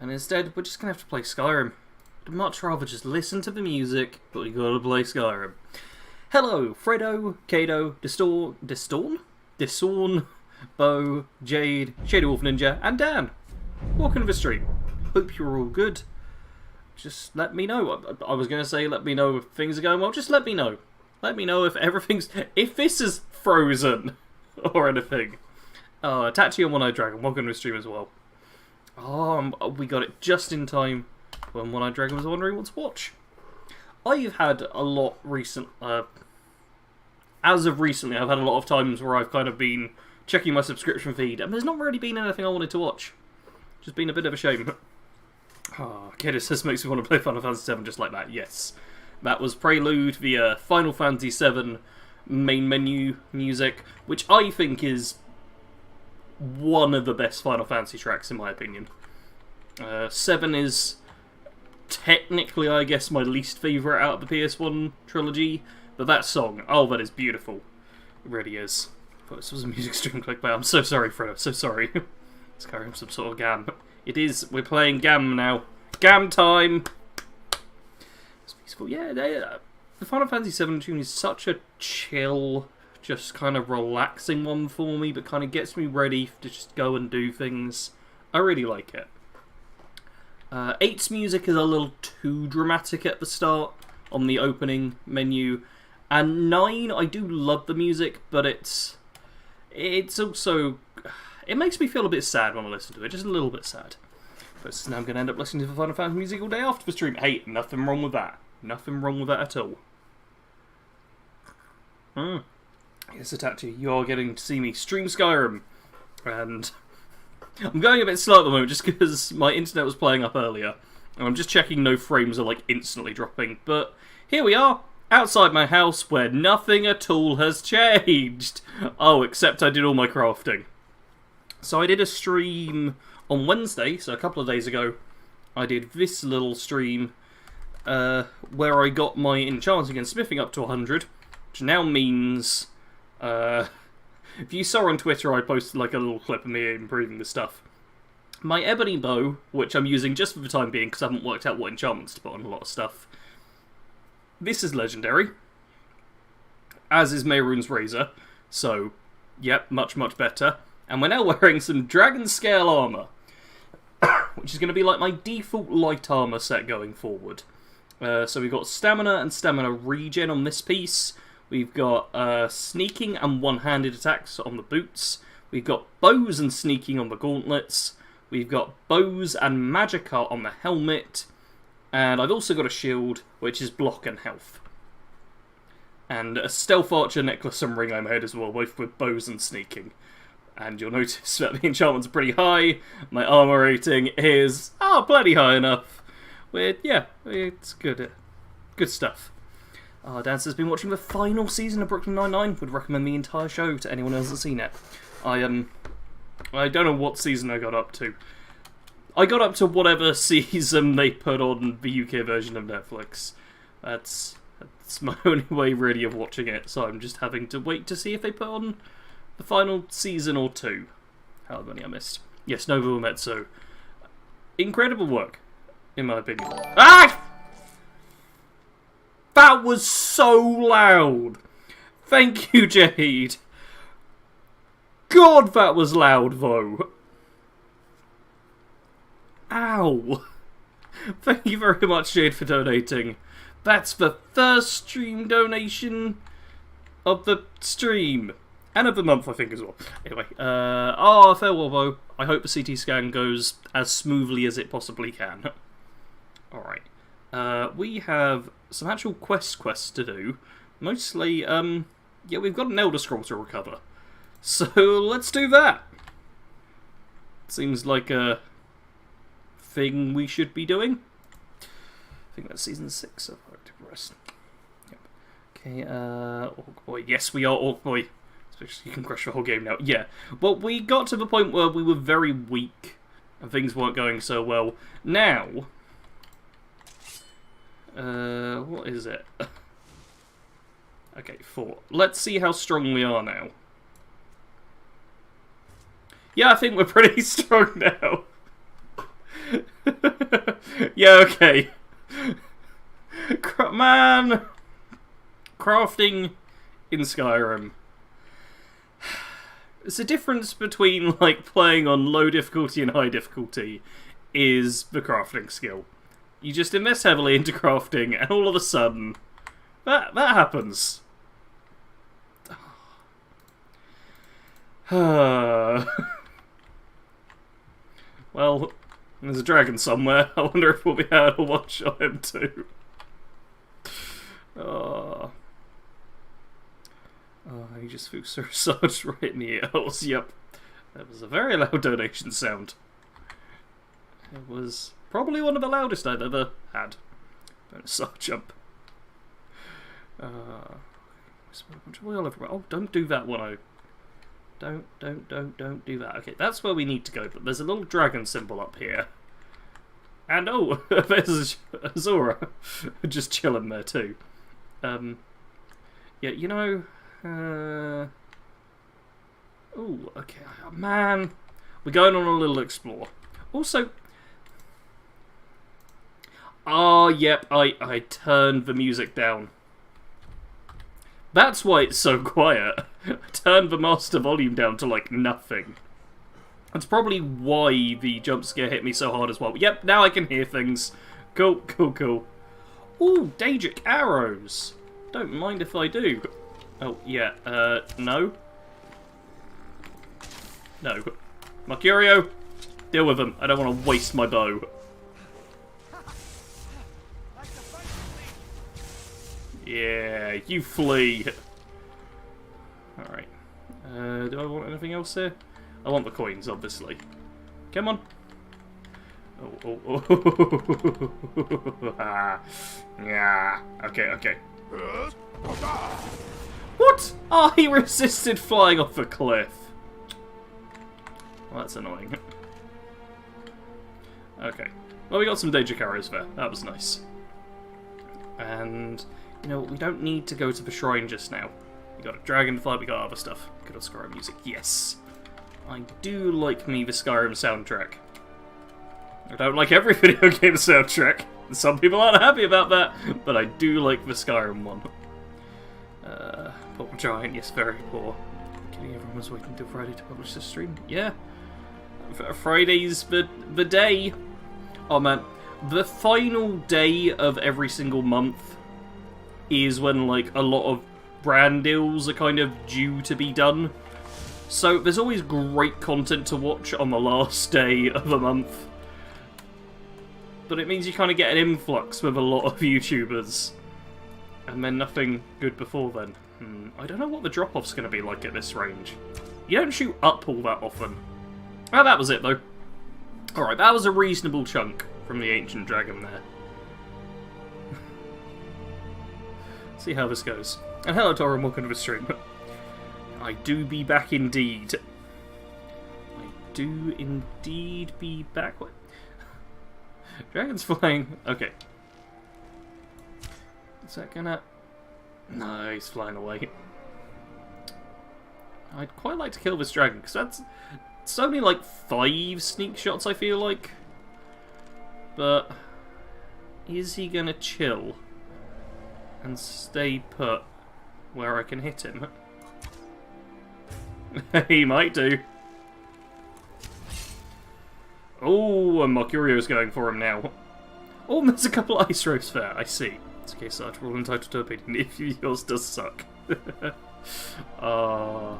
And instead, we're just going to have to play Skyrim. I'd much rather just listen to the music, but we gotta play Skyrim. Hello, Fredo, Kado, Disorn, Bo, Jade, Shady Wolf Ninja, and Dan. Welcome to the stream. Hope you're all good. Just let me know. I was going to say let me know if things are going well. Just let me know. Let me know if everything's... if this is frozen or anything. Tachi and One-Eyed Dragon, welcome to the stream as well. We got it just in time when One-Eyed Dragon was wondering what to watch. I've had a lot recent... as of recently, I've had a lot of times where I've kind of been checking my subscription feed, and there's not really been anything I wanted to watch. Just been a bit of a shame. Kid, this makes me want to play Final Fantasy VII just like that, yes. That was Prelude, the Final Fantasy VII main menu music, which I think is one of the best Final Fantasy tracks in my opinion. 7 is technically, I guess, my least favourite out of the PS1 trilogy, but that song, oh, that is beautiful. It really is. I thought this was a music stream clickbait. I'm so sorry, Fredo, so sorry. Skyrim some sort of GAM. It is, we're playing GAM now. GAM time! It's peaceful. Yeah, the Final Fantasy VII tune is such a chill, just kind of relaxing one for me, but kind of gets me ready to just go and do things. I really like it. 8's music is a little too dramatic at the start on the opening menu. And 9, I do love the music, but it's also... it makes me feel a bit sad when I listen to it, just a little bit sad. But now I'm going to end up listening to the Final Fantasy music all day after the stream. Hey, nothing wrong with that. Nothing wrong with that at all. Yes, Itachi, you are getting to see me stream Skyrim. And I'm going a bit slow at the moment just because my internet was playing up earlier. And I'm just checking no frames are like instantly dropping. But here we are. Outside my house where nothing at all has changed. Oh, except I did all my crafting. So I did a stream on Wednesday, so a couple of days ago. I did this little stream where I got my enchanting and smithing up to 100. Which now means... if you saw on Twitter, I posted like a little clip of me improving the stuff. My ebony bow, which I'm using just for the time being because I haven't worked out what enchantments to put on a lot of stuff. This is legendary, as is Mehrunes Razor, so, yep, much, much better. And we're now wearing some dragon scale armour, which is going to be like my default light armour set going forward. So we've got stamina and stamina regen on this piece. We've got sneaking and one-handed attacks on the boots. We've got bows and sneaking on the gauntlets. We've got bows and magicka on the helmet. And I've also got a shield, which is block and health. And a stealth archer necklace and ring on my head as well, both with bows and sneaking. And you'll notice that the enchantment's pretty high. My armor rating is, plenty high enough. Yeah, it's good. Good stuff. Dan has been watching the final season of Brooklyn Nine-Nine. Would recommend the entire show to anyone else that's seen it. I don't know what season I got up to. I got up to whatever season they put on the UK version of Netflix. That's my only way really of watching it, so I'm just having to wait to see if they put on the final season or 2. However many I missed. Yes, Nova Uematsu. Incredible work, in my opinion. Ah! That was so loud! Thank you, Jade. God, that was loud, though. Ow! Thank you very much, Jade, for donating. That's the first stream donation of the stream. And of the month, I think, as well. Anyway, farewell, Bo. I hope the CT scan goes as smoothly as it possibly can. Alright. We have some actual quests to do. Mostly, yeah, we've got an Elder Scroll to recover. So, let's do that! Seems like a thing we should be doing. I think that's season 6 of Active Rest. Yep. Okay, Orc Boy. Yes, we are Orc Boy. You can crush the whole game now. Yeah. Well, we got to the point where we were very weak and things weren't going so well. Now, what is it? Okay, 4. Let's see how strong we are now. Yeah, I think we're pretty strong now. Yeah, okay. Man! Crafting in Skyrim. It's the difference between, like, playing on low difficulty and high difficulty is the crafting skill. You just invest heavily into crafting, and all of a sudden, that happens. Well, there's a dragon somewhere. I wonder if we'll be able to one-shot him too. He just threw Sarge right in the ears. Yep. That was a very loud donation sound. It was probably one of the loudest I've ever had. Sarge jump. Oh, don't do that one. Don't do that. Okay, that's where we need to go, but there's a little dragon symbol up here. And oh, there's Zora just chilling there too. Yeah, you know... oh, okay, man. We're going on a little explore. Also... Oh, yep, I turned the music down. That's why it's so quiet. I turned the master volume down to, like, nothing. That's probably why the jump scare hit me so hard as well. Yep, now I can hear things. Cool, cool, cool. Ooh, Daedric arrows. Don't mind if I do. Oh, yeah, no. No. Mercurio, deal with them. I don't want to waste my bow. Yeah, you flee. Alright. Do I want anything else here? I want the coins, obviously. Come on. Oh. Yeah. Okay, okay. What? Oh, he resisted flying off a cliff. Well, that's annoying. Okay. Well, we got some Daedric arrows there. That was nice. And... you know what, we don't need to go to the shrine just now. We got a dragonfly, we got other stuff. Good old Skyrim music, yes. I do like me the Skyrim soundtrack. I don't like every video game soundtrack. Some people aren't happy about that, but I do like the Skyrim one. Poor Giant, yes, very poor. Kidding, everyone was waiting until Friday to publish this stream. Yeah. Friday's the day. Oh man, the final day of every single month is when, like, a lot of brand deals are kind of due to be done. So there's always great content to watch on the last day of a month. But it means you kind of get an influx with a lot of YouTubers. And then nothing good before then. I don't know what the drop-off's going to be like at this range. You don't shoot up all that often. Oh, that was it, though. Alright, that was a reasonable chunk from the Ancient Dragon there. See how this goes. And hello, Tora, and welcome to the stream. I do be back indeed. I do indeed be back. What? Dragon's flying. Okay. Is that gonna... No, he's flying away. I'd quite like to kill this dragon, because that's... It's only like 5 sneak shots, I feel like. But... is he gonna chill? And stay put where I can hit him? He might do. Oh, and Mercurio's going for him now. Oh, and there's a couple of ice ropes there. I see. It's okay, Sarge. We're all entitled to opinion if yours does suck. Yeah. Oh.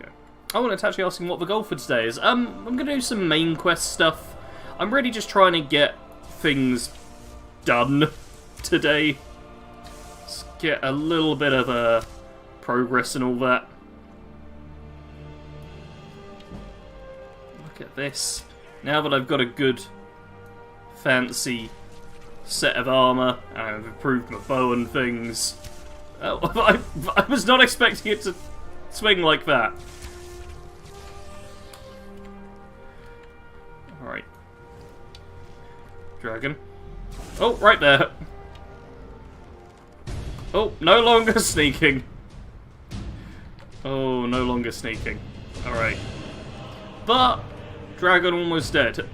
Okay. I want to actually ask him what the goal for today is. I'm going to do some main quest stuff. I'm really just trying to get things done today. Let's get a little bit of progress and all that. Look at this. Now that I've got a good, fancy set of armour, and I've improved my bow and things. I was not expecting it to swing like that. Alright. Dragon. Oh, right there. Oh, no longer sneaking. Oh, no longer sneaking. Alright. But, dragon almost dead.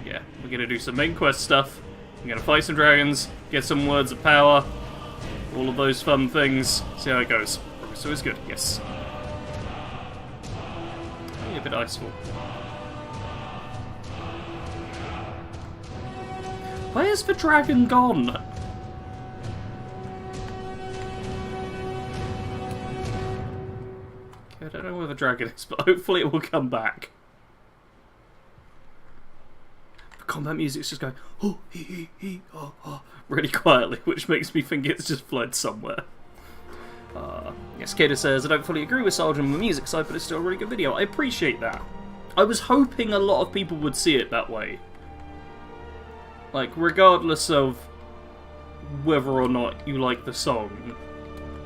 Yeah, we're gonna do some main quest stuff. We're gonna fight some dragons, get some words of power, all of those fun things. See how it goes. So it's good, yes. Maybe a bit iceful. Where's the dragon gone? Okay, I don't know where the dragon is, but hopefully it will come back. The combat music's just going, oh, oh, really quietly, which makes me think it's just fled somewhere. Yes, Kato says, I don't fully agree with Sarge on the music side, but it's still a really good video. I appreciate that. I was hoping a lot of people would see it that way. Like, regardless of whether or not you like the song,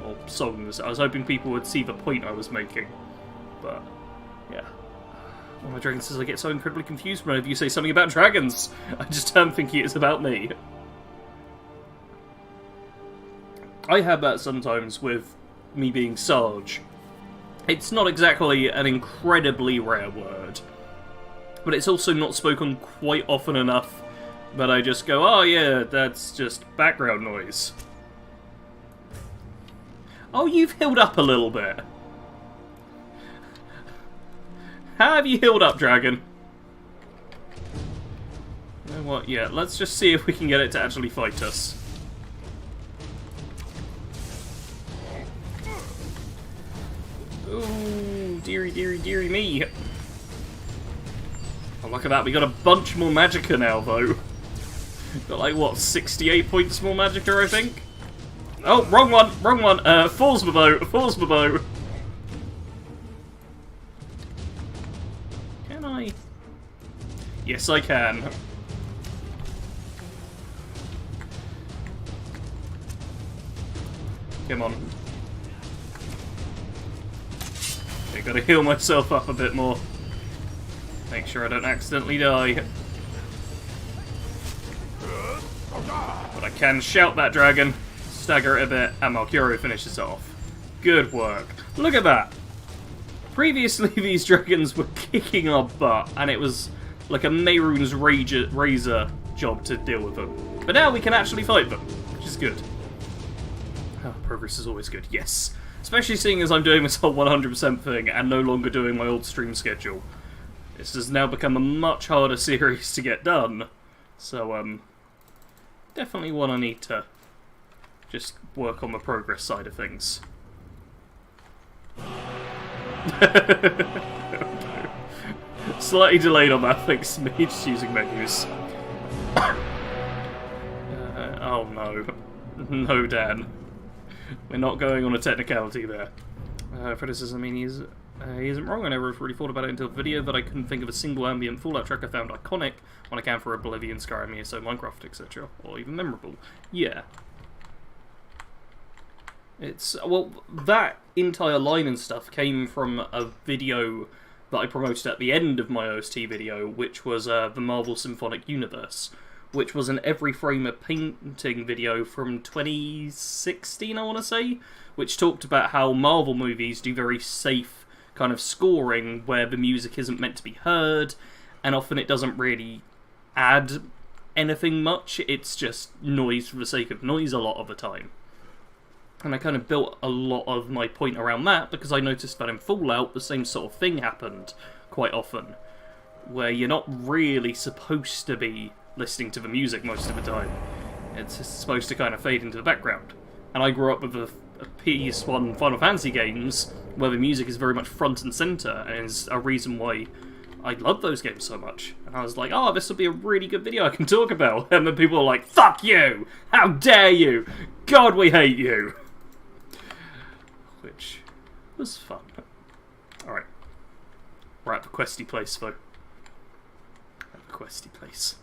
or songs, I was hoping people would see the point I was making. But, yeah. One of my dragons says I get so incredibly confused whenever you say something about dragons. I just turn thinking it's about me. I have that sometimes with me being Sarge. It's not exactly an incredibly rare word, but it's also not spoken quite often enough that I just go, oh yeah, that's just background noise. Oh, you've healed up a little bit. How have you healed up, dragon? You know what, yeah, let's just see if we can get it to actually fight us. Ooh, dearie, dearie, dearie me. Oh, look at that, we got a bunch more magicka now, though. Got like, what, 68 points more magicka, I think? Oh, wrong one, wrong one. Falls my bow, falls my bow. Can I? Yes, I can. Come on. I gotta heal myself up a bit more. Make sure I don't accidentally die. But I can shout that dragon, stagger it a bit, and Malcurio finishes off. Good work. Look at that! Previously these dragons were kicking our butt, and it was like a Mehrunes razor job to deal with them. But now we can actually fight them, which is good. Oh, progress is always good, yes. Especially seeing as I'm doing this whole 100% thing and no longer doing my old stream schedule. This has now become a much harder series to get done. So, definitely one I need to just work on the progress side of things. Slightly delayed on that, thanks to me just using menus. Oh no. No, Dan. We're not going on a technicality there. Freddy says, I mean, he isn't wrong. I never really thought about it until the video, that I couldn't think of a single ambient Fallout track I found iconic when I can for Oblivion, Skyrim, ESO, Minecraft, etc. Or even memorable. Yeah. It's, well, that entire line and stuff came from a video that I promoted at the end of my OST video, which was the Marvel Symphonic Universe, which was an every frame of painting video from 2016, I want to say, which talked about how Marvel movies do very safe kind of scoring where the music isn't meant to be heard, and often it doesn't really add anything much, it's just noise for the sake of noise a lot of the time. And I kind of built a lot of my point around that, because I noticed that in Fallout the same sort of thing happened quite often, where you're not really supposed to be listening to the music most of the time. It's supposed to kind of fade into the background. And I grew up with the PS1 Final Fantasy games, where the music is very much front and centre, and is a reason why I love those games so much. And I was like, oh, this will be a really good video I can talk about. And then people are like, fuck you! How dare you! God, we hate you! Which was fun. Alright. We're at the questy place, though. At the questy place.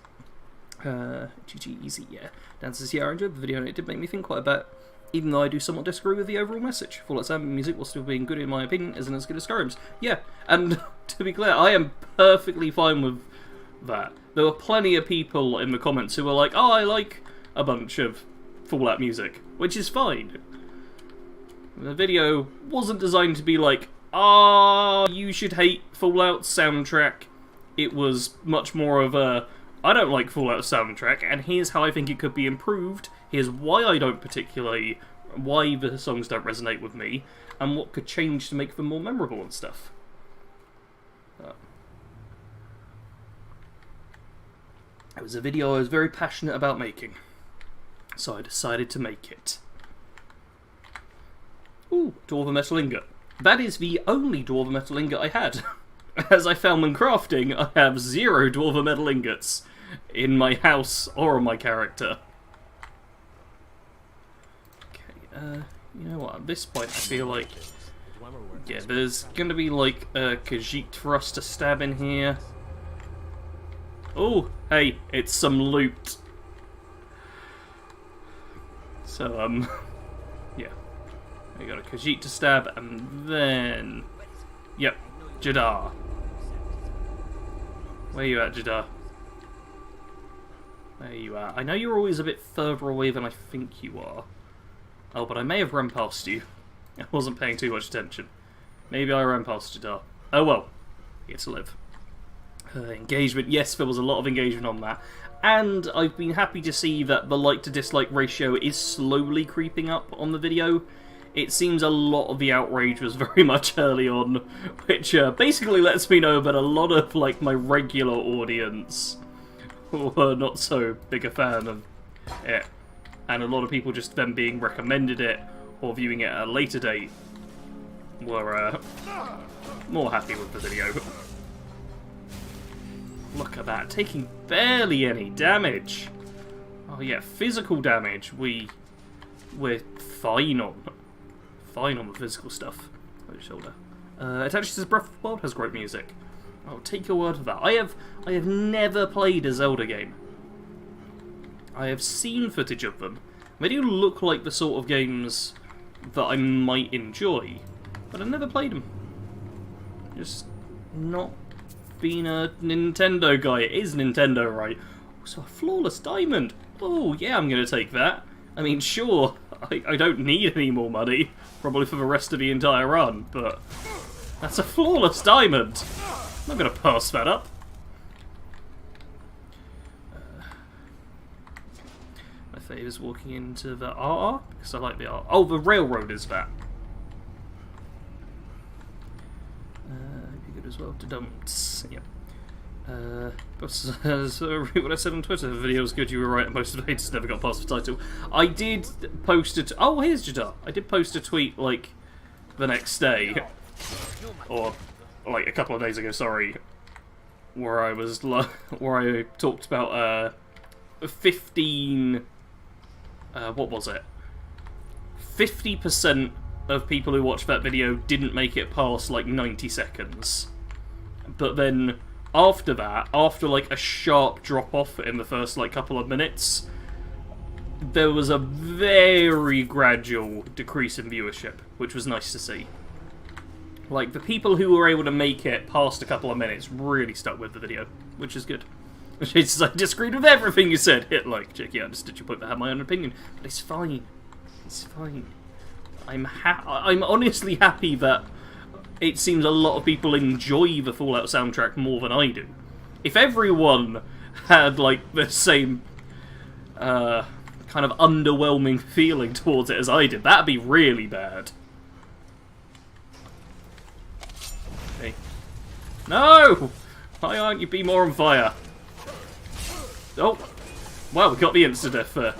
GG, easy, yeah. Dan says, yeah, I enjoyed the video and it did make me think quite a bit, even though I do somewhat disagree with the overall message. Fallout's ambient music, while still being good in my opinion, isn't as good as Skyrim's. Yeah, and to be clear, I am perfectly fine with that. There were plenty of people in the comments who were like, oh, I like a bunch of Fallout music, which is fine. The video wasn't designed to be like, You should hate Fallout's soundtrack. It was much more of a, I don't like Fallout's soundtrack, and here's how I think it could be improved. Here's why I don't particularly, why the songs don't resonate with me, and what could change to make them more memorable and stuff. It was a video I was very passionate about making, so I decided to make it. Ooh, Dwarven Metal Ingot. That is the only Dwarven Metal Ingot I had. As I found when crafting, I have 0 Dwarven Metal Ingots in my house or on my character. Okay, you know what, at this point I feel like, yeah, there's gonna be like a Khajiit for us to stab in here. Oh, hey, it's some loot. So, yeah. We got a Khajiit to stab, and then... Yep, Jadar. Where you at, Jadar? There you are. I know you're always a bit further away than I think you are. Oh, but I may have run past you. I wasn't paying too much attention. Maybe I ran past Jadar. Oh well. You get to live. Engagement. Yes, there was a lot of engagement on that. And I've been happy to see that the like to dislike ratio is slowly creeping up on the video. It seems a lot of the outrage was very much early on, which basically lets me know that a lot of like my regular audience were not so big a fan of it. And a lot of people just then being recommended it or viewing it at a later date were more happy with the video. Look at that, taking barely any damage. Oh yeah, physical damage we're fine on. Fine on the physical stuff. Over your shoulder. Attached to Breath of the Wild has great music. I'll take your word for that. I have never played a Zelda game. I have seen footage of them. They do look like the sort of games that I might enjoy, but I've never played them. Just not been a Nintendo guy. It is Nintendo, right? So a flawless diamond. Oh yeah, I'm gonna take that. I mean, sure, I don't need any more money, probably for the rest of the entire run, but that's a flawless diamond. I'm not gonna pass that up. My favourite is walking into the RR, because I like the RR. Oh, the railroad is that. Be good as well to dumps. Yep. What I said on Twitter, the video was good, you were right, most of the haters never got past the title. I did post it. Oh, here's Jadar. I did post a tweet, like, the next day, or, like, a couple of days ago, sorry, where I was, where I talked about, 15, what was it? 50% of people who watched that video didn't make it past, like, 90 seconds. But then, after that, after like a sharp drop-off in the first like couple of minutes, there was a very gradual decrease in viewership, which was nice to see. Like, the people who were able to make it past a couple of minutes really stuck with the video, which is good. Which is, I disagreed with everything you said. Hit like, check, yeah, I understood your point, but I have my own opinion. But it's fine. It's fine. I'm honestly happy that it seems a lot of people enjoy the Fallout soundtrack more than I do. If everyone had, like, the same kind of underwhelming feeling towards it as I did, that'd be really bad. Okay. No! Why aren't you be more on fire? Oh! Well, we got the insta-death there.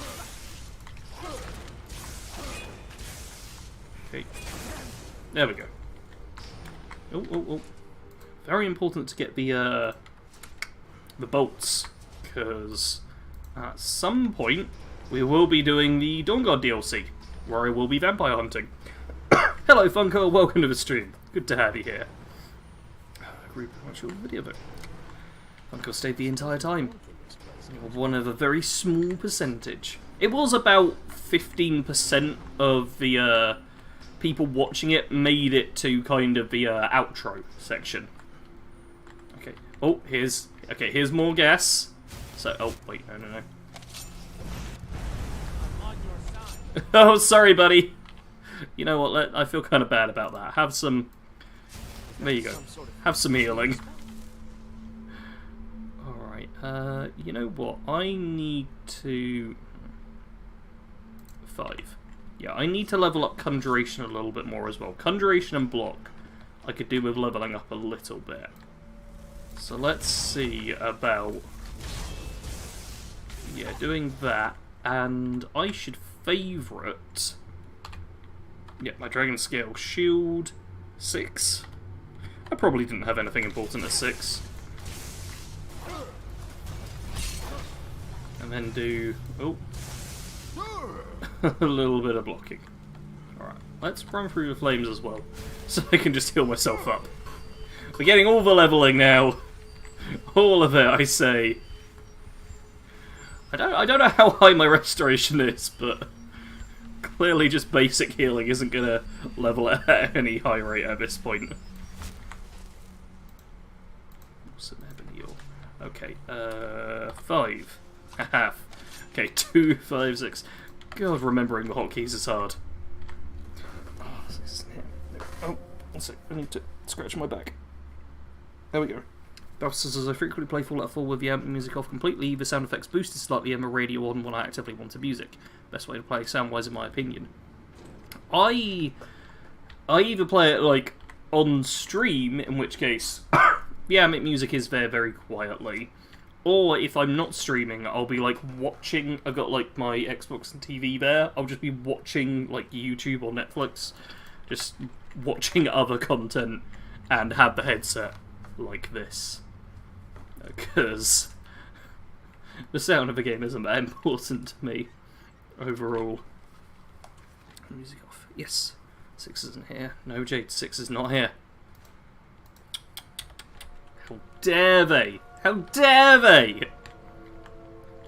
Okay. There we go. Oh. Very important to get the bolts, because at some point we will be doing the Dawn God DLC, where I will be vampire hunting. Hello Funko, welcome to the stream. Good to have you here. Group actual video though. Funko stayed the entire time. One of a very small percentage. It was about 15% of the people watching it made it to kind of the outro section. Okay. Oh, here's more gas. So, oh wait, no. Oh, sorry, buddy. You know what? I feel kind of bad about that. Have some There you go. Have some healing. Alright, you know what? I need to... 5. Yeah, I need to level up Conjuration a little bit more as well. Conjuration and Block I could do with leveling up a little bit. So let's see about... yeah, doing that. And I should favourite... yeah, my Dragon Scale Shield 6. I probably didn't have anything important at 6. And then do... oh. a little bit of blocking. Alright, let's run through the flames as well, so I can just heal myself up. We're getting all the leveling now. All of it, I say. I don't know how high my restoration is, but clearly just basic healing isn't gonna level it at any high rate at this point. Okay, 5. A half. Okay, 2, 5, 6. God, remembering the hotkeys is hard. Oh, one sec. I need to scratch my back. There we go. As I frequently play Fallout 4 with the ambient music off completely, the sound effects boosted slightly and the radio on when I actively want to music. Best way to play sound-wise in my opinion. I either play it like on stream, in which case the ambient music is there very quietly, or if I'm not streaming, I'll be like watching. I've got like my Xbox and TV there. I'll just be watching like YouTube or Netflix, just watching other content, and have the headset like this. Because the sound of the game isn't that important to me overall. Music off. Yes. 6 isn't here. No, Jade, 6 is not here. How dare they? How dare they?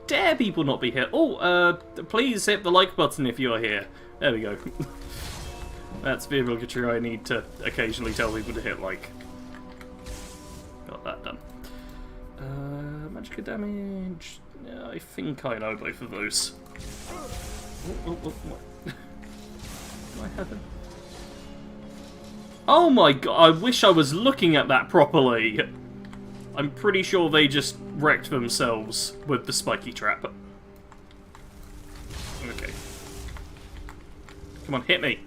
Dare people not be here? Oh, please hit the like button if you are here. There we go. That's the obligatory I need to occasionally tell people to hit like. Got that done. Magic damage. Yeah, I think I know both of those. What? Do I have it? Oh my god, I wish I was looking at that properly. I'm pretty sure they just wrecked themselves with the spiky trap. Okay. Come on, hit me.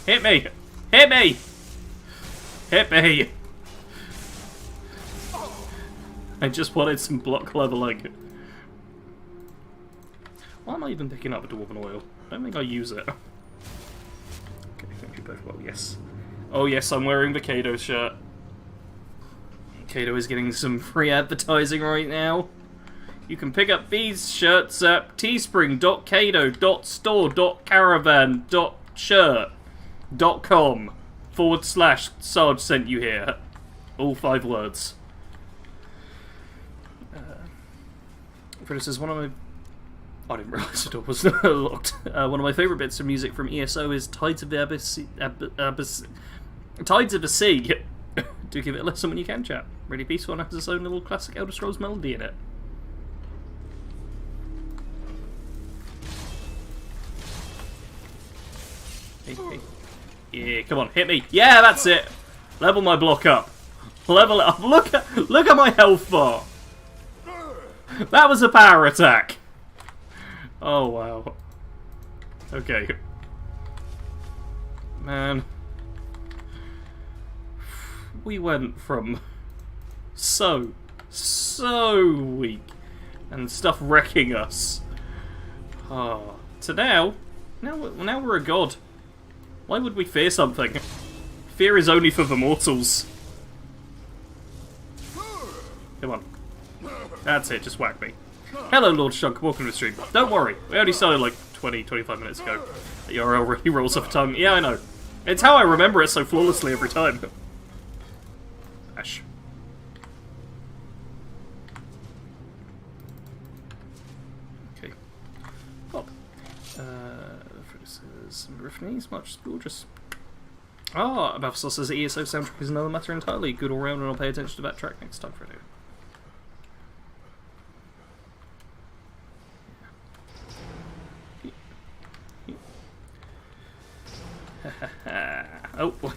Hit me! Hit me! Hit me! I just wanted some block leveling. Why am I even picking up the Dwarven Oil? I don't think I use it. Okay, thank you both. Well, yes. Oh yes, I'm wearing the Kado shirt. Kado is getting some free advertising right now. You can pick up these shirts at teespring.kado.store.caravan.shirt.com/Sarge sent you here. All 5 words. This is one of my... I didn't realise the door was locked. One of my favourite bits of music from ESO is Tides of the Tides of the Sea. Do give it a listen when you can, chat. Really peaceful and has its own little classic Elder Scrolls melody in it. Hey. Yeah, come on, hit me. Yeah, that's it. Level my block up. Level it up. Look at my health bar. That was a power attack. Oh wow. Okay. Man. We went from so weak and stuff wrecking us. To now we're a god. Why would we fear something? Fear is only for the mortals. Come on. That's it, just whack me. Hello, Lord Shunk, welcome to the stream. Don't worry, we only started like 20-25 minutes ago. The URL already rolls off the tongue. Yeah, I know. It's how I remember it so flawlessly every time. Ash. Okay. Pop. This is Riffney's much gorgeous. Abafsol says the ESO soundtrack is another matter entirely. Good all round, and I'll pay attention to that track next time for it. Oh boy.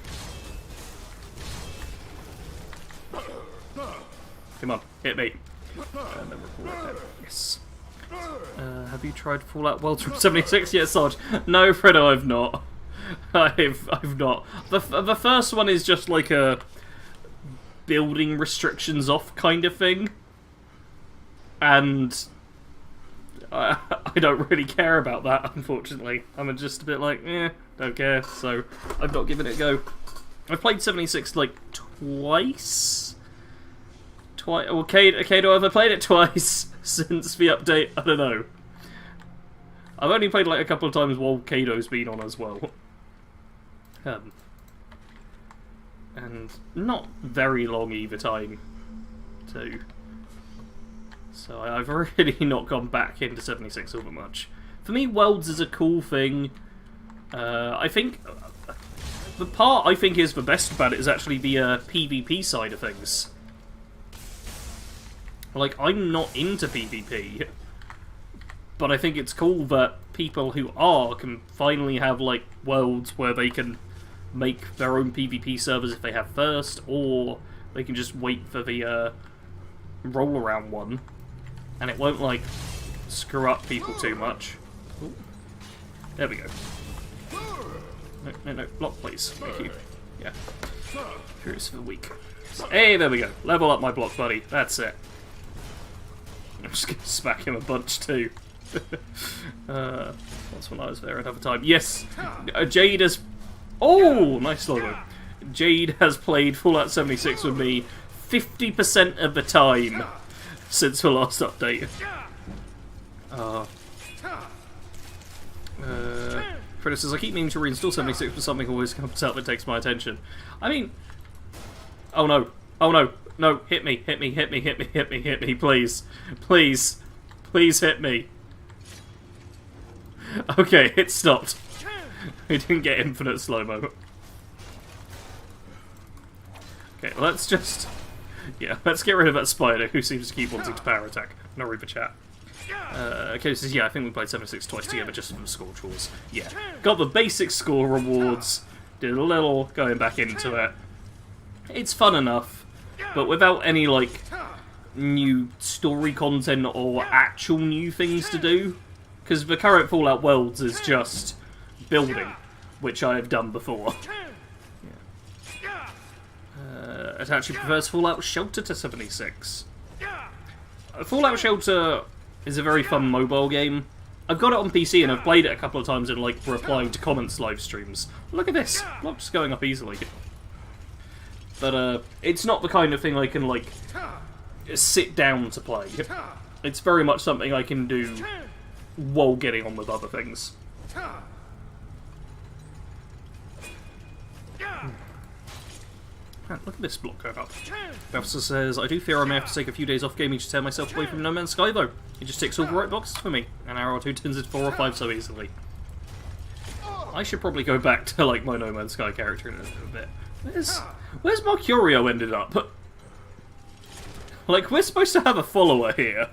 Come on, hit me. And then report it. Yes. Have you tried Fallout Worlds from 76 yet, Sarge? No, Fredo, I've not. I've not. The first one is just like a building restrictions off kind of thing, and I don't really care about that, unfortunately. I'm just a bit like, don't care, so I've not given it a go. I've played 76 like twice. Okay, have I played it twice since the update? I don't know. I've only played like a couple of times while Kado's been on as well. And not very long either time, too. So I've really not gone back into 76 all that much. For me, Worlds is a cool thing. I think the part I think is the best about it is actually the PvP side of things. Like, I'm not into PvP, but I think it's cool that people who are can finally have, like, worlds where they can make their own PvP servers if they have first, or they can just wait for the roll-around one, and it won't, like, screw up people too much. Ooh. There we go. No, block, please. Thank you. Yeah. Curious for the week. Hey, there we go. Level up my block, buddy. That's it. I'm just going to smack him a bunch too. That's when I was there another time. Yes! Jade has... Oh! Nice logo. Jade has played Fallout 76 with me 50% of the time since the last update. Fredo says, I keep meaning to reinstall 76, but something always comes up that takes my attention. I mean... Oh no. Oh no. No, hit me, please. Please. Please hit me. Okay, it stopped. We didn't get infinite slow-mo. Okay, let's just... Yeah, let's get rid of that spider who seems to keep wanting to power attack. And I'll read the chat. Okay, so yeah, I think we played 76 twice together just for the score chores. Yeah. Got the basic score rewards. Did a little going back into it. It's fun enough. But without any, like, new story content or actual new things to do. Because the current Fallout Worlds is just building, which I have done before. Yeah. It actually prefers Fallout Shelter to 76. Fallout Shelter is a very fun mobile game. I've got it on PC and I've played it a couple of times in, like, replying to comments live streams. Look at this! Not just going up easily. But, it's not the kind of thing I can, like, sit down to play. It's very much something I can do while getting on with other things. Man, look at this block going up. The officer says, I do fear I may have to take a few days off gaming to tear myself away from No Man's Sky, though. It just ticks all the right boxes for me. An hour or two turns into 4 or 5 so easily. I should probably go back to, like, my No Man's Sky character in a little bit. Where's Mercurio ended up? Like, we're supposed to have a follower here.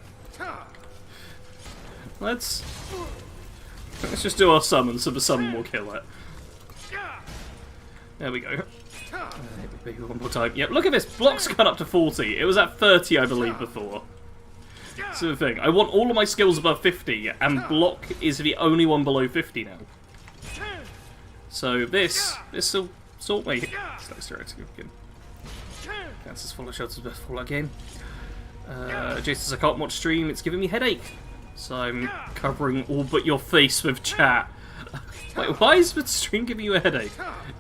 Let's just do our summon, so the summon will kill it. There we go. One more time. Yep, look at this. Block's gone up to 40. It was at 30, I believe, before. That's the thing. I want all of my skills above 50, and block is the only one below 50 now. So this'll sort me. That's as full of shots as best Fallout game. Jason says, I can't watch stream, it's giving me headache. So I'm covering all but your face with chat. Wait, why is the stream giving you a headache?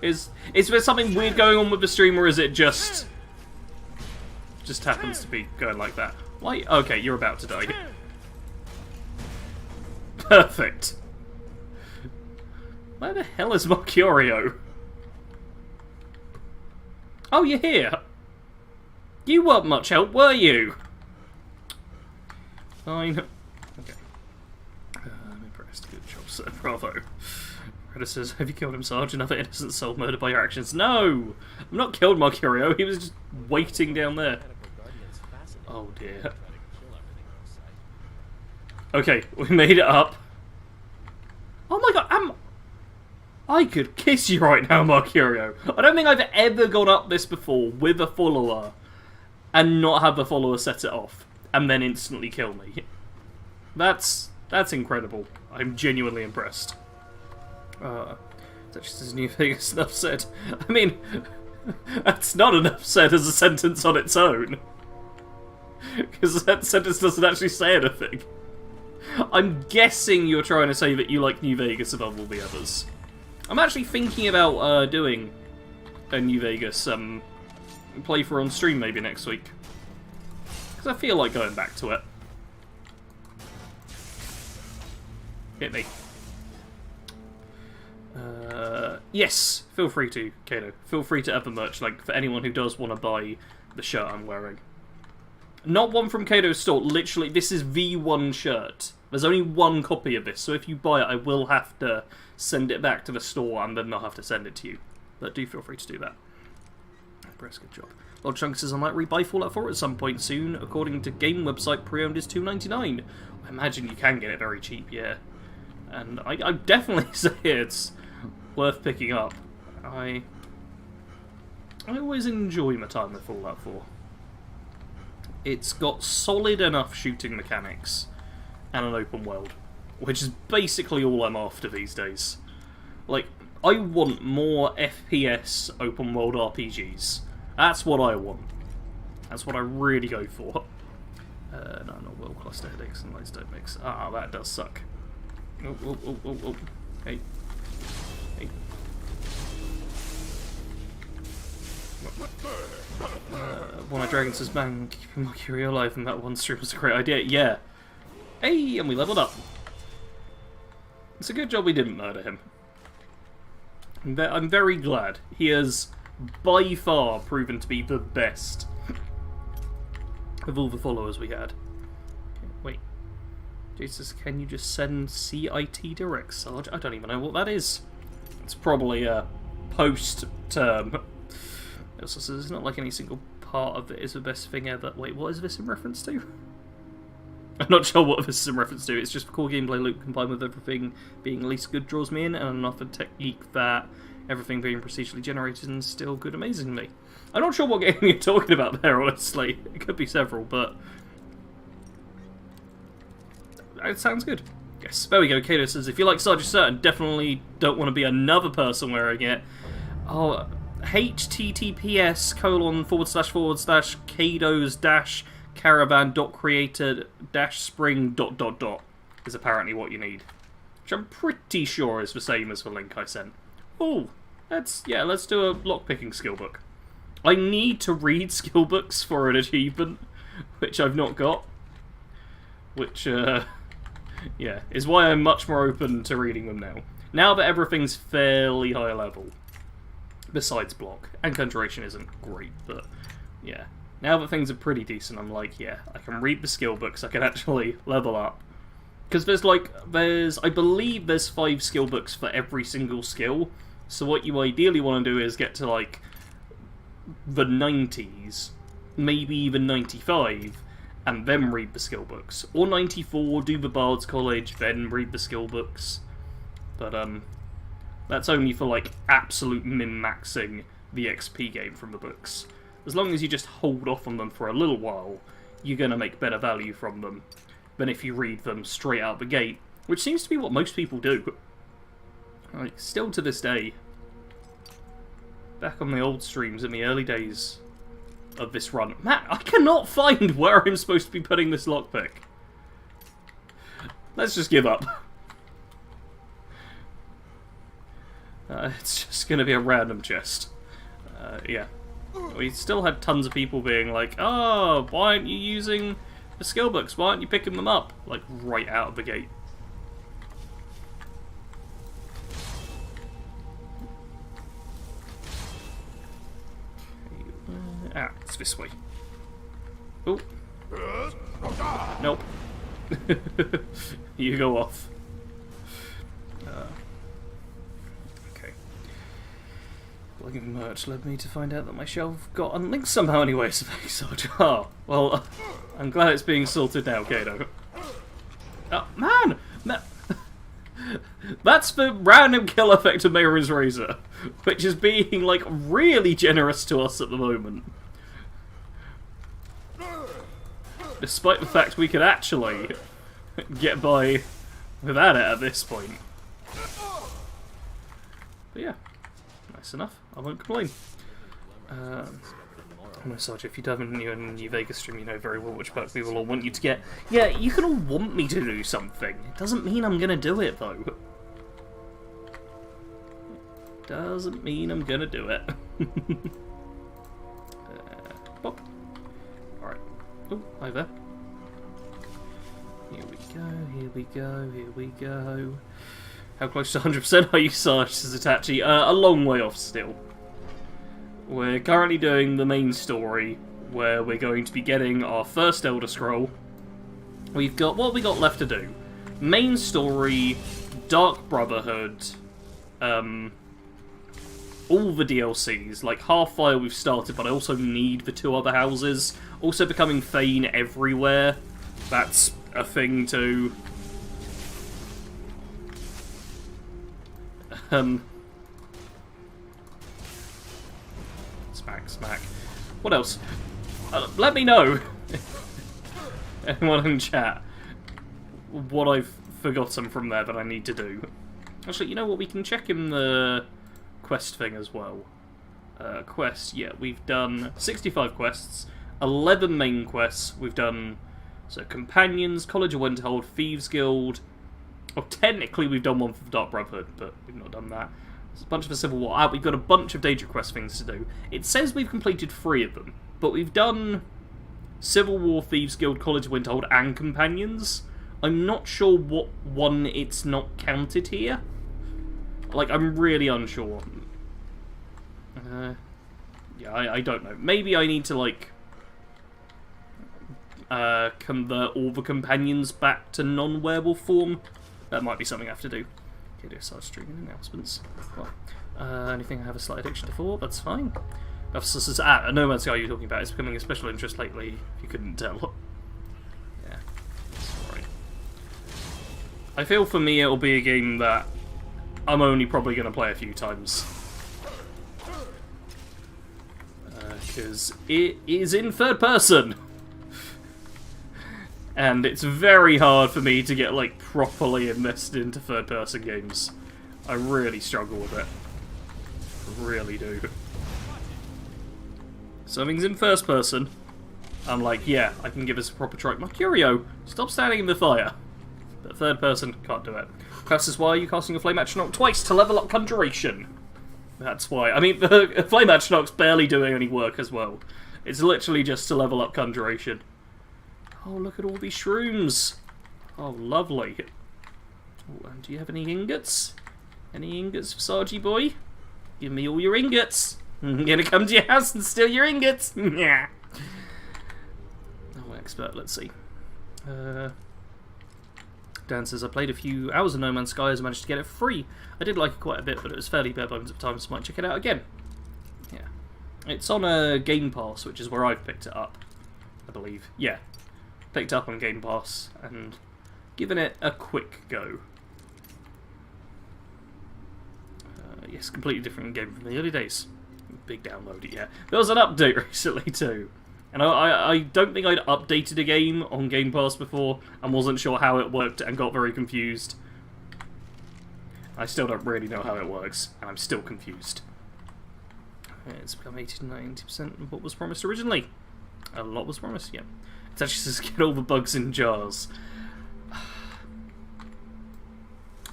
Is there something weird going on with the stream, or is it just happens to be going like that? Why? Okay, you're about to die. Perfect. Where the hell is Mercurio? Oh, you're here. You weren't much help, were you? Fine. Okay. I'm impressed. Good job, sir. Bravo. Reddit says, have you killed him, Sarge? Another innocent soul murdered by your actions. No! I've not killed Mercurio. He was just waiting down there. Oh, dear. Okay, we made it up. Oh my god, I could kiss you right now, Mercurio. I don't think I've ever gone up this before with a follower and not have the follower set it off, and then instantly kill me. That's incredible. I'm genuinely impressed. Such as New Vegas, enough said. I mean, that's not enough said as a sentence on its own. Because that sentence doesn't actually say anything. I'm guessing you're trying to say that you like New Vegas above all the others. I'm actually thinking about doing a New Vegas playthrough on stream maybe next week. Because I feel like going back to it. Hit me. Yes, feel free to, Kato. Feel free to have the merch, like, for anyone who does want to buy the shirt I'm wearing. Not one from Kato's store, literally, this is the one shirt. There's only one copy of this, so if you buy it, I will have to send it back to the store, and then they'll have to send it to you. But do feel free to do that. Press, good job. Lord Chunks says I might rebuy Fallout 4 at some point soon. According to game website, pre-owned is $2.99. I imagine you can get it very cheap, yeah. And I definitely say it's worth picking up. I always enjoy my time with Fallout 4. It's got solid enough shooting mechanics and an open world, which is basically all I'm after these days. Like, I want more FPS open world RPGs. That's what I want. That's what I really go for. No, not well. Cluster headaches and lights don't mix. Ah, that does suck. Oh. Hey. One of Dragon says, man, keeping Mercury alive in that one stream was a great idea. Yeah. Hey, and we leveled up. It's a good job we didn't murder him. I'm very glad. He has by far proven to be the best of all the followers we had. Wait. Jesus, can you just send CIT direct, Sarge? I don't even know what that is. It's probably a post-term. It also says it's not like any single part of it is the best thing ever. Wait, what is this in reference to? I'm not sure what this is in reference to. It's just core gameplay loop combined with everything being at least good draws me in, and enough of technique that everything being procedurally generated and still good amazingly. I'm not sure what game you're talking about there, honestly. It could be several, but it sounds good. Yes, there we go. Kato says, if you like Sarge Certain, definitely don't want to be another person wearing it. Oh, https://kados-caravan.creator-spring ... is apparently what you need. Which I'm pretty sure is the same as the link I sent. Oh, let's do a lockpicking skill book. I need to read skill books for an achievement, which I've not got. Which, yeah, is why I'm much more open to reading them now. Now that everything's fairly high level. Besides block. And conjuration isn't great, but yeah. Now that things are pretty decent, I'm like, yeah, I can read the skill books, I can actually level up. Because I believe there's 5 skill books for every single skill. So what you ideally want to do is get to, like, the 90s, maybe even 95, and then read the skill books. Or 94, do the Bard's College, then read the skill books. But, that's only for, like, absolute min-maxing the XP gain from the books. As long as you just hold off on them for a little while, you're going to make better value from them than if you read them straight out the gate, which seems to be what most people do. Like, still to this day, back on the old streams in the early days of this run, man, I cannot find where I'm supposed to be putting this lockpick. Let's just give up. It's just going to be a random chest. Yeah. We still had tons of people being like, oh, why aren't you using the skill books? Why aren't you picking them up? Like, right out of the gate. It's this way. Oh. Nope. You go off. Okay. Plugging merch led me to find out that my shelf got unlinked somehow anyway, so thanks, Sarge. Oh, well, I'm glad it's being sorted now, Kato. Oh, man! That's the random kill effect of Mayron's Razor, which is being, like, really generous to us at the moment. Despite the fact we could actually get by without it at this point. But yeah, nice enough. I won't complain. No, Sarge, if you dive into your New Vegas stream, you know very well which perk we will all want you to get. Yeah, you can all want me to do something. It doesn't mean I'm gonna do it, though. Doesn't mean I'm gonna do it. Pop. Alright. Oh, hi there. Here we go, here we go, here we go. How close to 100% are you, Sarge, says Itachi? A long way off still. We're currently doing the main story, where we're going to be getting our first Elder Scroll. We've got, what have we got left to do? Main story, Dark Brotherhood, all the DLCs. Like, Half-Fire we've started, but I also need the 2 other houses. Also becoming Thane everywhere. That's a thing too. Smack. What else? Let me know, anyone in chat, what I've forgotten from there that I need to do. Actually, you know what? We can check in the quest thing as well. Quests, yeah, we've done 65 quests, 11 main quests. We've done, so Companions, College of Winterhold, Thieves Guild. Well, technically we've done one for the Dark Brotherhood, but we've not done that. There's a bunch of the Civil War. We've got a bunch of Daedric Quest things to do. It says we've completed 3 of them, but we've done Civil War, Thieves Guild, College of Winterhold, and Companions. I'm not sure what one it's not counted here. Like, I'm really unsure. Yeah, I don't know. Maybe I need to, like, convert all the Companions back to non-werewolf form. That might be something I have to do. Okay, do start streaming announcements. Well, anything I have a slight addiction to for, that's fine. This is No Man's Sky you're talking about. It's becoming a special interest lately, if you couldn't tell. Yeah, sorry. I feel for me it'll be a game that I'm only probably going to play a few times. Because it is in third person. And it's very hard for me to get, like, properly invested into third-person games. I really struggle with it. I really do. Something's in first person. I'm like, yeah, I can give this a proper try. Mercurio, stop standing in the fire. But third person, can't do it. Perhaps is why you're casting a Flame Atronach twice to level up Conjuration. That's why. I mean, the Flame Atronach's barely doing any work as well. It's literally just to level up Conjuration. Oh, look at all these shrooms. Oh, lovely. Oh, and do you have any ingots? Any ingots for Sargy boy? Give me all your ingots. I'm gonna come to your house and steal your ingots. Yeah. Oh, expert, let's see. Dan says, I played a few hours of No Man's Sky as I managed to get it free. I did like it quite a bit, but it was fairly bare bones at times, so I might check it out again. Yeah. It's on a Game Pass, which is where I've picked it up, I believe. Yeah. Picked up on Game Pass and given it a quick go. Yes, completely different game from the early days. Big download, yeah. There was an update recently too. And I don't think I'd updated a game on Game Pass before and wasn't sure how it worked and got very confused. I still don't really know how it works, and I'm still confused. It's become 80 to 90% of what was promised originally. A lot was promised, yeah. It actually says get all the bugs in jars.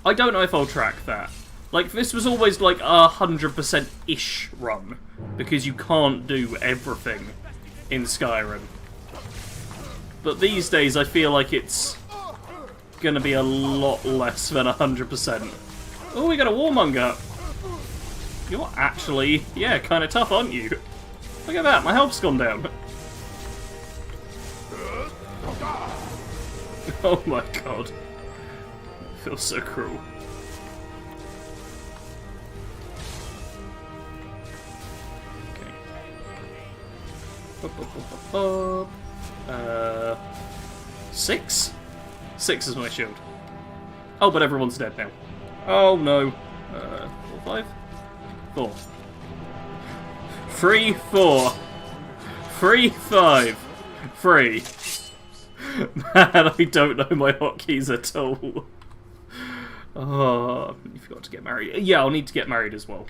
I don't know if I'll track that. Like, this was always like a 100%-ish run, because you can't do everything in Skyrim. But these days I feel like it's gonna be a lot less than 100%. Oh, we got a warmonger! You're actually, yeah, kinda tough, aren't you? Look at that, my health's gone down. Oh my god. It feels so cruel. Okay. 6? 6 is my shield. Oh, but everyone's dead now. Oh no. 4, 5? 4. 3, 4. 3, 5. 3. Man, I don't know my hotkeys at all. Oh, you forgot to get married. Yeah, I'll need to get married as well.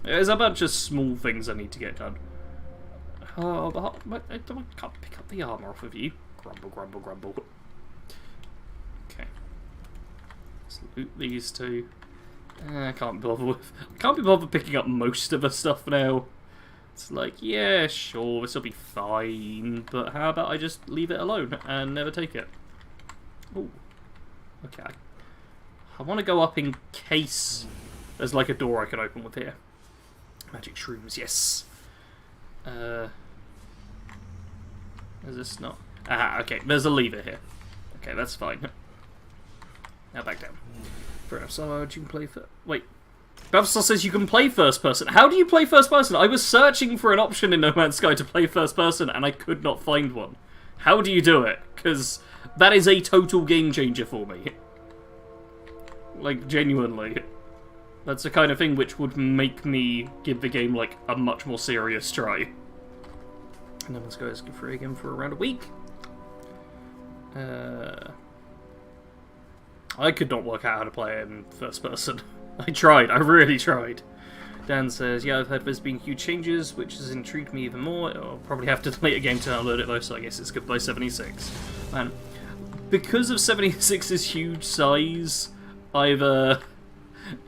There's a bunch of small things I need to get done. Oh, but I can't pick up the armor off of you. Grumble, grumble, grumble. Okay. Let's loot these two. I can't be bothered picking up most of the stuff now. It's like, yeah, sure, this will be fine, but how about I just leave it alone and never take it? Ooh. Okay. I want to go up in case there's like a door I can open with here. Magic shrooms, yes. Is this not? Ah, okay, there's a lever here. Okay, that's fine. Now back down. Fair enough, Sarge, you can play wait. Babstar says you can play first person. How do you play first person? I was searching for an option in No Man's Sky to play first person and I could not find one. How do you do it? Because that is a total game changer for me. Like, genuinely. That's the kind of thing which would make me give the game, like, a much more serious try. And No Man's Sky is free again for around a week. I could not work out how to play it in first person. I tried, I really tried. Dan says, yeah, I've heard there's been huge changes, which has intrigued me even more. I'll probably have to delete a game to download it though, so I guess it's goodbye 76. Man, because of 76's huge size, I've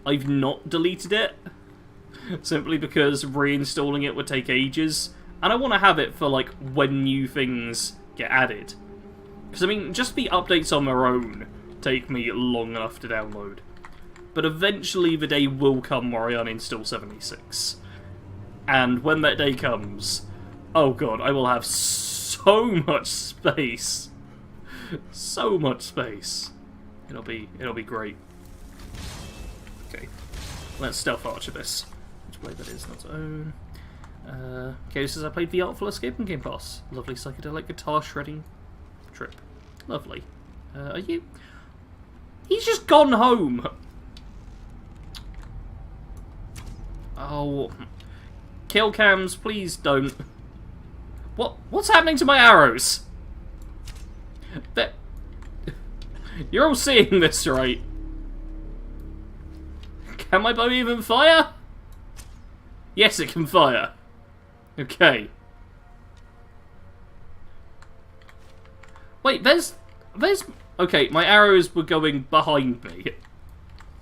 not deleted it. Simply because reinstalling it would take ages. And I want to have it for, like, when new things get added. Because, I mean, just the updates on their own take me long enough to download. But eventually the day will come where I uninstall 76. And when that day comes, oh god, I will have so much space. So much space. It'll be great. Okay, let's stealth archer this. Which way that is not own. Okay, this is I played the Artful Escape in Game Pass. Lovely psychedelic guitar shredding trip. Lovely. Are you? He's just gone home. Oh, kill cams, please don't. What's happening to my arrows? You're all seeing this, right? Can my bow even fire? Yes, it can fire. Okay. Wait, there's... Okay, my arrows were going behind me.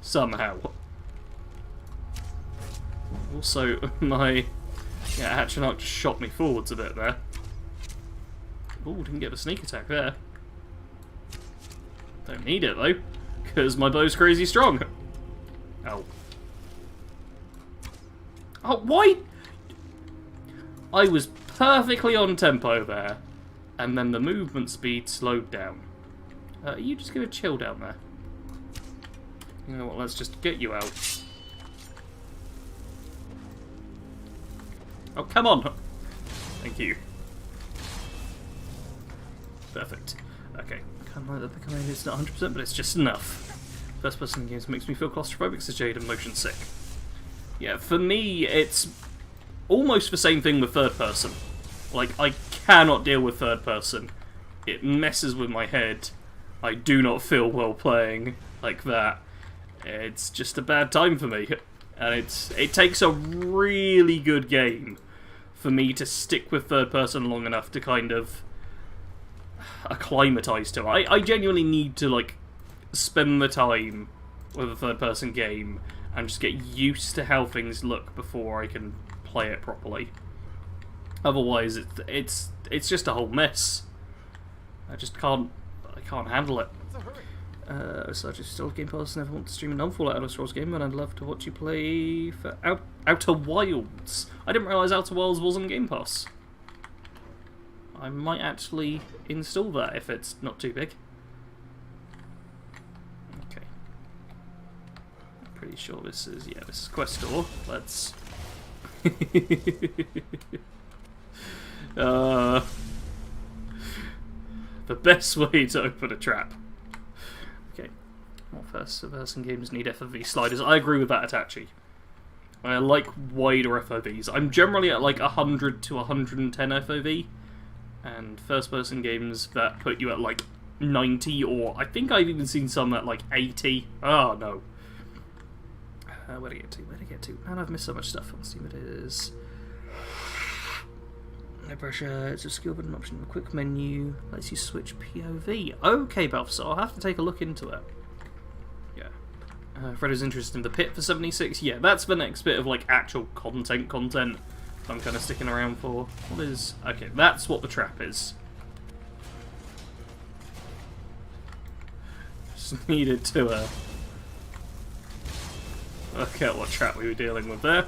Somehow. Also, my... Yeah, Hatchet Arc just shot me forwards a bit there. Ooh, didn't get a sneak attack there. Don't need it, though. Because my bow's crazy strong. Oh. Oh, why? I was perfectly on tempo there. And then the movement speed slowed down. Are you just going to chill down there? You know what, let's just get you out. Oh, come on! Thank you. Perfect. Okay. Kind of like the command is not 100%, but it's just enough. First person games makes me feel claustrophobic, says Jade, and motion sick. Yeah, for me, it's almost the same thing with third person. Like, I cannot deal with third person. It messes with my head. I do not feel well playing like that. It's just a bad time for me. And it takes a really good game for me to stick with third person long enough to kind of acclimatise to it. I genuinely need to, like, spend the time with a third person game and just get used to how things look before I can play it properly. Otherwise, it's just a whole mess. I can't handle it. So I just still Game Pass. Never want to stream a non-Fallout Elder Scrolls game, and I'd love to watch you play for Outer Wilds. I didn't realise Outer Wilds was on Game Pass. I might actually install that if it's not too big. Okay. Pretty sure this is Quest Store. Let's. The best way to open a trap. Okay. More first-person games need FOV sliders. I agree with that, Itachi. I like wider FOVs. I'm generally at like 100 to 110 FOV. and first-person games that put you at like 90, or I think I've even seen some at like 80. Oh no. Where'd I get to? Where'd I get to? Man, I've missed so much stuff on Steam. It is. No pressure. It's a skill button option. A quick menu lets you switch POV. Okay, Balf, so I'll have to take a look into it. Yeah. Freddo's interested in the pit for 76. Yeah, that's the next bit of like actual content I'm kind of sticking around for. What is... Okay, that's what the trap is. Just needed to work out what trap we were dealing with there.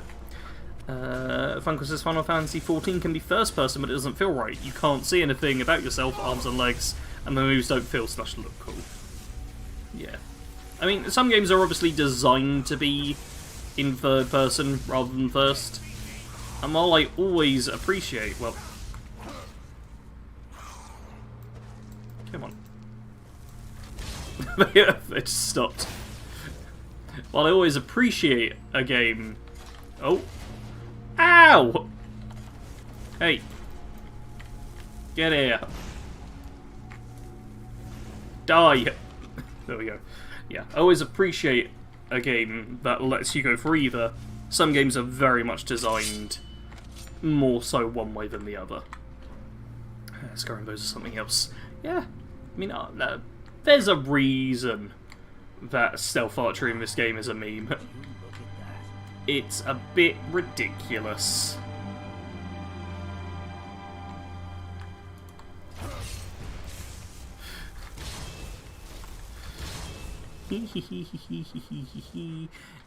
Funko says Final Fantasy XIV can be first person, but it doesn't feel right. You can't see anything about yourself, arms and legs, and the moves don't feel / look cool. Yeah. I mean, some games are obviously designed to be in third person rather than first. And while I always appreciate, well... Come on. It just stopped. While I always appreciate a game... Oh. Ow! Hey. Get here. Die. There we go. Yeah, I always appreciate a game that lets you go for either. Some games are very much designed more so one way than the other. Skyrim Bows is something else. Yeah, I mean, there's a reason that stealth archery in this game is a meme. It's a bit ridiculous. I'm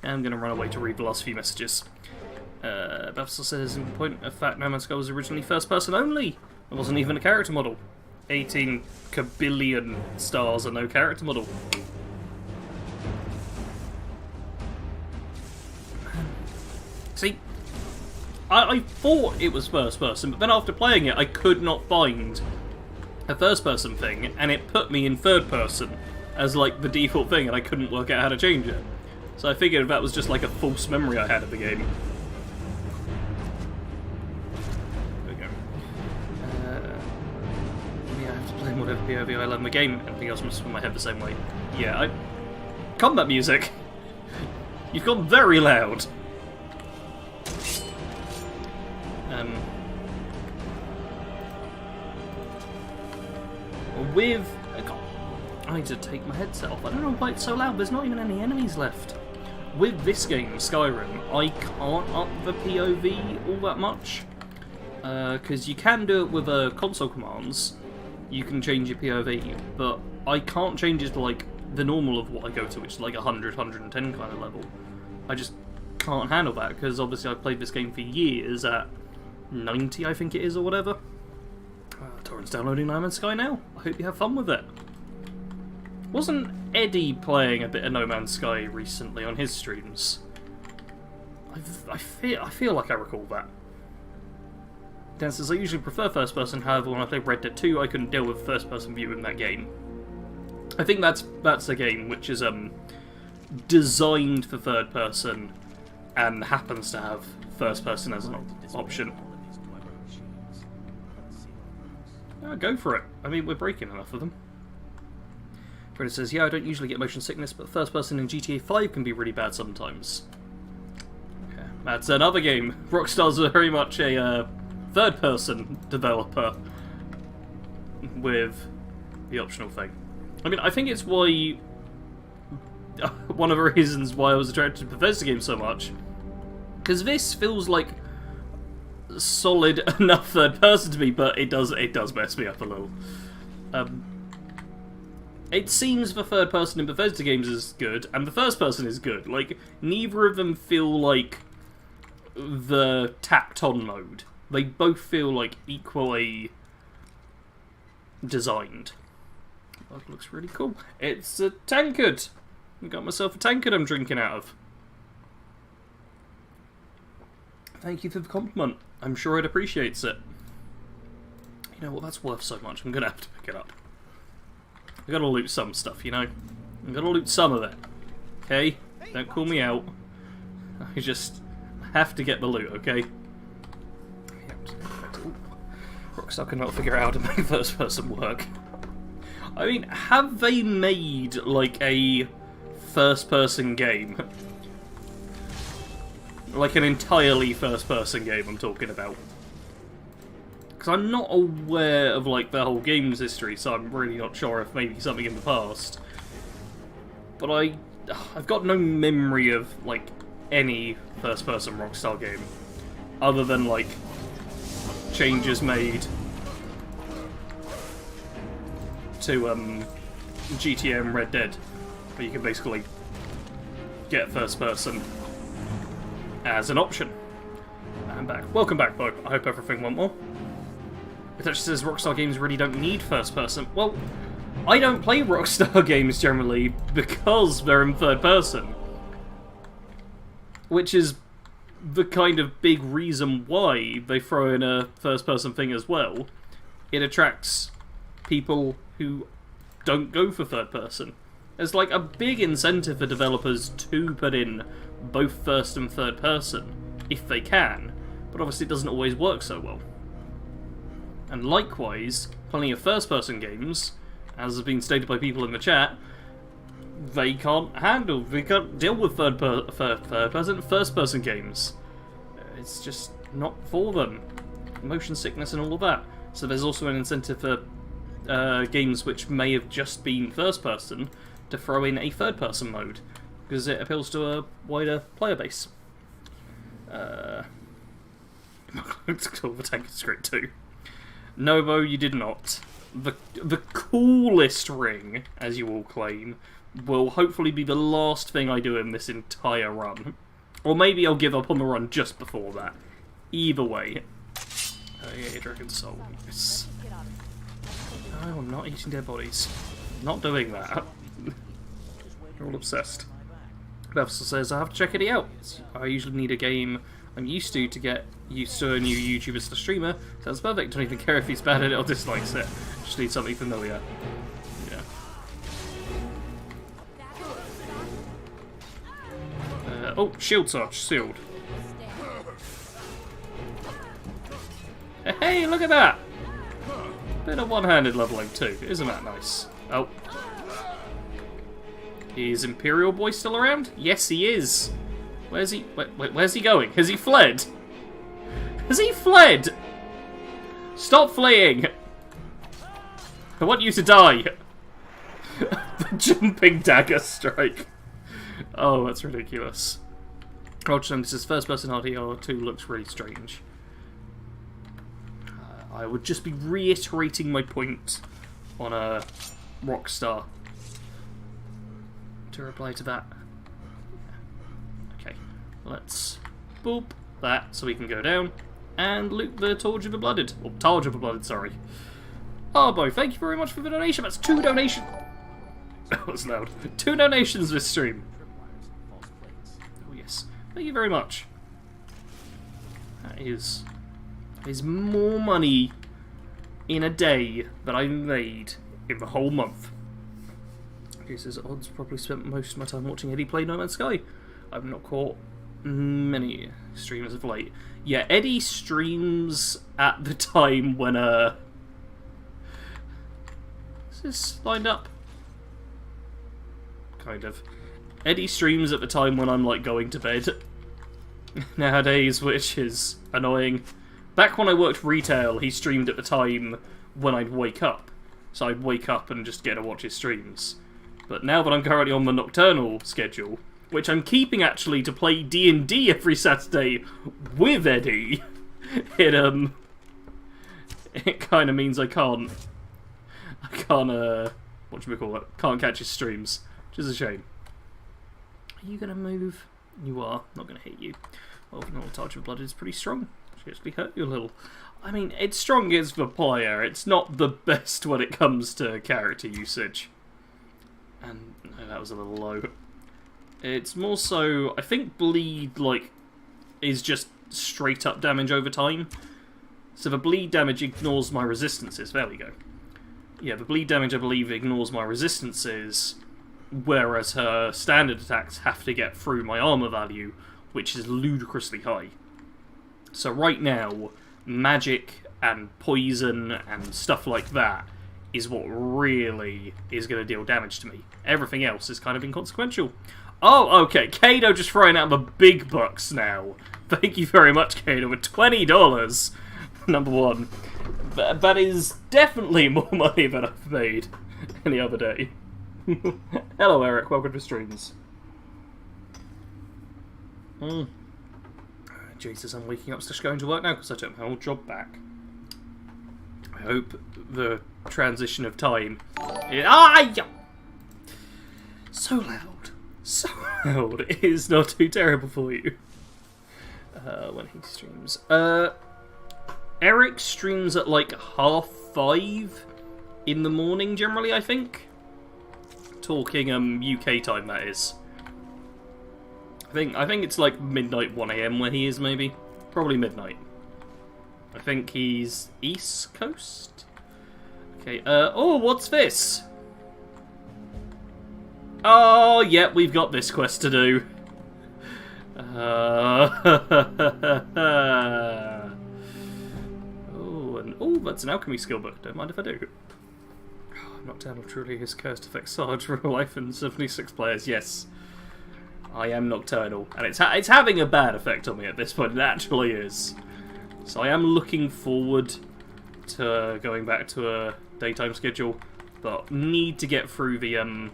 going to run away to read the last few messages. Bafsel says, in point of fact, No Man's Sky was originally first person only. There wasn't even a character model. 18 kabillion stars and no character model. See, I thought it was first person, but then after playing it, I could not find a first person thing, and it put me in third person as like the default thing, and I couldn't work out how to change it. So I figured that was just like a false memory I had of the game. There we go. Yeah, I have to play whatever POV I learn the game. Anything else must swim my head the same way. Yeah, combat music! You've gone very loud! With... I need to take my headset off. I don't know why it's so loud. There's not even any enemies left. With this game, Skyrim, I can't up the POV all that much. Because you can do it with console commands. You can change your POV, but I can't change it to like the normal of what I go to, which is like 100, 110 kind of level. I just can't handle that, because obviously I've played this game for years at 90, I think it is, or whatever. Torrent's downloading No Man's Sky now. I hope you have fun with it. Wasn't Eddie playing a bit of No Man's Sky recently on his streams? I feel like I recall that. Dan says, I usually prefer first person, however when I play Red Dead 2 I couldn't deal with first person view in that game. I think that's a game which is designed for third person and happens to have first person as an option. Go for it. I mean, we're breaking enough of them. Freddy says, yeah, I don't usually get motion sickness, but first person in GTA 5 can be really bad sometimes. Okay, that's another game. Rockstar's very much a third person developer with the optional thing. I mean, I think it's why... one of the reasons why I was attracted to Bethesda games so much. Because this feels like solid enough third person to me, but it does mess me up a little. It seems the third person in Bethesda games is good, and the first person is good. Like, neither of them feel like the tacked on mode. They both feel like equally designed. That looks really cool. It's a tankard. I got myself a tankard I'm drinking out of. Thank you for the compliment. I'm sure it appreciates it. You know what, that's worth so much. I'm going to have to pick it up. I've got to loot some stuff, you know? I've got to loot some of it. Okay? Don't call me out. I have to get the loot, okay? Rockstar cannot figure out how to make first person work. I mean, have they made, like, a first person game? Like an entirely first person game I'm talking about. Because I'm not aware of, like, the whole game's history, so I'm really not sure if maybe something in the past. But I've got no memory of, like, any first person Rockstar game. Other than, like, changes made to GTA and Red Dead, where you can basically get first person as an option. I'm back. Welcome back, Bo. I hope everything went well. It actually says Rockstar games really don't need first person. Well, I don't play Rockstar games generally because they're in third person. Which is the kind of big reason why they throw in a first person thing as well. It attracts people who don't go for third person. There's like a big incentive for developers to put in both first and third person, if they can, but obviously it doesn't always work so well. And likewise, plenty of first person games, as has been stated by people in the chat, they can't deal with first person games. It's just not for them. Motion sickness and all of that. So there's also an incentive for games which may have just been first person to throw in a third person mode, because it appeals to a wider player base. The tank is great too. No, Bo, you did not. The coolest ring, as you all claim, will hopefully be the last thing I do in this entire run. Or maybe I'll give up on the run just before that. Either way. Oh yeah, Dragon Soul. Yes. No, I'm not eating dead bodies. Not doing that. You're all obsessed. Bethel says, I have to check it out. I usually need a game I'm used to get used to a new YouTuber slash streamer. Sounds perfect. Don't even care if he's bad at it or dislikes it. Just need something familiar. Yeah. Oh, shield search. Sealed. Hey, look at that! Bit of one-handed leveling too. Isn't that nice? Oh. Is Imperial Boy still around? Yes, he is. Where's he? Where's he going? Has he fled? Has he fled? Stop fleeing! I want you to die. The jumping dagger strike. Oh, that's ridiculous. Roger says first-person RDR 2 looks really strange. I would just be reiterating my point on a Rockstar to reply to that. Okay, let's boop that so we can go down and loot the Torch of the Blooded. Or Targe of the Blooded, sorry. Arbo, thank you very much for the donation. That's 2 donations. That was loud. 2 donations this stream. Oh yes, thank you very much. That is more money in a day than I made in the whole month. Okay, says odds probably spent most of my time watching Eddie play No Man's Sky. I've not caught many streamers of late. Yeah, Eddie streams at the time when is this lined up? Kind of. Eddie streams at the time when I'm like going to bed nowadays, which is annoying. Back when I worked retail, he streamed at the time when I'd wake up. So I'd wake up and just get to watch his streams. But now that I'm currently on the nocturnal schedule, which I'm keeping actually to play D&D every Saturday with Eddie, it kind of means I can't, can't catch his streams, which is a shame. Are you going to move? You are. Not going to hit you. Well, the Torch of Blood is pretty strong. Actually hurt you a little. I mean, it's strong as the player. It's not the best when it comes to character usage. And no, that was a little low. It's more so, I think bleed is just straight up damage over time. So the bleed damage ignores my resistances. There we go. Yeah, the bleed damage I believe ignores my resistances, whereas her standard attacks have to get through my armor value, which is ludicrously high. So right now, magic and poison and stuff like that is what really is going to deal damage to me. Everything else is kind of inconsequential. Oh, okay. Kado just throwing out the big bucks now. Thank you very much, Kado, with $20. Number one. That is definitely more money than I've made any other day. Hello, Eric. Welcome to streams. Jesus, I'm waking up just going to work now because I took my old job back. I hope the transition of time... So loud. So loud. It is not too terrible for you. When he streams. Eric streams at like 5:30 in the morning generally, I think. Talking UK time, that is. I think it's like midnight 1 AM where he is, maybe. Probably midnight. I think he's East Coast? Okay, oh, what's this? Oh, yeah, we've got this quest to do. Oh, that's an alchemy skill book. Don't mind if I do. Nocturnal truly is cursed affects Sarge real life and 76 players. Yes, I am Nocturnal, and it's having a bad effect on me at this point. It actually is. So I am looking forward to going back to a daytime schedule, but need to get through the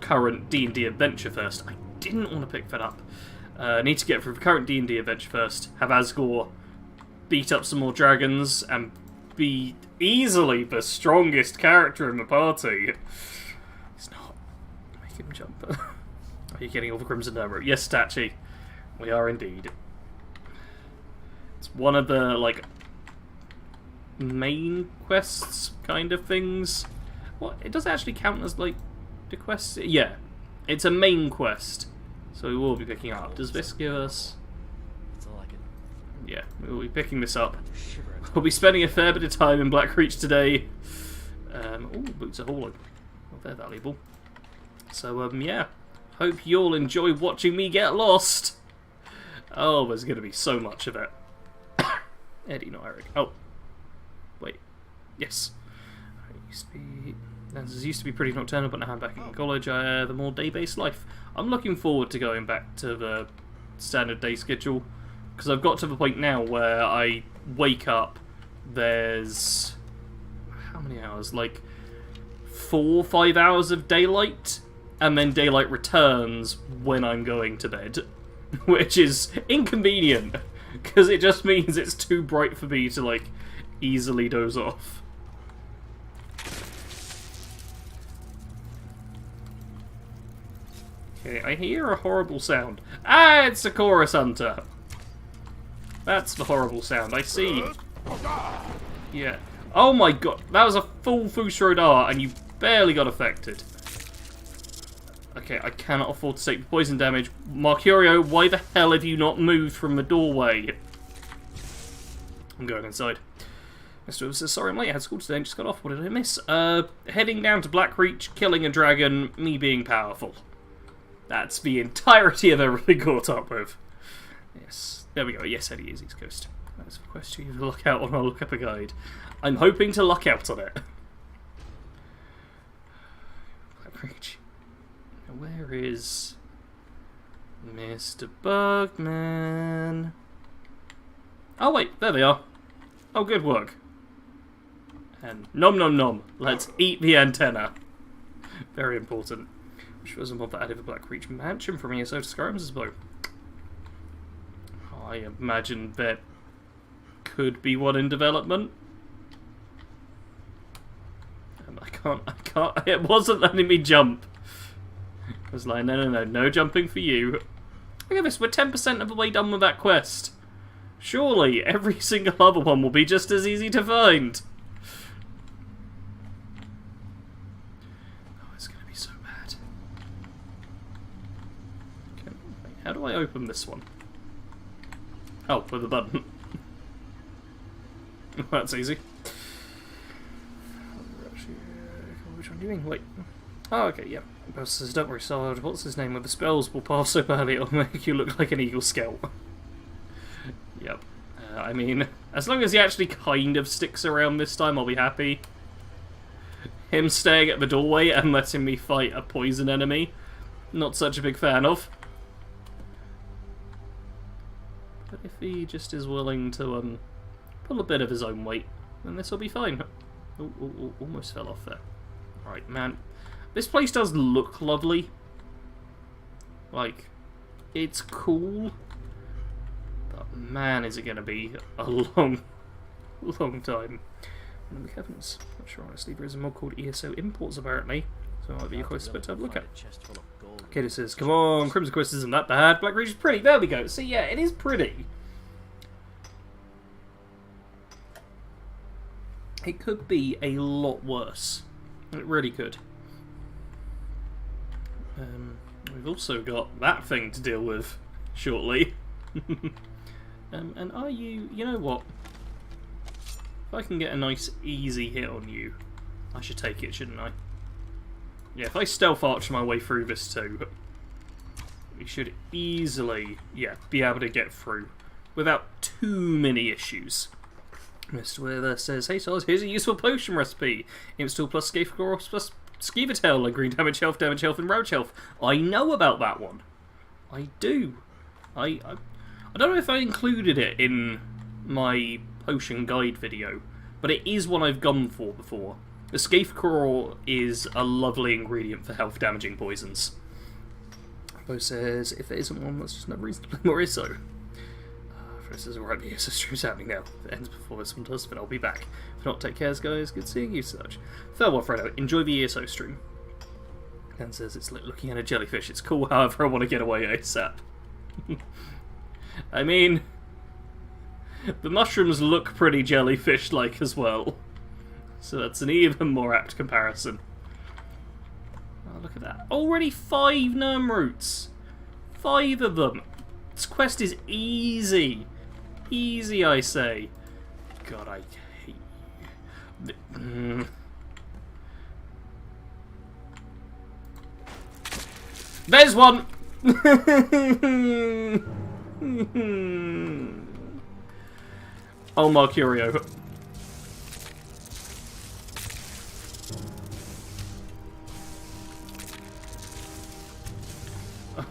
current D&D adventure first. I didn't want to pick that up. Need to get through the current D&D adventure first. Have Asgore beat up some more dragons and be easily the strongest character in the party. He's not. Make him jump. Are you getting all the Crimson Armor? Yes, Tachi. We are indeed. It's one of the, like, main quests kind of things. What? It does actually count as, like, the quest? Yeah. It's a main quest. So we will be picking up. Does this give us... Yeah, we'll be picking this up. We'll be spending a fair bit of time in Blackreach today. Oh, boots are hauling. Well, they're valuable. So, yeah. Hope you all enjoy watching me get lost. Oh, there's going to be so much of it. Eddie, not Eric. Oh. Wait. Yes. This used to be pretty nocturnal, but now I'm back in college. I have a more day-based life. I'm looking forward to going back to the standard day schedule. Because I've got to the point now where I wake up, there's... how many hours? Like 4 or 5 hours of daylight, and then daylight returns when I'm going to bed. Which is inconvenient, because it just means it's too bright for me to, like, easily doze off. Okay, I hear a horrible sound. Ah, it's a chorus hunter! That's the horrible sound, I see. Yeah. Oh my god, that was a full Fusro Dart and you barely got affected. Okay, I cannot afford to take the poison damage. Mercurio, why the hell have you not moved from the doorway? I'm going inside. Mr. Lewis says, sorry I'm late, I had school today and just got off. What did I miss? Heading down to Blackreach, killing a dragon, me being powerful. That's the entirety of everything caught up with. Yes. There we go. Yes, Eddie is East Coast. That's the question you look out on. I'll look up a guide. I'm hoping to luck out on it. Blackreach. Now, where is Mr. Bugman? Oh wait, there they are. Oh, good work. And nom nom nom. Let's eat the antenna. Very important. Which was a mod that added the Blackreach mansion from ESO to Skyrim's as well. I imagine there could be one in development. And I can't, it wasn't letting me jump. I was like, no jumping for you. Look at this, we're 10% of the way done with that quest. Surely, every single other one will be just as easy to find. Oh, it's gonna be so bad. Okay, wait, how do I open this one? Oh, with a button. That's easy. Which one are you doing? Wait. Oh, okay, yeah. Boss says, don't worry, Sarge. What's his name? With the spells will pass so badly it'll make you look like an Eagle Scout. Yep. I mean, as long as he actually kind of sticks around this time, I'll be happy. Him staying at the doorway and letting me fight a poison enemy, not such a big fan of. But if he just is willing to pull a bit of his own weight, then this will be fine. Oh, almost fell off there. Right, man. This place does look lovely. Like, it's cool. But man, is it going to be a long time. And we haven't. Not sure, honestly. There is a mod called ESO Imports, apparently. So it might be a quest to have a look at. Okay, this is, come on, Crimson Quest isn't that bad. Black Ridge is pretty. There we go. See, yeah, it is pretty. It could be a lot worse. It really could. We've also got that thing to deal with shortly. And are you... You know what? If I can get a nice easy hit on you, I should take it, shouldn't I? Yeah, if I stealth arch my way through this too, we should easily, yeah, be able to get through without too many issues. Mr. Wither says, hey Sarge, here's a useful potion recipe. Install plus Scarecrow plus Skeever Tail, like green damage health, and roach health. I know about that one. I do. I don't know if I included it in my potion guide video, but it is one I've gone for before. The Scarecrow is a lovely ingredient for health damaging poisons. Bo says, if there isn't one, that's just another reason to play more ISO. This is alright, the ISO stream's happening now. If it ends before this one does, then I'll be back. If not, take care, guys. Good seeing you, Sarge. Farewell, Fredo. Enjoy the ESO stream. Dan says, it's like looking at a jellyfish. It's cool, however, I want to get away ASAP. I mean, the mushrooms look pretty jellyfish-like as well. So that's an even more apt comparison. Oh, look at that. Already 5 Nerm roots. 5 of them. This quest is easy. Easy, I say. God, I hate you. There's one! Oh, Mercurio.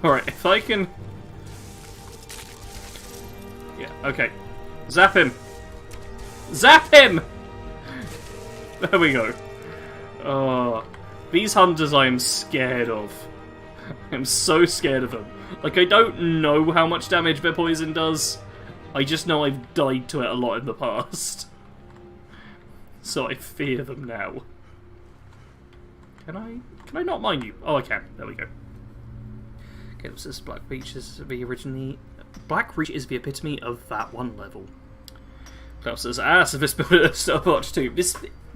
Alright, if I can... Yeah, okay. Zap him! Zap him! There we go. Oh, these hunters I am scared of. I'm so scared of them. Like, I don't know how much damage their poison does. I just know I've died to it a lot in the past. So I fear them now. Can I not mine you? Oh, I can. There we go. Okay, this is Black Reach is the epitome of that one level. Klaus says, so this build is Starwatch 2.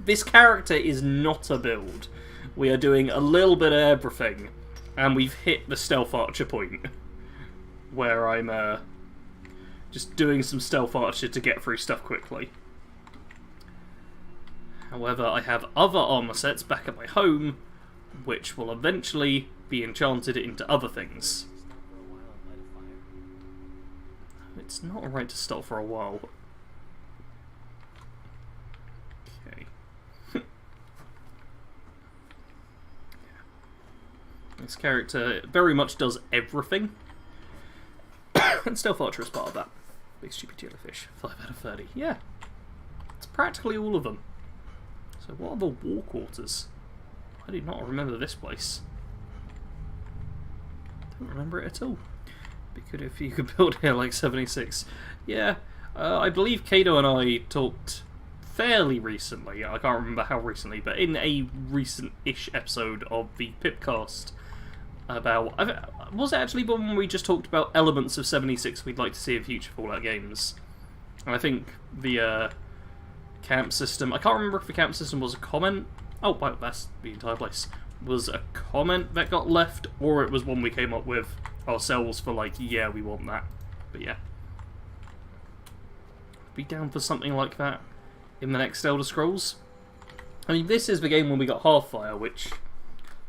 This character is not a build. We are doing a little bit of everything, and we've hit the stealth archer point, where I'm just doing some stealth archer to get through stuff quickly. However, I have other armor sets back at my home, which will eventually be enchanted into other things. It's not alright to stop for a while. Okay. This character very much does everything. And Stealth Archer is part of that. Big stupid jellyfish. 5 out of 30. Yeah. It's practically all of them. So what are the war quarters? I do not remember this place. Don't remember it at all. Be good if you could build here like 76. Yeah, I believe Kato and I talked fairly recently, I can't remember how recently, but in a recent-ish episode of the Pipcast about... Was it actually when we just talked about elements of 76 we'd like to see in future Fallout games? And I think the camp system... I can't remember if the camp system was a comment. Oh, wow, that's the entire place. Was a comment that got left, or it was one we came up with ourselves for like, yeah, we want that. But yeah. Be down for something like that in the next Elder Scrolls. I mean, this is the game when we got Half-Fire, which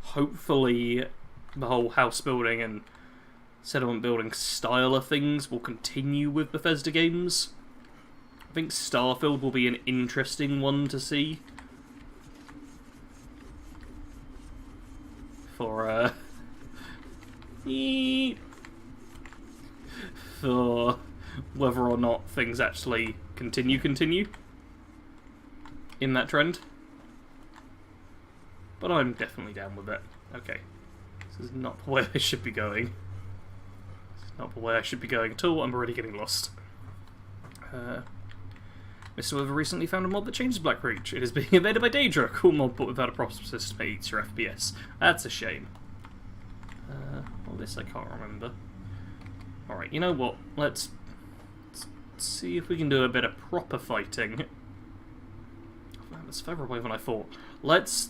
hopefully the whole house building and settlement building style of things will continue with Bethesda games. I think Starfield will be an interesting one to see. For, for whether or not things actually continue in that trend. But I'm definitely down with it. Okay. This is not the way I should be going. This is not the way I should be going at all. I'm already getting lost. Mr. Weaver recently found a mod that changes Black Reach. It is being invaded by Daedra. Cool mod, but without a proper system that eats your FPS. That's a shame. Well, this I can't remember. Alright, you know what? Let's see if we can do a bit of proper fighting. Oh, man, that's further away than I thought. Let's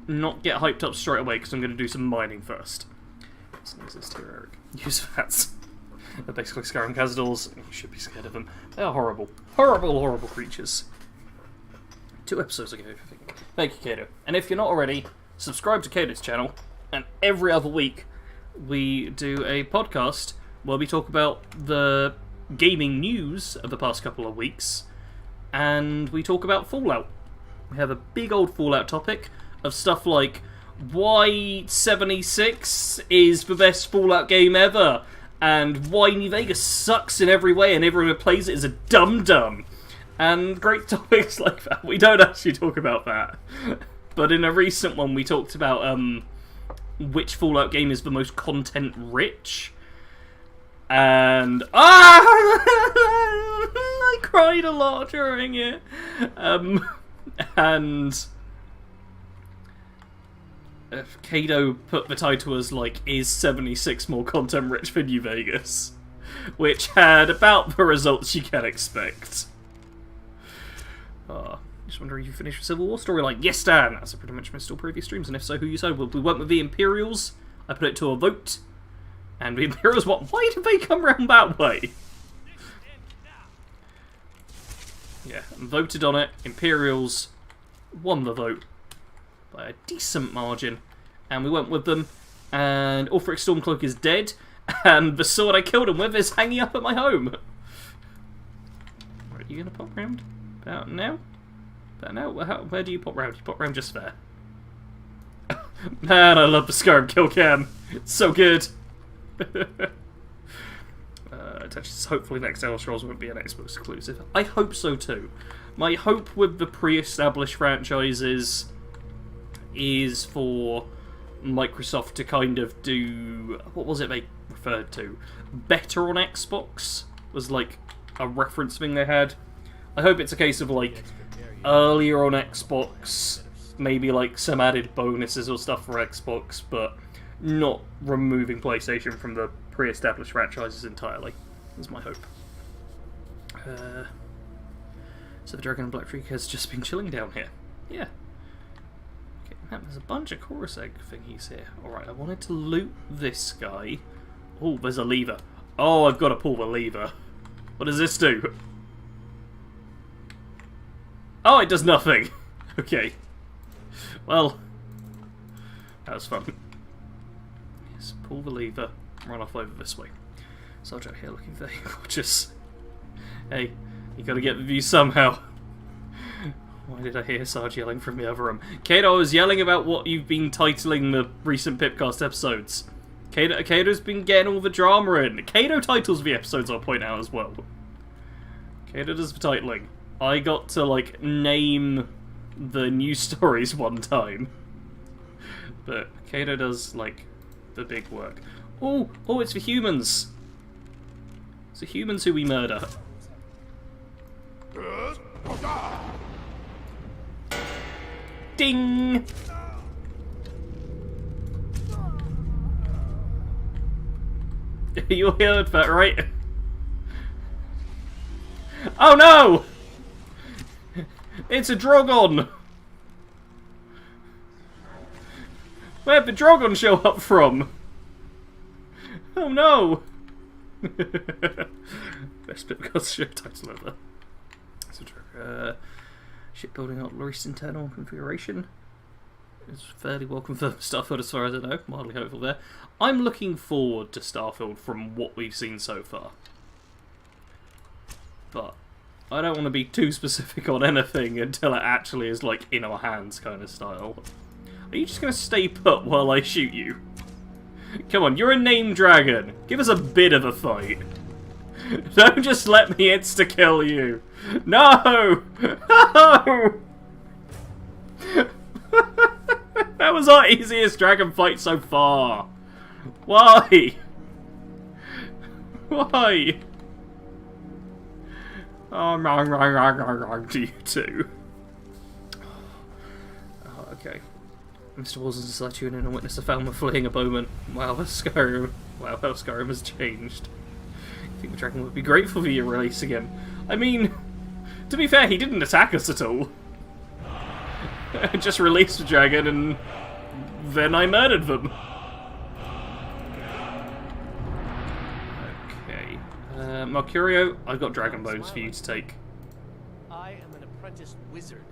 not get hyped up straight away, because I'm going to do some mining first. Doesn't exist here, Eric. Use that. They're basically Skyrim Khazadors. You should be scared of them. They are horrible. Horrible, horrible creatures. 2 episodes ago, I think. Thank you, Kato. And if you're not already, subscribe to Kato's channel, and every other week we do a podcast where we talk about the gaming news of the past couple of weeks, and we talk about Fallout. We have a big old Fallout topic of stuff like why 76 is the best Fallout game ever, and why New Vegas sucks in every way and everyone who plays it is a dum-dum. And great topics like that. We don't actually talk about that. But in a recent one we talked about which Fallout game is the most content-rich. And I cried a lot during it. And Kato put the title as, like, is 76 more content-rich than New Vegas? Which had about the results you can expect. Just wondering if you finished the Civil War storyline. Yes, Dan! As I pretty much missed all previous streams, and if so, who you said? We went with the Imperials. I put it to a vote. And the Imperials, what? Why did they come round that way? Yeah, and voted on it. Imperials won the vote by a decent margin, and we went with them. And Ulfric Stormcloak is dead, and the sword I killed him with is hanging up at my home. Are you gonna pop round? About now? About now? Where do you pop round? You pop round just there. Man, I love the Skyrim kill cam. It's so good. Hopefully next Elder Scrolls won't be an Xbox exclusive. I hope so too. My hope with the pre-established franchises is for Microsoft to kind of do... What was it they referred to? Better on Xbox? Was like a reference thing they had. I hope it's a case of like earlier on Xbox, maybe like some added bonuses or stuff for Xbox, but not removing PlayStation from the pre-established franchises entirely. That's my hope. So the Dragon and Black Freak has just been chilling down here. Yeah. Okay, man, there's a bunch of chorus egg thingies here. Alright, I wanted to loot this guy. Oh, there's a lever. Oh, I've got to pull the lever. What does this do? Oh, it does nothing. Okay. Well, that was fun. Yes, pull the lever, run off over this way. Sarge out here looking very gorgeous. Hey, you gotta get the view somehow. Why did I hear Sarge yelling from the other room? Kato was yelling about what you've been titling the recent Pipcast episodes. Kato's been getting all the drama in. Kato titles the episodes, I'll point out as well. Kato does the titling. I got to, like, name the news stories one time. But Kato does, like, the big work. Oh, it's for humans. It's the humans who we murder. Ding! You heard that, right? Oh no! It's a Drogon! Where'd the Drogon show up from? Oh no! Best bit because show title ever. It's a joke. Shipbuilding up Loris internal configuration. It's fairly well confirmed Starfield as far as I know. Mildly hopeful there. I'm looking forward to Starfield from what we've seen so far. But I don't want to be too specific on anything until it actually is, like, in our hands kind of style. Are you just going to stay put while I shoot you? Come on, you're a named dragon. Give us a bit of a fight. Don't just let me insta-kill you. No! No! That was our easiest dragon fight so far. Why? Why? Oh, to you too. Oh, okay. Mr. Wilson's decided to tune in and witness a Falmer fleeing a bowman. Wow, how Skyrim has changed. I think the dragon would be grateful for you releasing him. I mean, to be fair, he didn't attack us at all. I just released the dragon and then I murdered them. Okay. Mercurio, I've got dragon bones for you to take. I am an apprentice wizard.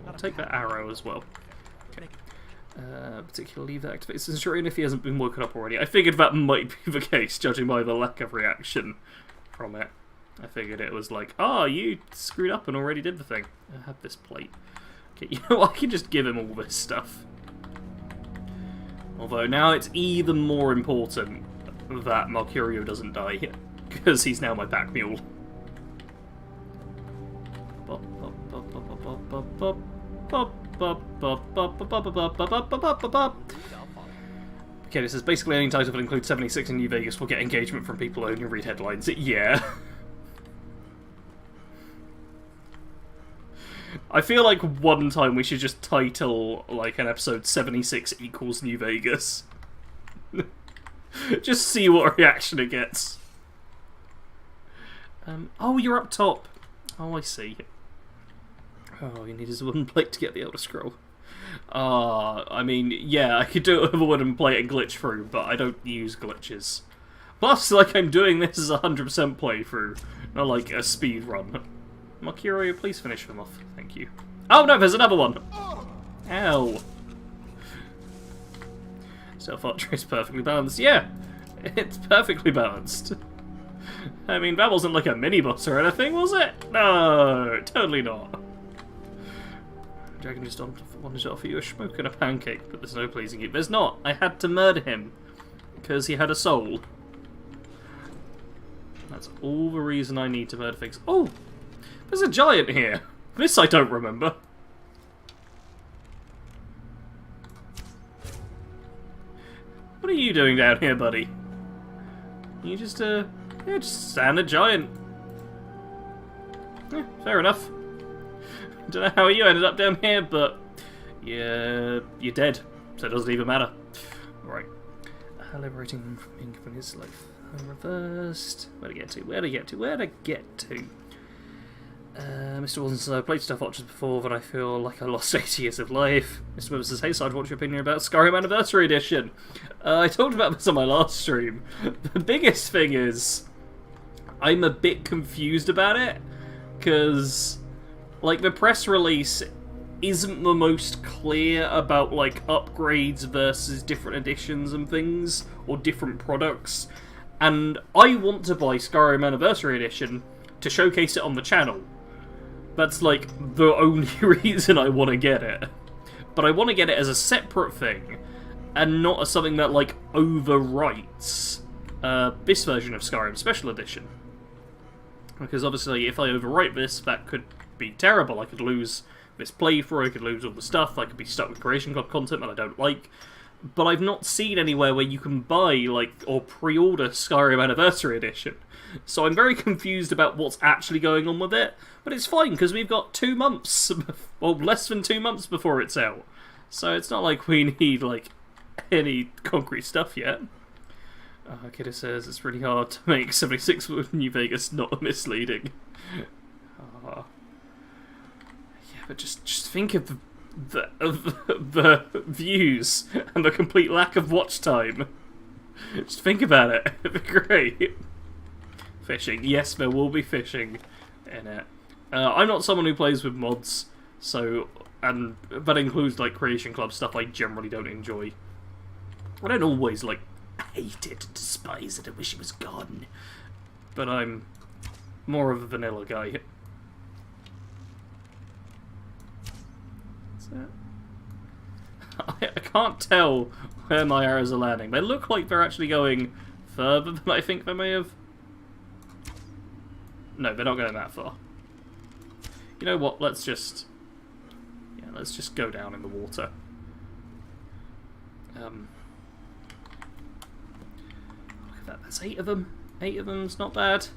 I'll take that arrow as well. Okay. Particularly that activates the Centurion if he hasn't been woken up already. I figured that might be the case, judging by the lack of reaction from it. I figured it was like, oh, you screwed up and already did the thing. I have this plate. Okay, you know what? I can just give him all this stuff. Although now it's even more important that Mercurio doesn't die, because he's now my pack mule. Okay, this is basically any title that includes 76 in New Vegas will get engagement from people who only read headlines. Yeah. I feel like one time we should just title, like, an episode 76 equals New Vegas. Just see what reaction it gets. Oh, you're up top. Oh, I see. Oh, you need his wooden plate to get the Elder Scroll. I mean, yeah, I could do it with a wooden plate and glitch through, but I don't use glitches. Plus, like, I'm doing this as a 100% playthrough, not like a speed run. Mercurio, please finish them off. Thank you. Oh no, there's another one! Ow. Self-archery is perfectly balanced. Yeah, it's perfectly balanced. I mean, that wasn't like a mini-boss or anything, was it? No, totally not. Dragon just wanted to offer you a smoke and a pancake, but there's no pleasing you. There's not. I had to murder him because he had a soul. That's all the reason I need to murder things. Oh, there's a giant here. This I don't remember. What are you doing down here, buddy? You just, yeah, just stand a giant. Yeah, fair enough. Don't know how you ended up down here, but yeah, you're dead, so it doesn't even matter. Right. Liberating him from being given his life reversed. Where'd I get to? Where'd I get to? Where'd I get to? Mr. Wilson played Stuff Watches before, but I feel like I lost 80 years of life. Mr. Wilson says, hey Sarge, what's your opinion about Skyrim Anniversary Edition? I talked about this on my last stream. The biggest thing is, I'm a bit confused about it, because, like, the press release isn't the most clear about, like, upgrades versus different editions and things, or different products, and I want to buy Skyrim Anniversary Edition to showcase it on the channel. That's, like, the only reason I want to get it. But I want to get it as a separate thing, and not as something that, like, overwrites this version of Skyrim Special Edition. Because, obviously, if I overwrite this, that could be terrible. I could lose this playthrough, I could lose all the stuff, I could be stuck with Creation Club content that I don't like. But I've not seen anywhere where you can buy, like, or pre-order Skyrim Anniversary Edition. So I'm very confused about what's actually going on with it. But it's fine, because we've got 2 months, well, less than 2 months before it's out. So it's not like we need, like, any concrete stuff yet. Kiddo says it's really hard to make 76 with New Vegas not misleading. Yeah, but just think of the views and the complete lack of watch time. Just think about it. It'd be great. Fishing. Yes, there will be fishing in it. I'm not someone who plays with mods, so, and that includes, like, Creation Club stuff I generally don't enjoy. I don't always, like, hate it, despise it, I wish it was gone. But I'm more of a vanilla guy. I can't tell where my arrows are landing. They look like they're actually going further than I think they may have. No, they're not going that far. You know what? Let's just go down in the water. Look at that. That's 8 of them. 8 of them's not bad.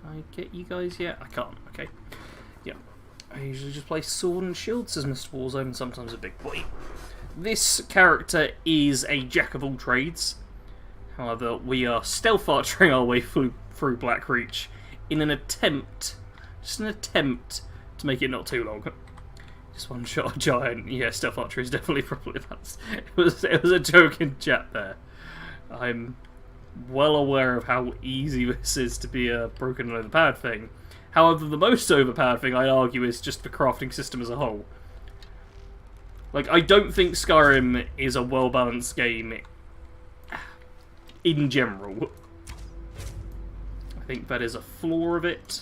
Can I get you guys yet? I can't. Okay. Yeah. I usually just play sword and shield, says Mr. Warzone, sometimes a big boy. This character is a jack of all trades. However, we are stealth archering our way through Blackreach in an attempt, just an attempt, to make it not too long. Just one shot a giant. Yeah, stealth archery is definitely probably that. It was a joke in chat there. I'm well aware of how easy this is to be a broken and overpowered thing. However, the most overpowered thing, I'd argue, is just the crafting system as a whole. Like, I don't think Skyrim is a well-balanced game in general. I think that is a flaw of it.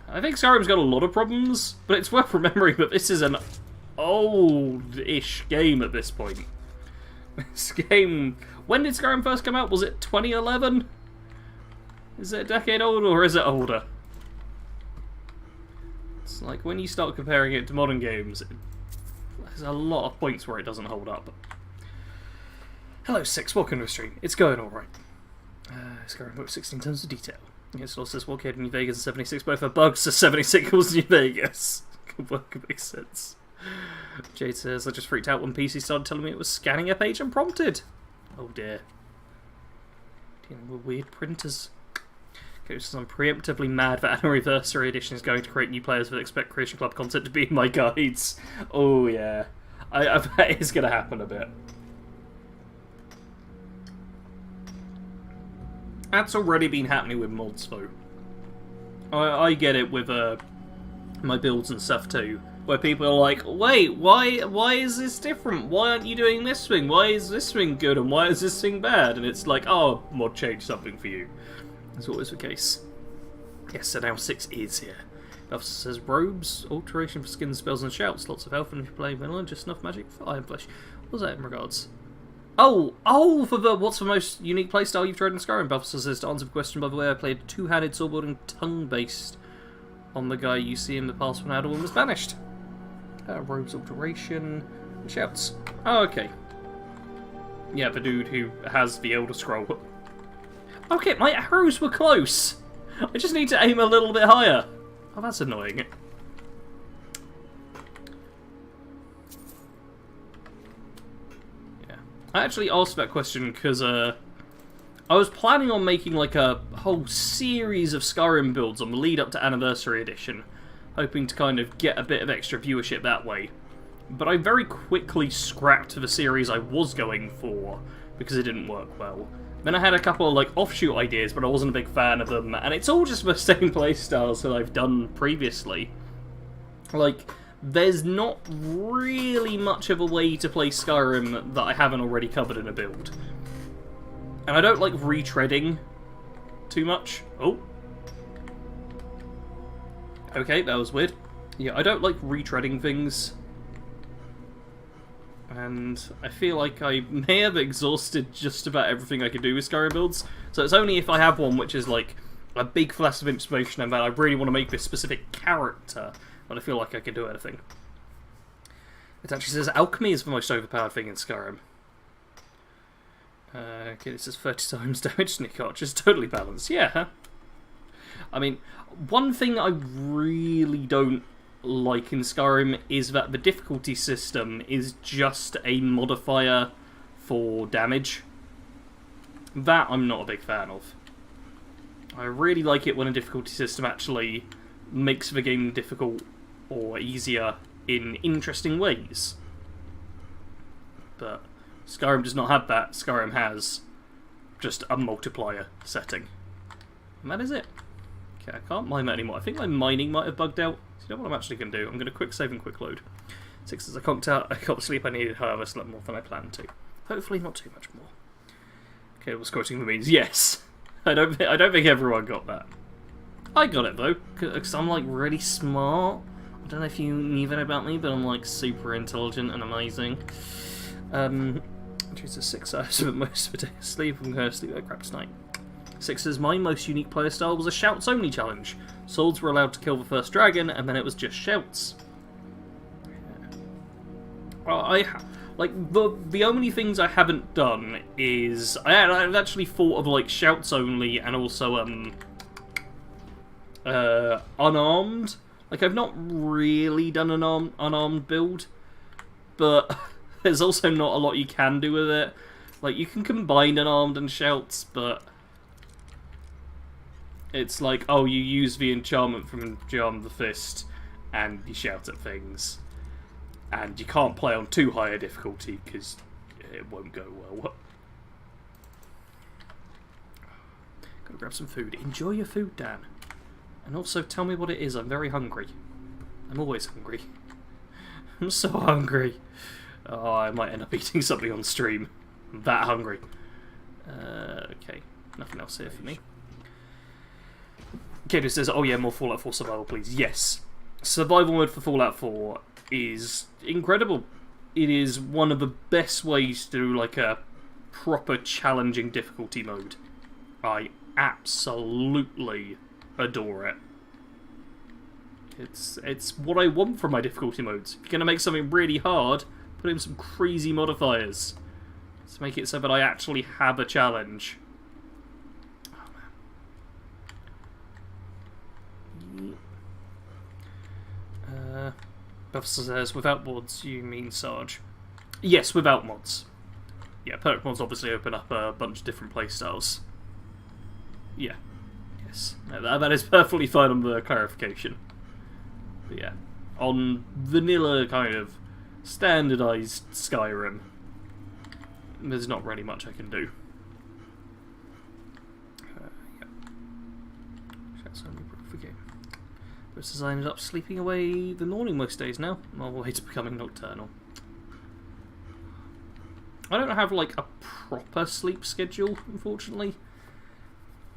I think Skyrim's got a lot of problems, but it's worth remembering that this is an old-ish game at this point. This game... When did Skyrim first come out? Was it 2011? Is it a decade old, or is it older? It's like, when you start comparing it to modern games, there's a lot of points where it doesn't hold up. Hello, Six. Welcome to the stream. It's going alright. Skyrim book 16 tons of detail. Yes, it also says Walkhead in New Vegas and 76 both are bugs, so 76 equals New Vegas. Good work, it makes sense. Jade says, I just freaked out when PC started telling me it was scanning a page unprompted. Oh dear. Dealing with weird printers. Coach says, I'm preemptively mad that Anniversary Edition is going to create new players that expect Creation Club content to be in my guides. Oh yeah. I bet it's going to happen a bit. That's already been happening with mods, though. I get it with my builds and stuff too, where people are like, wait, why is this different? Why aren't you doing this thing? Why is this thing good and why is this thing bad? And it's like, oh, mod changed something for you. That's always the case. Yes, so now 6 is here. Officer says, robes, alteration for skin, spells and shouts, lots of health, and if you play vanilla, just enough magic for iron flesh. What was that in regards? Oh, for the what's the most unique playstyle you've tried in Skyrim? Buffs says, to answer the question, by the way, I played two-handed sword wielding tongue based on the guy you see in the past when Adderwin was banished. Robes alteration and shouts. Oh, okay. Yeah, the dude who has the Elder Scroll. Okay, my arrows were close. I just need to aim a little bit higher. Oh, that's annoying. I actually asked that question because I was planning on making like a whole series of Skyrim builds on the lead up to Anniversary Edition, hoping to kind of get a bit of extra viewership that way. But I very quickly scrapped the series I was going for because it didn't work well. Then I had a couple of like offshoot ideas, but I wasn't a big fan of them, and it's all just the same playstyles that I've done previously. Like, there's not really much of a way to play Skyrim that I haven't already covered in a build. And I don't like retreading too much. Oh. Okay, that was weird. Yeah, I don't like retreading things. And I feel like I may have exhausted just about everything I could do with Skyrim builds. So it's only if I have one which is like a big flash of inspiration and that I really want to make this specific character but I feel like I can do anything. It actually says alchemy is the most overpowered thing in Skyrim. Okay, this is 30 times damage, Nick Archer's totally balanced. Yeah. I mean, one thing I really don't like in Skyrim is that the difficulty system is just a modifier for damage. That I'm not a big fan of. I really like it when a difficulty system actually makes the game difficult or easier in interesting ways. But Skyrim does not have that. Skyrim has just a multiplier setting. And that is it. Okay, I can't mine that anymore. I think my mining might have bugged out. So you know what I'm actually going to do? I'm going to quick save and quick load. 6 as I conked out. I got the sleep I needed, however, slept more than I planned to. Hopefully not too much more. Okay, well, quoting the means yes. I don't think everyone got that. I got it though, because I'm like really smart. I'm don't know if you knew that about me, but I'm like super intelligent and amazing. Choose a 6 hours for most of the day of sleep. I'm going to sleep like crap tonight. 6 is my most unique playstyle was a shouts only challenge. Swords were allowed to kill the first dragon, and then it was just shouts. Like the only things I haven't done is I've actually thought of like shouts only and also unarmed. Like I've not really done an unarmed build, but there's also not a lot you can do with it. Like you can combine unarmed and shouts, but it's like, oh, you use the enchantment from Jam the Fist and you shout at things. And you can't play on too high a difficulty because it won't go well. Gotta grab some food. Enjoy your food, Dan. And also tell me what it is. I'm very hungry. I'm always hungry. I'm so hungry. Oh, I might end up eating something on stream. I'm that hungry. Okay. Nothing else here for me. Okay, this says, oh yeah, more Fallout 4 survival, please. Yes. Survival mode for Fallout 4 is incredible. It is one of the best ways to do like a proper challenging difficulty mode. I absolutely adore it. It's what I want from my difficulty modes. If you're gonna make something really hard, put in some crazy modifiers to make it so that I actually have a challenge. Buff says, without mods, you mean Sarge? Yes, without mods. Yeah, perk mods obviously open up a bunch of different playstyles. Yeah. Yes. No, that is perfectly fine on the clarification. But yeah. On vanilla kind of standardised Skyrim, there's not really much I can do. Yeah. That's only proof again. But says I ended up sleeping away the morning most days now, on my way to becoming nocturnal. I don't have like a proper sleep schedule, unfortunately.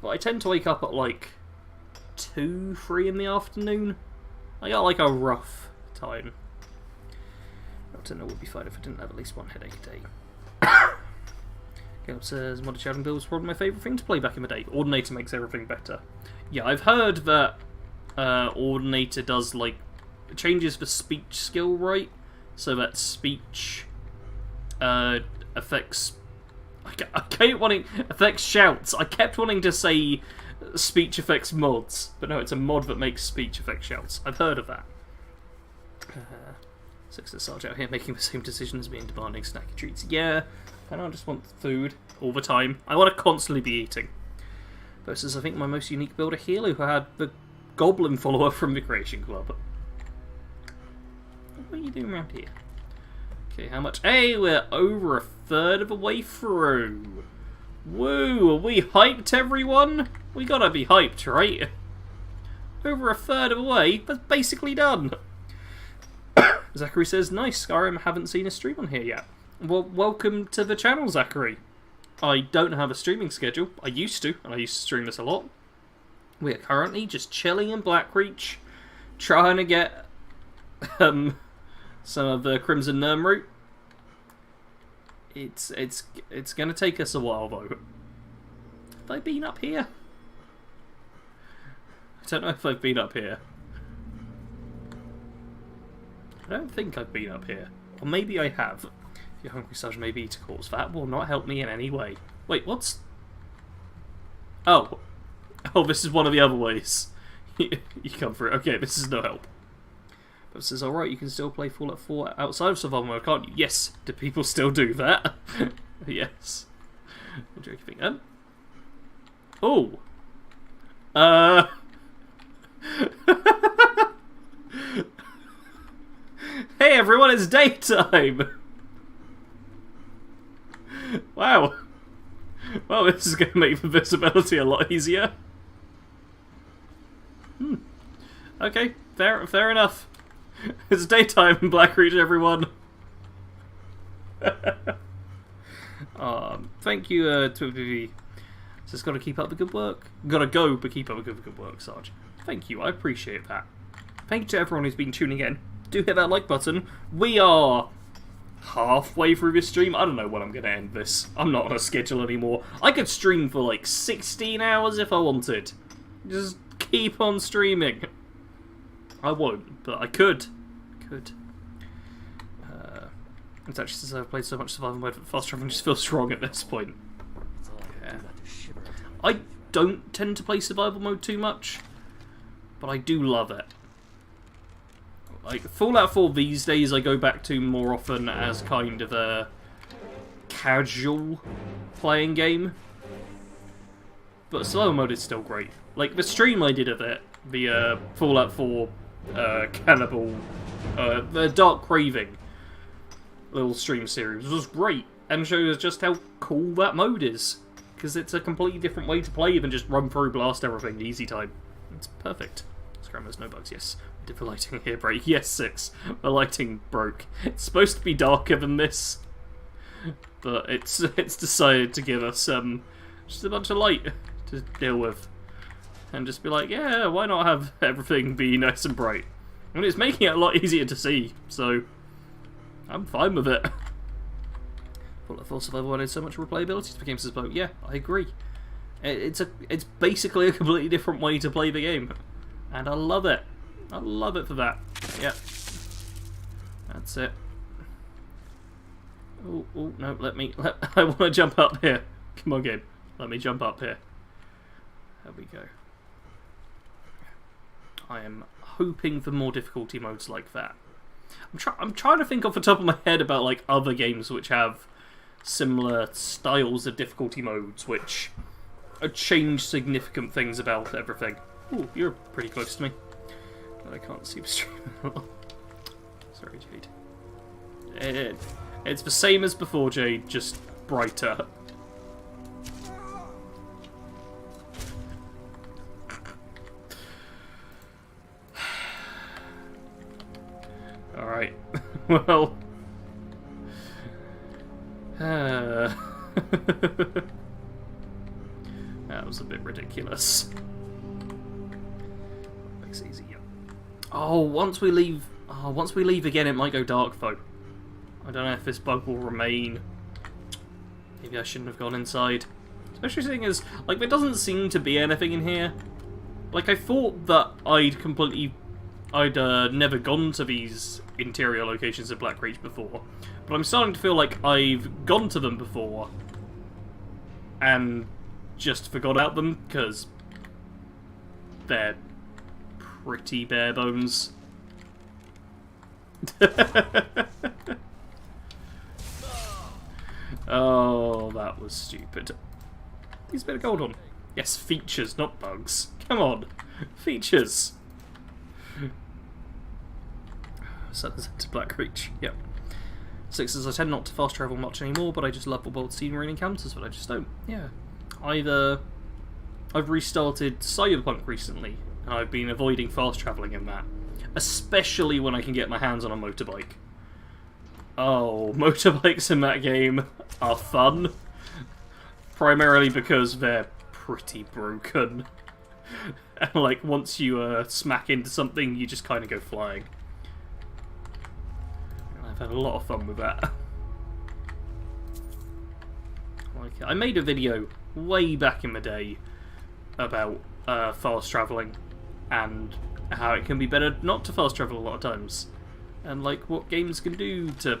But I tend to wake up at like 2, 3 in the afternoon. I got like a rough time. Nocturnal would be fine if I didn't have at least one headache a day. Caleb says, modded shouting build was probably my favourite thing to play back in the day. Ordinator makes everything better. Yeah, I've heard that Ordinator does like changes the speech skill, right? So that speech affects. I kept wanting affects shouts. I kept wanting to say speech affects mods, but no, it's a mod that makes speech affect shouts. I've heard of that. Six Sarge out here making the same decision as me and demanding snacky treats. Yeah, I don't just want food all the time. I want to constantly be eating. Versus, I think my most unique builder, Hilo, who had the Goblin follower from the Creation Club. What are you doing around here? Okay, how much? Hey, we're over a third of the way through. Woo, are we hyped, everyone? We gotta be hyped, right? Over a third of the way, that's basically done. Zachary says, nice, Skyrim, haven't seen a stream on here yet. Well, welcome to the channel, Zachary. I don't have a streaming schedule. I used to, and I used to stream this a lot. We are currently just chilling in Blackreach, trying to get some of the Crimson Nerm route. It's going to take us a while, though. Have I been up here? I don't know if I've been up here. I don't think I've been up here. Or maybe I have. If you're hungry, Sarge, maybe eat a corpse. That will not help me in any way. Wait, what's... Oh. Oh, this is one of the other ways. You come through. Okay, this is no help. But it says, alright, you can still play Fallout 4 outside of survival mode, can't you? Yes. Do people still do that? Yes. What do you think? Oh. Hey everyone, it's daytime! Wow. Well, this is going to make the visibility a lot easier. Okay, fair enough. It's daytime in Blackreach, everyone. Thank you, Twippy. Just got to keep up the good work. Gotta go, but keep up the good work, Sarge. Thank you, I appreciate that. Thank you to everyone who's been tuning in. Do hit that like button. We are halfway through this stream. I don't know when I'm going to end this. I'm not on a schedule anymore. I could stream for like 16 hours if I wanted. Just keep on streaming. I won't, but I could. It's actually since I've played so much survival mode, fast traveling just feels strong at this point. Yeah. I don't tend to play survival mode too much, but I do love it. Like, Fallout 4 these days I go back to more often as kind of a casual playing game. But survival mode is still great. Like, the stream I did of it, the Fallout 4 Cannibal, the Dark Craving little stream series was great, and shows just how cool that mode is. Because it's a completely different way to play than just run through, blast everything, easy time. It's perfect. Skyrim has no bugs, yes. Did the lighting here break? Yes, 6. The lighting broke. It's supposed to be darker than this, but it's decided to give us just a bunch of light to deal with. And just be like, yeah, why not have everything be nice and bright? I mean, it's making it a lot easier to see, so I'm fine with it. Fallout 4 Survival added so much replayability to the game, says Bo. Yeah, I agree. It's basically a completely different way to play the game, and I love it. I love it for that. Yeah, that's it. Oh no! I want to jump up here. Come on, game. Let me jump up here. There we go. I am hoping for more difficulty modes like that. I'm trying to think off the top of my head about like other games which have similar styles of difficulty modes which change significant things about everything. Ooh, you're pretty close to me. But I can't see the stream at all. Sorry, Jade. It's the same as before, Jade, just brighter. Alright, well... that was a bit ridiculous. Makes it easy, yeah. Oh, once we leave again, it might go dark, though. I don't know if this bug will remain. Maybe I shouldn't have gone inside. Especially seeing as, like, there doesn't seem to be anything in here. Like, I thought that I'd never gone to these interior locations of Black Reach before, but I'm starting to feel like I've gone to them before and just forgot about them because they're pretty bare bones. Oh, that was stupid. There's a bit of gold on. Yes, features, not bugs. Come on, features. Summons into Black Reach. Yep. 6 I tend not to fast travel much anymore, but I just love the world scenery and encounters, but I just don't. Yeah. I've restarted Cyberpunk recently, and I've been avoiding fast travelling in that. Especially when I can get my hands on a motorbike. Oh, motorbikes in that game are fun. Primarily because they're pretty broken. And like, once you smack into something, you just kind of go flying. I've had a lot of fun with that. I made a video way back in the day about fast travelling and how it can be better not to fast travel a lot of times, and like what games can do to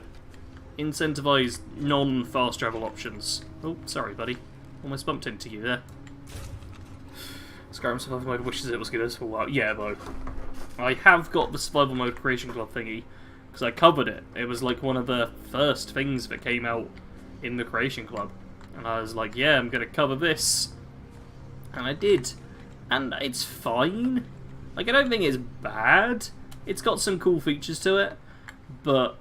incentivize non-fast travel options. Oh, sorry buddy, almost bumped into you there. Skyrim survival mode wishes it was good as for a while. Yeah, though. I have got the survival mode creation club thingy, because I covered it. It was like one of the first things that came out in the Creation Club. And I was like, yeah, I'm going to cover this. And I did. And it's fine. Like, I don't think it's bad. It's got some cool features to it. But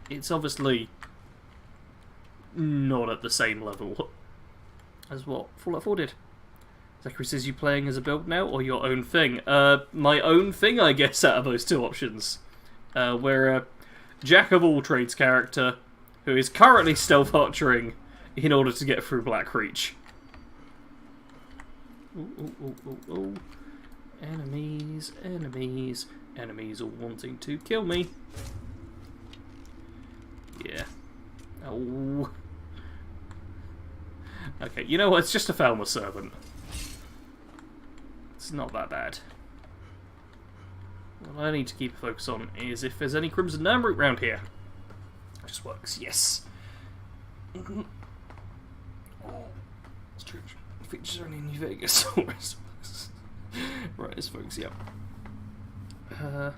it's obviously not at the same level as what Fallout 4 did. Zachary says, you playing as a build now, or your own thing? My own thing, I guess, out of those two options. We're a jack-of-all-trades character who is currently stealth archering in order to get through Black Reach. Ooh. Enemies, enemies, enemies all wanting to kill me. Yeah. Oh. Okay, you know what? It's just a Falmer servant. It's not that bad. What I need to keep a focus on is if there's any Crimson Dam route round here. It just works, yes. Oh, strange. Features only in New Vegas. Right, let's focus, yeah.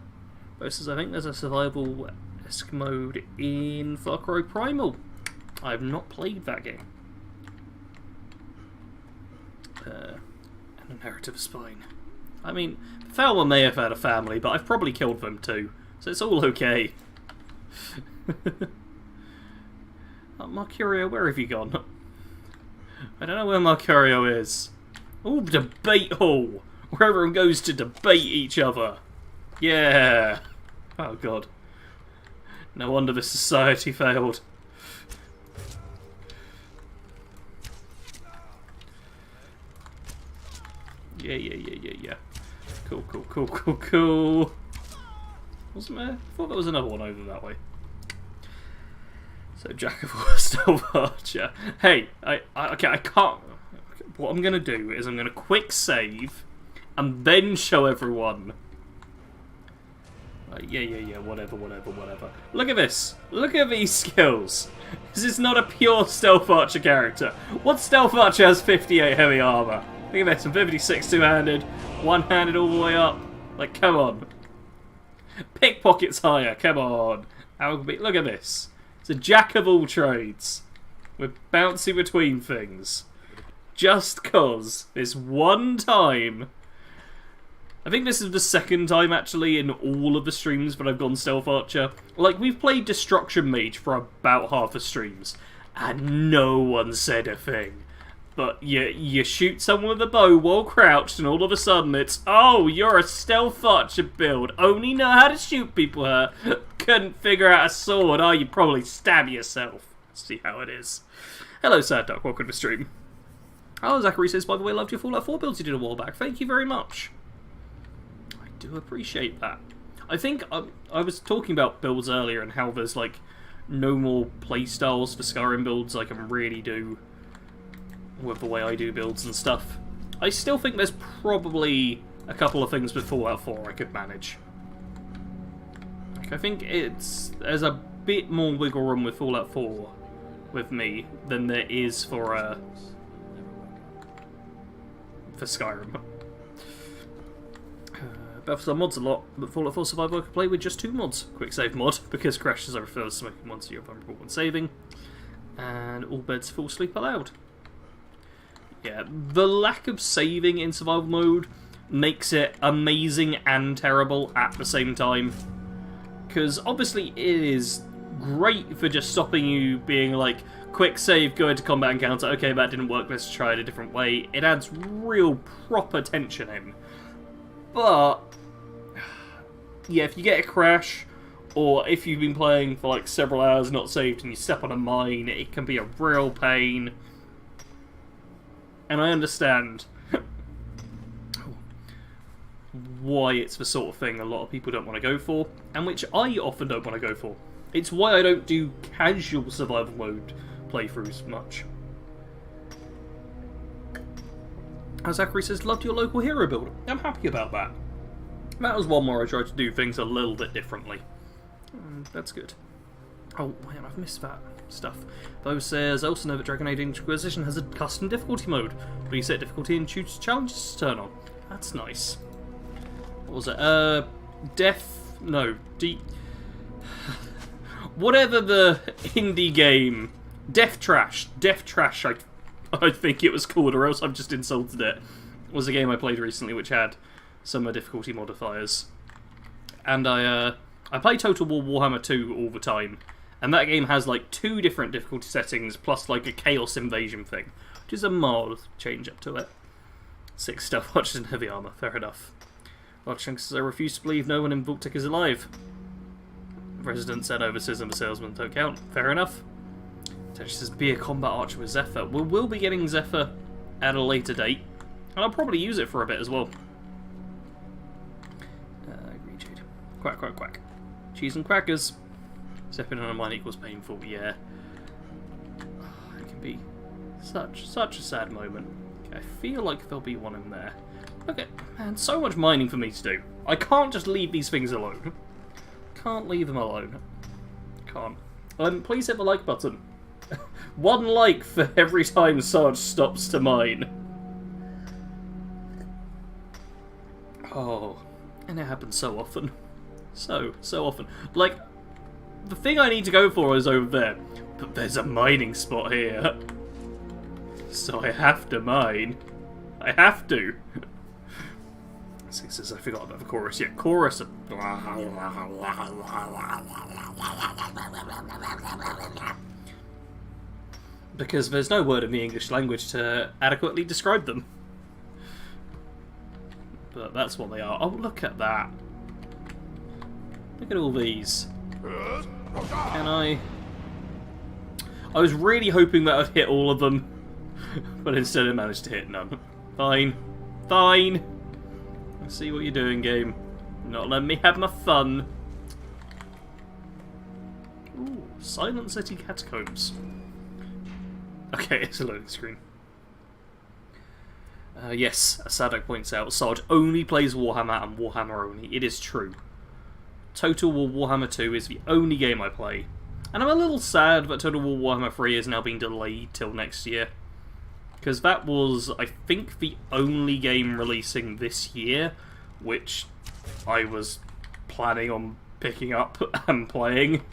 Versus, I think there's a survival-esque mode in Far Cry Primal. I have not played that game. And a narrative spine. I mean, Falmer may have had a family, but I've probably killed them too, so it's all okay. Mercurio, where have you gone? I don't know where Mercurio is. Ooh, debate hall! Where everyone goes to debate each other. Yeah! Oh god. No wonder this society failed. Yeah. Cool. Wasn't there? I thought there was another one over that way. So, Jack of all stealth archer. Hey, okay, I can't. What I'm gonna do is I'm gonna quick save and then show everyone. Yeah, whatever. Look at this. Look at these skills. This is not a pure stealth archer character. What stealth archer has 58 heavy armor? Look at this, I'm 56 two-handed, one-handed all the way up. Like, come on. Pickpocket's higher, come on. Look at this. It's a jack of all trades. We're bouncing between things. Just cause this one time. I think this is the second time actually in all of the streams that I've gone Stealth Archer. Like, we've played Destruction Mage for about half the streams, and no one said a thing. But you shoot someone with a bow while crouched, and all of a sudden it's, oh, you're a Stealth Archer build. Only know how to shoot people, huh? Couldn't figure out a sword. Oh, you'd probably stab yourself. See how it is. Hello, Sad Duck. Welcome to the stream. Oh, Zachary says, by the way, loved your Fallout 4 builds you did a while back. Thank you very much. I do appreciate that. I think I was talking about builds earlier and how there's, like, no more playstyles for Skyrim builds I can really do with the way I do builds and stuff. I still think there's probably a couple of things with Fallout 4 I could manage. Like, I think there's a bit more wiggle room with Fallout 4 with me than there is for Skyrim. But for mods a lot, but Fallout 4 Survival I could play with just 2 mods. Quick save mod, because crashes are referred to smoking once, so you're vulnerable when saving. And all beds full sleep allowed. Yeah, the lack of saving in survival mode makes it amazing and terrible at the same time. Because obviously it is great for just stopping you being like, quick save, go into combat encounter, okay, that didn't work, let's try it a different way. It adds real proper tension in. But, yeah, if you get a crash, or if you've been playing for like several hours not saved and you step on a mine, it can be a real pain. And I understand why it's the sort of thing a lot of people don't want to go for, and which I often don't want to go for. It's why I don't do casual survival mode playthroughs much. As Zachary says, loved your local hero build. I'm happy about that. That was one where I tried to do things a little bit differently. That's good. Oh, man, I've missed that stuff. Though says, I also know that Dragon Age Inquisition has a custom difficulty mode, where you set difficulty and choose challenges to turn on. That's nice. What was it? Whatever the indie game. Death Trash, I think it was called, or else I've just insulted it. It was a game I played recently which had some difficulty modifiers. And I play Total War Warhammer 2 all the time. And that game has like 2 different difficulty settings, plus like a Chaos Invasion thing, which is a mild change up to it. 6 Stealth Archers and Heavy Armor, fair enough. Chunks says, I refuse to believe no one in Vaultic is alive. Resident said overseas and the salesman don't count, fair enough. She says, be a combat archer with Zephyr. We'll be getting Zephyr at a later date, and I'll probably use it for a bit as well. Quack, quack, quack. Cheese and crackers. Stepping on a mine equals painful, yeah. It can be such a sad moment. Okay, I feel like there'll be one in there. Okay, man, so much mining for me to do. I can't just leave these things alone. Can't leave them alone. Can't. Please hit the like button. 1 like for every time Sarge stops to mine. Oh, and it happens so often. So often. Like, the thing I need to go for is over there, but there's a mining spot here. So I have to mine. I have to. Says I forgot about the chorus. Yeah, chorus. Because there's no word in the English language to adequately describe them. But that's what they are. Oh, look at that. Look at all these. Can I... I was really hoping that I'd hit all of them, but instead I managed to hit none. Fine. Fine. I see what you're doing, game. Not letting me have my fun. Ooh, Silent City Catacombs. Okay, it's a loading screen. Yes, as Sadek points out, Sarge only plays Warhammer and Warhammer only. It is true. Total War Warhammer 2 is the only game I play. And I'm a little sad that Total War Warhammer 3 is now being delayed till next year. Because that was, I think, the only game releasing this year, which I was planning on picking up and playing.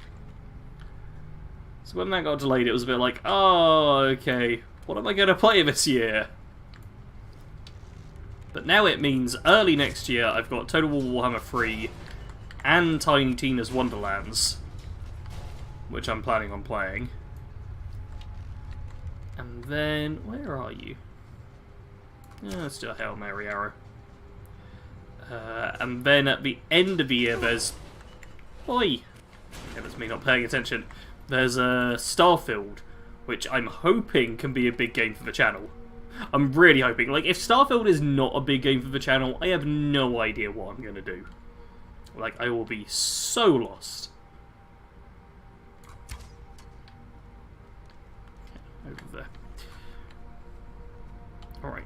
So when that got delayed, it was a bit like, oh, okay, what am I going to play this year? But now it means early next year I've got Total War Warhammer 3 and Tiny Tina's Wonderlands, which I'm planning on playing. And then, where are you? Let's do a Hail Mary arrow. And then at the end of the year there's... Oi! Okay, that's me not paying attention. There's Starfield, which I'm hoping can be a big game for the channel. I'm really hoping. Like, if Starfield is not a big game for the channel, I have no idea what I'm going to do. Like, I will be so lost. Okay, over there. Alright.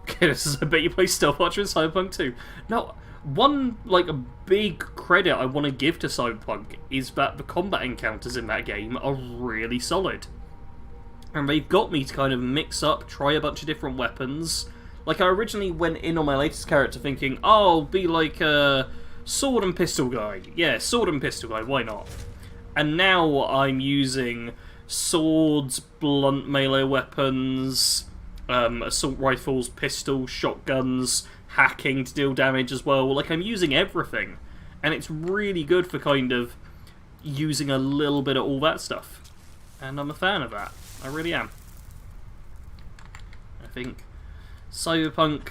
Okay, this is a bit you play Stealth Archer in Cyberpunk 2. Now, one, like, a big credit I want to give to Cyberpunk is that the combat encounters in that game are really solid. And they've got me to kind of mix up, try a bunch of different weapons. Like, I originally went in on my latest character thinking, oh, I'll be like a sword and pistol guy. Yeah, sword and pistol guy, why not? And now I'm using swords, blunt melee weapons, assault rifles, pistols, shotguns, hacking to deal damage as well. Like, I'm using everything. And it's really good for kind of using a little bit of all that stuff. And I'm a fan of that. I really am. I think Cyberpunk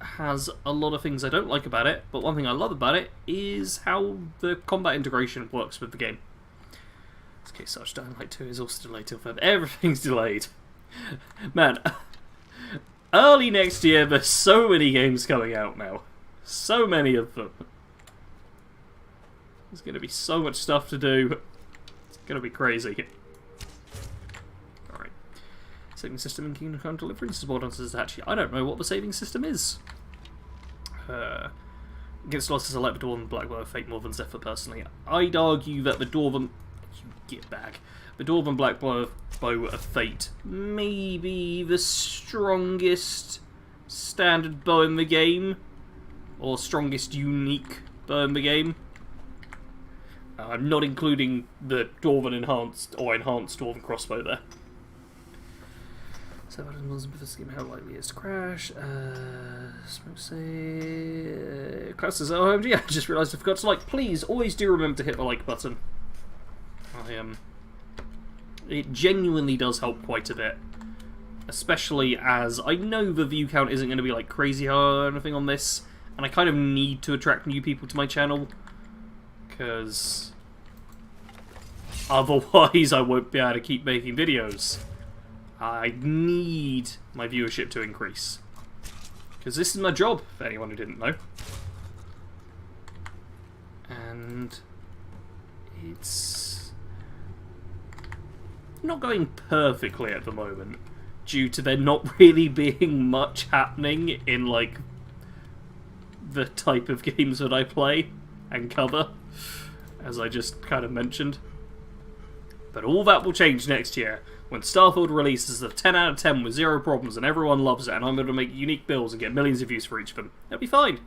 has a lot of things I don't like about it, but one thing I love about it is how the combat integration works with the game. Okay, Sarge Dying Light 2 is also delayed till Feb. Everything's delayed. Man, early next year there's so many games coming out now. So many of them. There's going to be so much stuff to do. It's going to be crazy. Alright. Saving system in Kingdom Come Deliverance is more answers actually. I don't know what the saving system is. Against losses, I like the Dwarven Black Bow of Fate more than Zephyr personally. I'd argue that the Dwarven... You get back. The Dwarven Black Bow of Fate may be the strongest standard bow in the game. Or strongest unique bow in the game. I'm not including the Dwarven Enhanced or Enhanced Dwarven Crossbow there. So I don't know how likely it is to crash. Smoke say... Klaus says, oh, OMG, I just realised I forgot to like. Please, always do remember to hit the like button. It genuinely does help quite a bit. Especially as I know the view count isn't going to be like crazy high or anything on this. And I kind of need to attract new people to my channel. Because otherwise I won't be able to keep making videos. I need my viewership to increase. Because this is my job, for anyone who didn't know. And it's not going perfectly at the moment, due to there not really being much happening in, like, the type of games that I play and cover, as I just kind of mentioned. But all that will change next year, when Starfield releases a 10 out of 10 with 0 problems and everyone loves it, and I'm going to make unique builds and get millions of views for each of them. It'll be fine.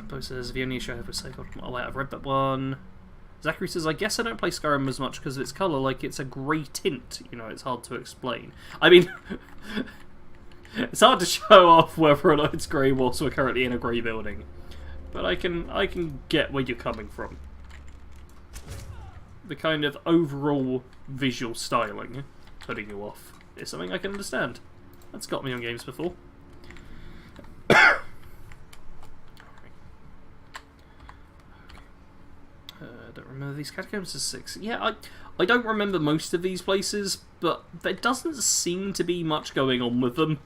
Bo says, the only issue I have with Skyrim... Oh wait, I've read that one. Zachary says, I guess I don't play Skyrim as much because of its colour, like it's a grey tint. You know, it's hard to explain. I mean, it's hard to show off whether or not it's grey whilst we're currently in a grey building. But I can get where you're coming from. The kind of overall visual styling putting you off is something I can understand. That's got me on games before. Don't remember these catacombs as 6. Yeah, I don't remember most of these places, but there doesn't seem to be much going on with them.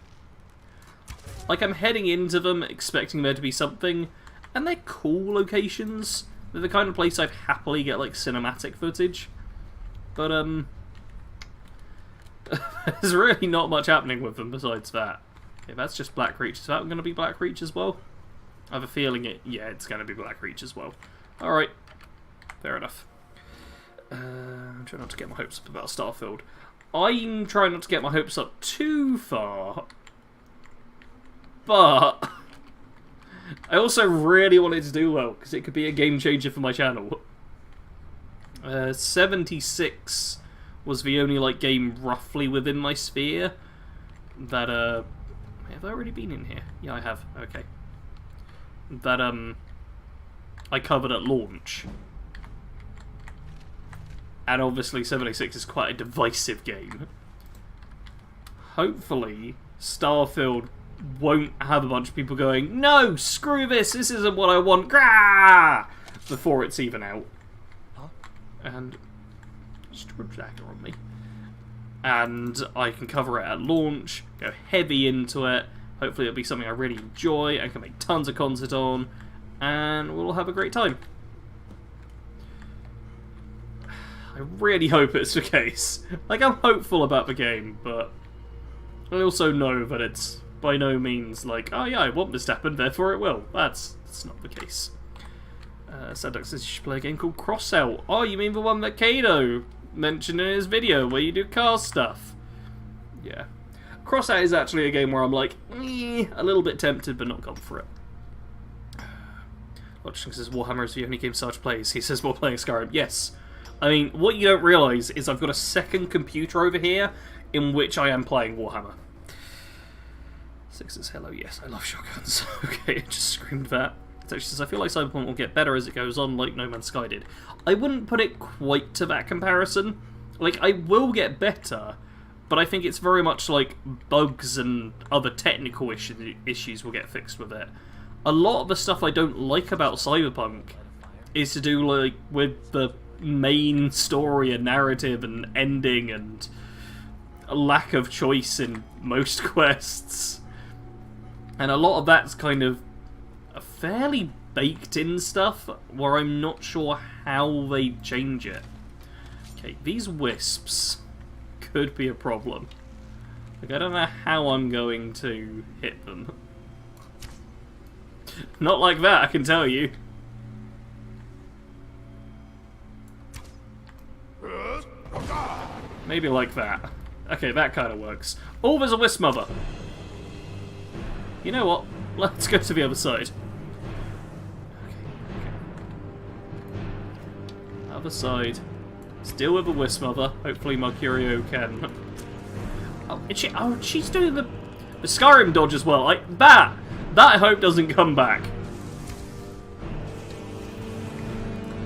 Like, I'm heading into them expecting there to be something, and they're cool locations. They're the kind of place I'd happily get, like, cinematic footage. But, there's really not much happening with them besides that. Okay, that's just Black Reach. Is that going to be Black Reach as well? I have a feeling it's going to be Black Reach as well. Alright. Fair enough. I'm trying not to get my hopes up about Starfield. I'm trying not to get my hopes up too far. But I also really want it to do well, because it could be a game changer for my channel. 76 was the only like game roughly within my sphere that have I already been in here? Yeah, I have. Okay. That I covered at launch. And obviously 76 is quite a divisive game. Hopefully Starfield won't have a bunch of people going, no, screw this isn't what I want, grah! Before it's even out. Huh? And just a dagger on me. And I can cover it at launch, go heavy into it. Hopefully it'll be something I really enjoy and can make tons of content on, and we'll have a great time. I really hope it's the case. Like, I'm hopeful about the game, but I also know that it's by no means like, oh yeah, I want this to happen, therefore it will. That's not the case. Sadduck says you should play a game called Crossout. Oh, you mean the one that Kado mentioned in his video, where you do car stuff? Yeah. Crossout is actually a game where I'm like, a little bit tempted, but not gone for it. Watching says Warhammer is the only game Sarge plays. He says we're playing Skyrim. Yes. I mean, what you don't realise is I've got a second computer over here in which I am playing Warhammer. Six says, hello, yes, I love shotguns. Okay, I just screamed that. So she says, I feel like Cyberpunk will get better as it goes on, like No Man's Sky did. I wouldn't put it quite to that comparison. Like, I will get better, but I think it's very much like bugs and other technical issues will get fixed with it. A lot of the stuff I don't like about Cyberpunk is to do, like, with the main story and narrative and ending and a lack of choice in most quests. And a lot of that's kind of a fairly baked-in stuff where I'm not sure how they change it. Okay, these wisps could be a problem. Like, I don't know how I'm going to hit them. Not like that, I can tell you. Maybe like that. Okay, that kind of works. Oh, there's a wisp mother. You know what? Let's go to the other side. Okay. Other side. Still with a wisp mother. Hopefully Mercurio can... Oh, she's doing the Skyrim dodge as well. Like, that I hope doesn't come back.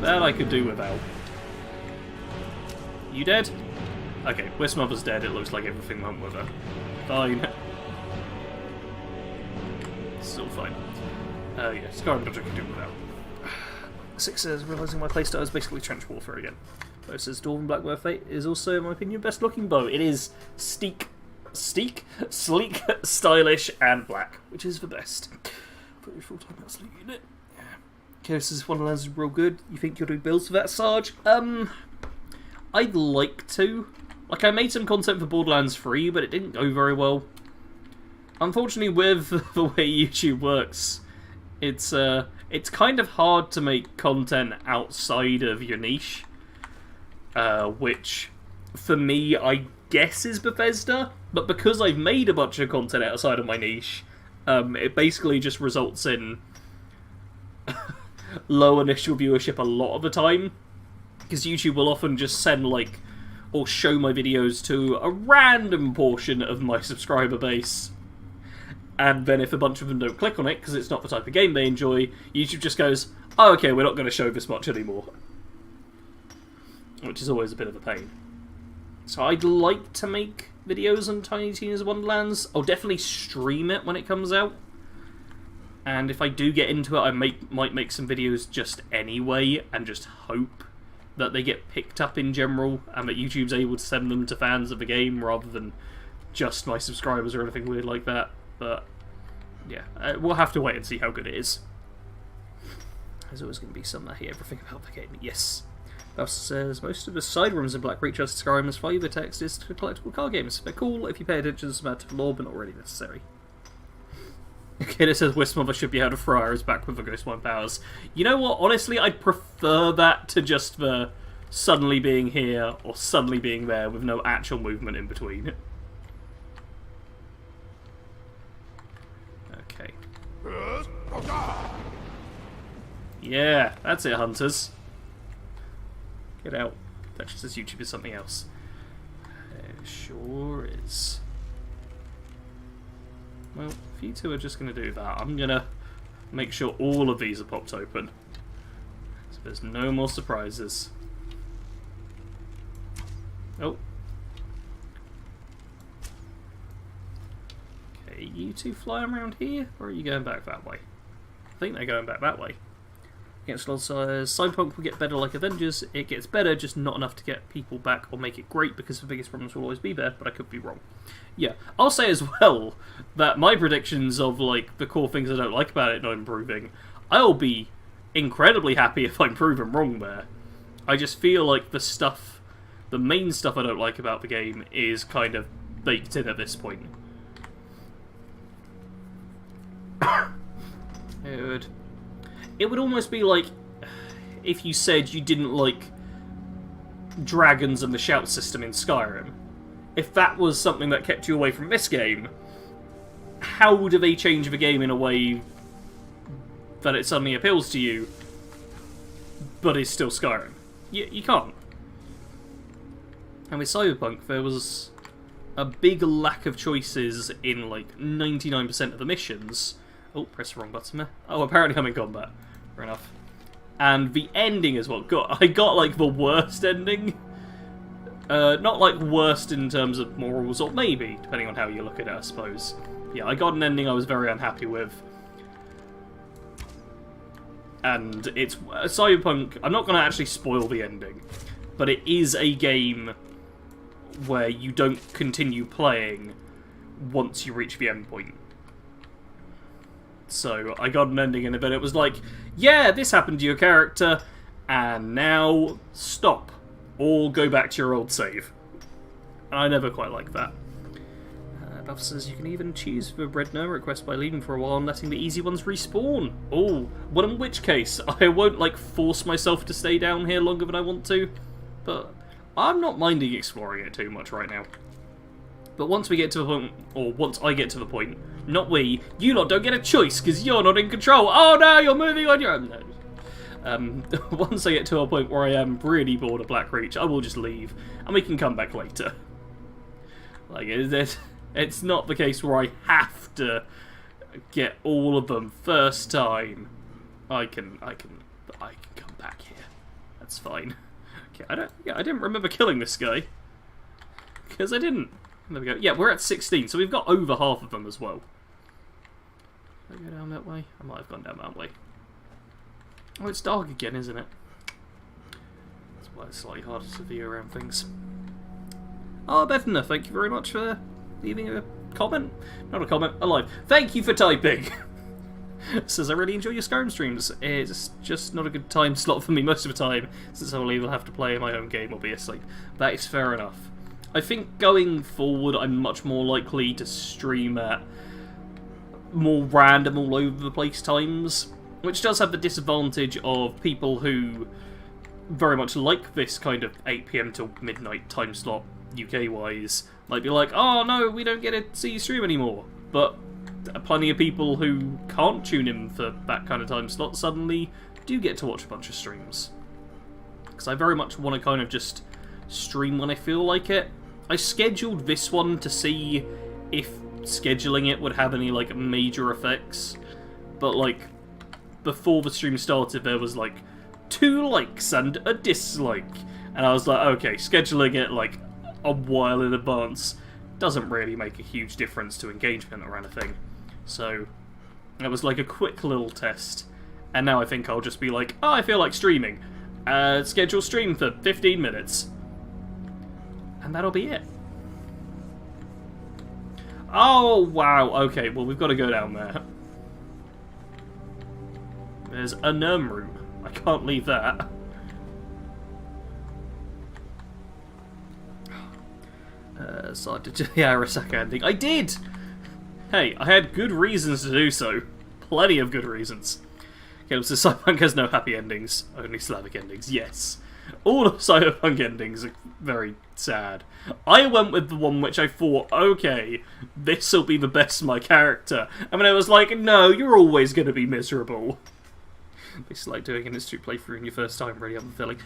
That I could do without. You dead? Okay, Wisp Mother's dead. It looks like everything went with her. Fine. Still fine. Yeah, Skyrim dodge I can do without. Six says, realising my playstyle is basically trench warfare again. Bo says, Dwarven Black Fate is also, in my opinion, best looking bow. It is steep. sleek, stylish, and black, which is the best. Put your full-time absolute unit. Yeah. Okay, this is Wonderlands is real good. You think you'll do builds for that, Sarge? I'd like to. Like, I made some content for Borderlands 3, but it didn't go very well. Unfortunately, with the way YouTube works, it's kind of hard to make content outside of your niche, which, for me, I guess is Bethesda, but because I've made a bunch of content outside of my niche, it basically just results in low initial viewership a lot of the time, because YouTube will often just send, like, or show my videos to a random portion of my subscriber base, and then if a bunch of them don't click on it, because it's not the type of game they enjoy, YouTube just goes, oh, okay, we're not going to show this much anymore. Which is always a bit of a pain. So I'd like to make videos on Tiny Tina's Wonderlands. I'll definitely stream it when it comes out. And if I do get into it, I might make some videos just anyway, and just hope that they get picked up in general, and that YouTube's able to send them to fans of the game, rather than just my subscribers or anything weird like that. But, yeah, we'll have to wait and see how good it is. There's always going to be some that hate everything about the game. Yes. That says, most of the side rooms in Black Reach are Skyrim as flavor text is to collectible card games. They're cool if you pay attention to the matter of lore, but not really necessary. Okay, it says Wismother should be able to throw arrows back with the Ghostwine powers. You know what? Honestly, I'd prefer that to just the suddenly being here or suddenly being there with no actual movement in between. Okay. Yeah, that's it, hunters. Get out. That just says YouTube is something else. It sure is. Well, if you two are just going to do that, I'm going to make sure all of these are popped open. So there's no more surprises. Oh. Okay, you two flying around here, or are you going back that way? I think they're going back that way. Against Lord Cyberpunk will get better like Avengers. It gets better, just not enough to get people back or make it great, because the biggest problems will always be there, but I could be wrong. Yeah, I'll say as well that my predictions of, like, the core things I don't like about it not improving, I'll be incredibly happy if I'm proven wrong there. I just feel like the main stuff I don't like about the game is kind of baked in at this point. It would almost be like if you said you didn't like dragons and the shout system in Skyrim. If that was something that kept you away from this game, how do they change the game in a way that it suddenly appeals to you, but is still Skyrim? You can't. And with Cyberpunk, there was a big lack of choices in like 99% of the missions. Oh, press the wrong button there. Oh, apparently I'm in combat. Fair enough. And the ending as well. I got like the worst ending. Not like worst in terms of morals, or maybe, depending on how you look at it, I suppose. Yeah, I got an ending I was very unhappy with. And it's Cyberpunk. I'm not going to actually spoil the ending, but it is a game where you don't continue playing once you reach the end point. So I got an ending in it, but it was like, yeah, this happened to your character, and now stop. Or go back to your old save. And I never quite like that. Buff says you can even choose the red no request by leaving for a while and letting the easy ones respawn. Oh, well, in which case, I won't, like, force myself to stay down here longer than I want to. But I'm not minding exploring it too much right now. But once we get to the point, or once I get to the point, not we, you lot don't get a choice because you're not in control. Oh no, you're moving on your own. No. Once I get to a point where I am really bored of Black Reach, I will just leave, and we can come back later. Like, it's not the case where I have to get all of them first time. I can come back here. That's fine. Okay, I didn't remember killing this guy because I didn't. There we go. Yeah, we're at 16, so we've got over half of them as well. Did I go down that way? I might have gone down that way. Oh, it's dark again, isn't it? That's why it's slightly harder to view around things. Oh, Bethna, thank you very much for leaving a comment? Not a comment, a live. Thank you for typing! Says, I really enjoy your Skyrim streams. It's just not a good time slot for me most of the time, since I'll either have to play my own game or be asleep. That is fair enough. I think going forward, I'm much more likely to stream at more random, all over the place times, which does have the disadvantage of people who very much like this kind of 8 PM till midnight time slot, UK-wise, might be like, oh no, we don't get to see you stream anymore. But plenty of people who can't tune in for that kind of time slot suddenly do get to watch a bunch of streams. Because I very much want to kind of just stream when I feel like it. I scheduled this one to see if scheduling it would have any, like, major effects. But, like, before the stream started, there was, like, 2 likes and a dislike. And I was like, okay, scheduling it, like, a while in advance doesn't really make a huge difference to engagement or anything. So, it was like a quick little test. And now I think I'll just be like, oh, I feel like streaming. Schedule stream for 15 minutes. And that'll be it. Oh, wow. Okay, well, we've got to go down there. There's a Nurm room. I can't leave that. So I did the Arasaka ending. I did! Hey, I had good reasons to do so. Plenty of good reasons. Caleb says Cyberpunk has no happy endings, only Slavic endings. Yes. All of Cyberpunk endings are very sad. I went with the one which I thought, okay, this'll be the best of my character. And then I was like, no, you're always going to be miserable. It's like doing an Institute playthrough in your first time, really unfulfilling.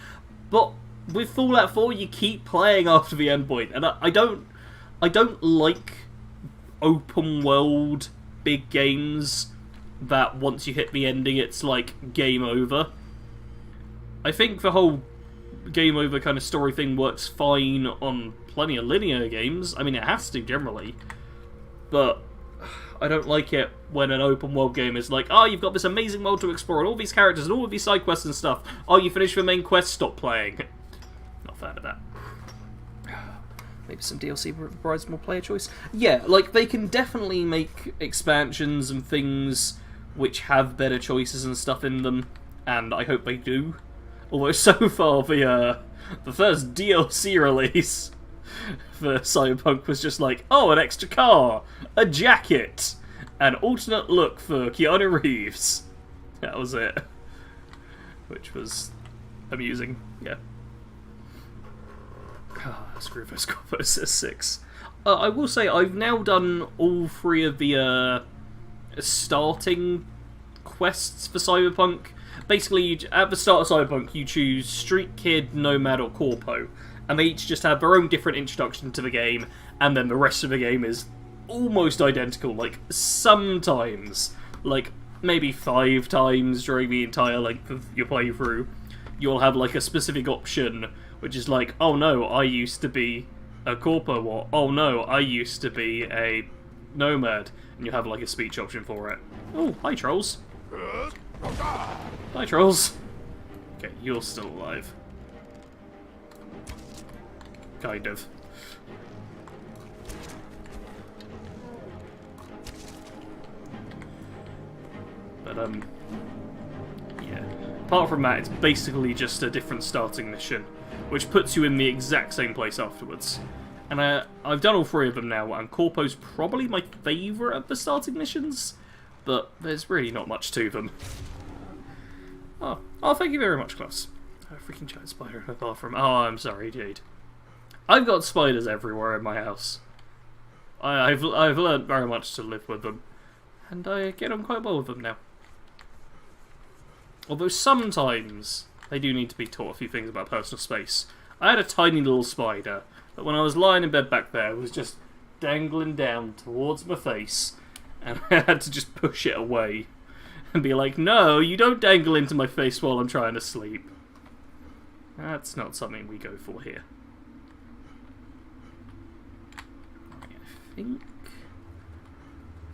But with Fallout 4, you keep playing after the endpoint, and I don't like open world big games that once you hit the ending, it's like game over. I think the whole game over kind of story thing works fine on plenty of linear games. I mean, it has to generally, but I don't like it when an open world game is like, oh, you've got this amazing world to explore and all these characters and all of these side quests and stuff. Oh, you finished the main quest, stop playing. Not a fan of that. Maybe some DLC provides more player choice. Yeah, like, they can definitely make expansions and things which have better choices and stuff in them, and I hope they do. Although so far the first DLC release for Cyberpunk was just like, oh, an extra car, a jacket, an alternate look for Keanu Reeves. That was it. Which was amusing, yeah. Screw those combos at 6. I will say, I've now done all 3 of the starting quests for Cyberpunk. Basically, at the start of Cyberpunk, you choose Street Kid, Nomad, or Corpo. And they each just have their own different introduction to the game, and then the rest of the game is almost identical. Like, sometimes, like, maybe 5 times during the entire length of your playthrough, you'll have, like, a specific option, which is like, oh no, I used to be a Corpo, or oh no, I used to be a Nomad, and you have, like, a speech option for it. Oh, hi, trolls. Hi, trolls. Okay, you're still alive. Kind of. But, yeah. Apart from that, it's basically just a different starting mission, which puts you in the exact same place afterwards. And I've done all 3 of them now, and Corpo's probably my favourite of the starting missions, but there's really not much to them. Oh, thank you very much, Klaus. Oh, freaking giant spider in my bathroom. Oh, I'm sorry, Jade. I've got spiders everywhere in my house. I've learned very much to live with them, and I get on quite well with them now. Although sometimes they do need to be taught a few things about personal space. I had a tiny little spider that when I was lying in bed back there was just dangling down towards my face, and I had to just push it away and be like, no, you don't dangle into my face while I'm trying to sleep. That's not something we go for here. I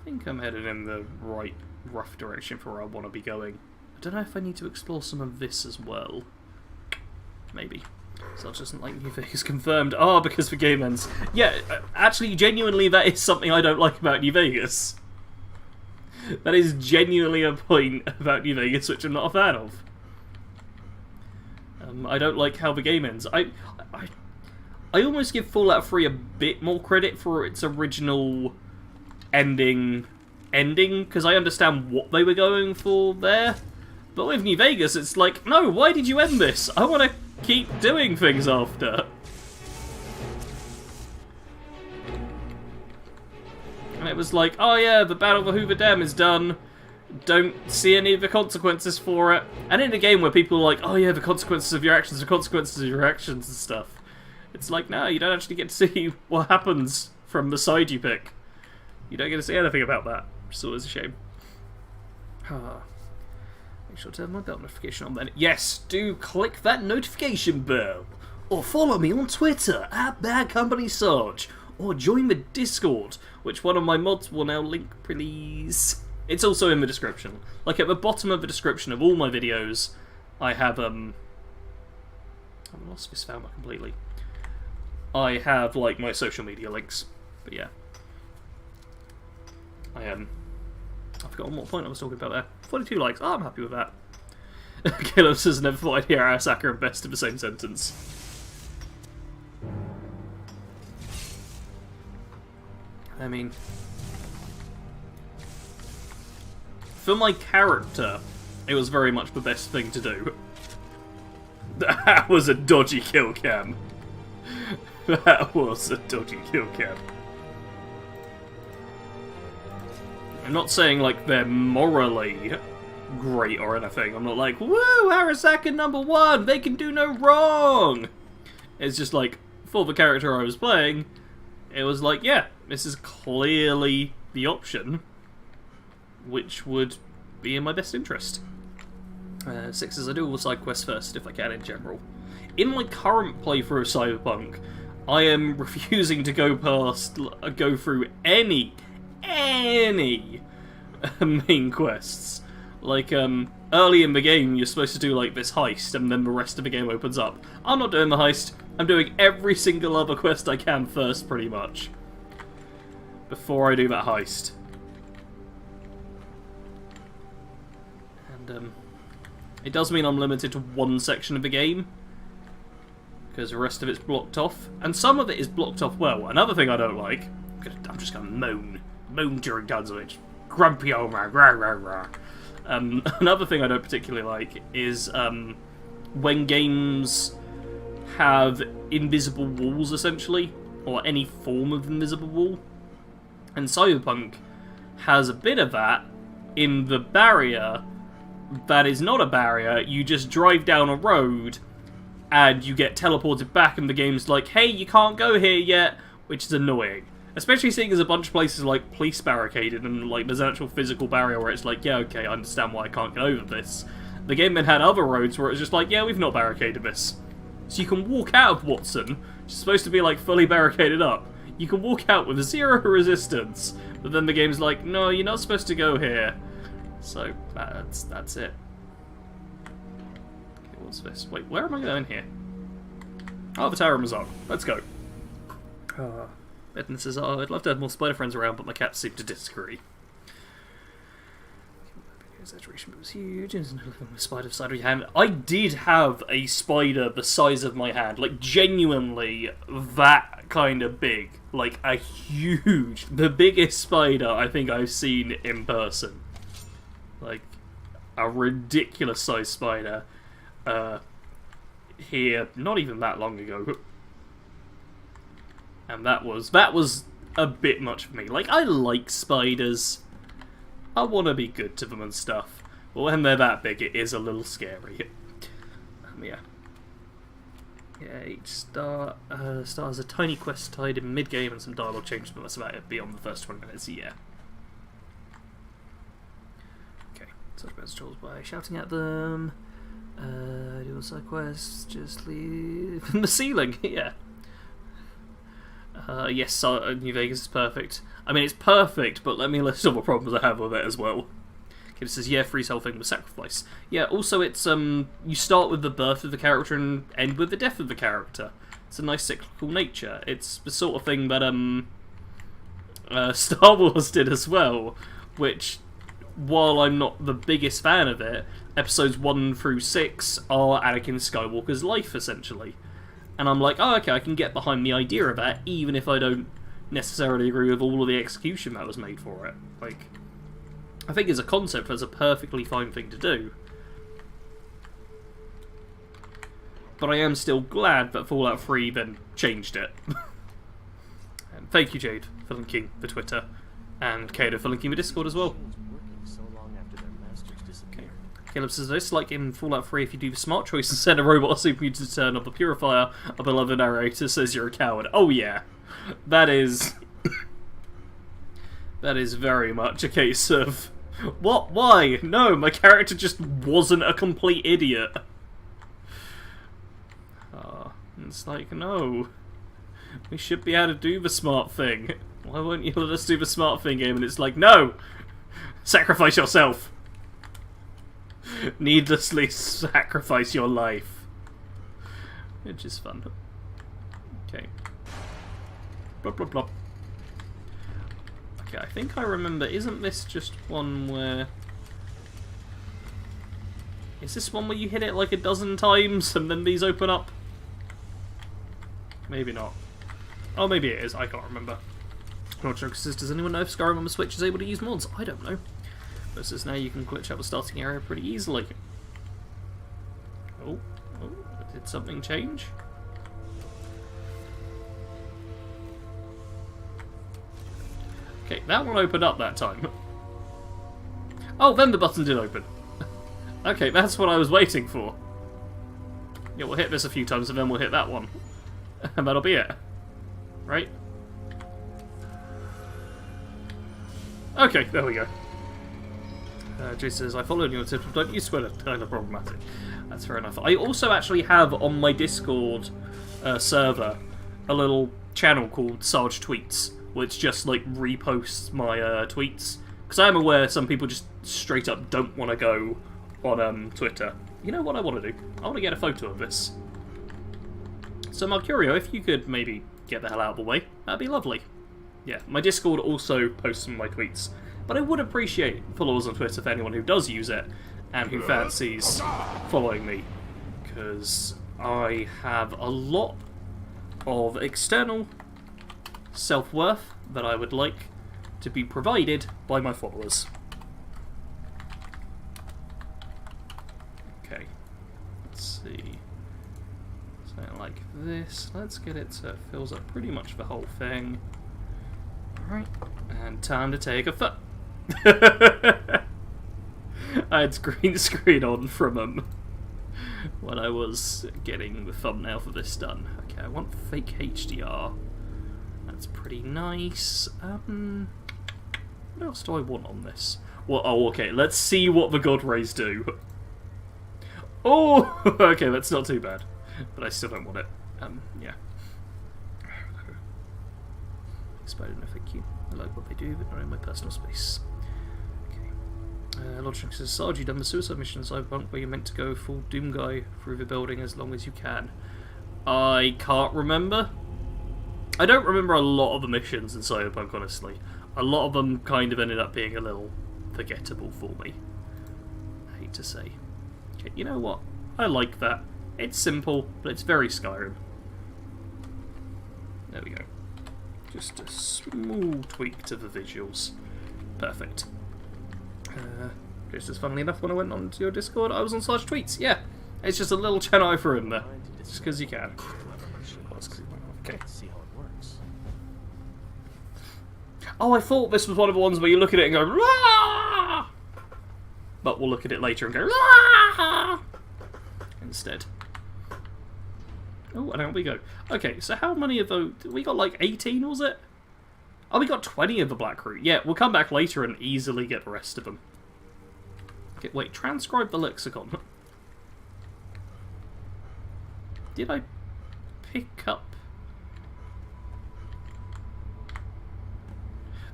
think I'm headed in the right rough direction for where I want to be going. I don't know if I need to explore some of this as well. Maybe. Sarge doesn't like New Vegas confirmed. Ah, because the game ends. Yeah, actually, genuinely, that is something I don't like about New Vegas. That is genuinely a point about New Vegas which I'm not a fan of. I don't like how the game ends. I almost give Fallout 3 a bit more credit for its original ending, because I understand what they were going for there. But with New Vegas, it's like, no, why did you end this? I want to keep doing things after. And it was like, oh yeah, the Battle of the Hoover Dam is done. Don't see any of the consequences for it. And in a game where people are like, oh yeah, the consequences of your actions, the consequences of your actions and stuff. It's like, no, you don't actually get to see what happens from the side you pick. You don't get to see anything about that, which is always a shame. Make sure to have my bell notification on then. Yes, do click that notification bell. Or follow me on Twitter, @BADCompanySarge. Or join the Discord, which one of my mods will now link, please. It's also in the description. Like, at the bottom of the description of all my videos, I have, I've lost this found completely. I have, like, my social media links. But yeah. I've forgotten what point I was talking about there. 42 likes. Oh, I'm happy with that. Caleb says, never thought I'd hear Arasaka and Best in the same sentence. I mean, for my character, it was very much the best thing to do. That was a dodgy kill cam. That was a dodgy kill cam. I'm not saying, like, they're morally great or anything. I'm not like, woo, Arasaka #1, they can do no wrong! It's just like, for the character I was playing, it was like, yeah, this is clearly the option, which would be in my best interest. 6 is I do all the side quests first, if I can, in general. In my current playthrough of Cyberpunk, I am refusing to go through any main quests. Like, early in the game, you're supposed to do, like, this heist, and then the rest of the game opens up. I'm not doing the heist. I'm doing every single other quest I can first, pretty much, before I do that heist. And, it does mean I'm limited to one section of the game, because the rest of it's blocked off. And some of it is blocked off well. Another thing I don't like, I'm just going to moan during tons of it. Grumpy old man, rah, rah, rah. Another thing I don't particularly like is when games have invisible walls, essentially, or any form of invisible wall. And Cyberpunk has a bit of that in the barrier that is not a barrier. You just drive down a road and you get teleported back, and the game's like, hey, you can't go here yet, which is annoying. Especially seeing as a bunch of places like police barricaded, and like there's an actual physical barrier where it's like, yeah, okay, I understand why I can't get over this. The game then had other roads where it's just like, yeah, we've not barricaded this. So you can walk out of Watson, which is supposed to be like fully barricaded up. You can walk out with 0 resistance, but then the game's like, no, you're not supposed to go here. So that's it. Okay, what's this? Wait, where am I going here? Oh, the Tower of Mazar. Let's go. Edna says, oh, I'd love to have more spider friends around, but my cats seem to disagree. Exaggeration, but it was huge. There's no living with a spider the size of your hand. I did have a spider the size of my hand. Like, genuinely that kind of big. Like, a huge... The biggest spider I think I've seen in person. Like, a ridiculous sized spider. Here, not even that long ago. And that was a bit much for me. Like, I like spiders. I want to be good to them and stuff. But when they're that big, it is a little scary. Yeah. Yeah, each star has a tiny quest tied in mid-game and some dialogue changes, but that's about it beyond the first 20 minutes, yeah. Okay, such best trolls by shouting at them. Do a side quest, just leave the ceiling, yeah. Yes, New Vegas is perfect. I mean, it's perfect, but let me list all the problems I have with it as well. It says, yeah, freeze whole thing with sacrifice. Yeah, also it's, you start with the birth of the character and end with the death of the character. It's a nice cyclical nature. It's the sort of thing that, Star Wars did as well, which, while I'm not the biggest fan of it, episodes 1 through 6 are Anakin Skywalker's life, essentially. And I'm like, oh, okay, I can get behind the idea of that, even if I don't necessarily agree with all of the execution that was made for it. Like, I think as a concept, that's a perfectly fine thing to do. But I am still glad that Fallout 3 then changed it. And thank you, Jade, for linking the Twitter, and Kado for linking the Discord as well. Caleb says, I dislike in Fallout 3 if you do the smart choice and send a robot or supermutant to turn off the purifier, a beloved narrator says you're a coward. Oh yeah, that is... that is very much a case of... What? Why? No, my character just wasn't a complete idiot. It's like, no. We should be able to do the smart thing. Why won't you let us do the smart thing game? And it's like, no! Sacrifice yourself! Needlessly sacrifice your life. Which is fun. Okay. Blop blop blop. Okay, I think I remember, isn't this just one where... Is this one where you hit it like a dozen times and then these open up? Maybe not. Oh, maybe it is, I can't remember. Not sure, because does anyone know if Skyrim on the Switch is able to use mods? I don't know. But says now you can glitch out the starting area pretty easily. Oh, did something change? Okay, that one opened up that time. Oh, then the button did open. Okay, that's what I was waiting for. Yeah, we'll hit this a few times and then we'll hit that one. And that'll be it. Right? Okay, there we go. Jay says, I followed your tips, but don't use Twitter. Kind of problematic. That's fair enough. I also actually have on my Discord server a little channel called Sarge Tweets, which just like reposts my tweets. Because I am aware some people just straight up don't want to go on Twitter. You know what I want to do? I want to get a photo of this. So Mercurio, if you could maybe get the hell out of the way, that'd be lovely. Yeah, my Discord also posts some of my tweets. But I would appreciate followers on Twitter for anyone who does use it and who fancies following me. Because I have a lot of external self-worth that I would like to be provided by my followers. Okay, let's see. Something like this. Let's get it so it fills up pretty much the whole thing. Alright, and time to take a photo. I had green screen on from when I was getting the thumbnail for this done. Okay, I want fake HDR. That's pretty nice. What else do I want on this? Well, oh, okay, let's see what the God Rays do. Oh, okay, that's not too bad. But I still don't want it. Yeah. Exploded, no thank you. I like what they do, but not in my personal space. Logic says, Sarge, you done the suicide mission in Cyberpunk where you're meant to go full Doom Guy through the building as long as you can. I can't remember. I don't remember a lot of the missions in Cyberpunk, honestly. A lot of them kind of ended up being a little forgettable for me. I hate to say. Okay, you know what? I like that. It's simple, but it's very Skyrim. There we go. Just a small tweak to the visuals. Perfect. Just as funnily enough, when I went onto your Discord, I was on Sarge Tweets. Yeah, it's just a little channel I threw in there, just because you can. Okay. Oh, I thought this was one of the ones where you look at it and go, Rah! But we'll look at it later and go, Rah! Instead. Oh, and out we go. Okay, so how many of those? We got like 18, was it? Oh, we got 20 of the Black Root. Yeah, we'll come back later and easily get the rest of them. Okay, wait, transcribe the lexicon. Did I pick up?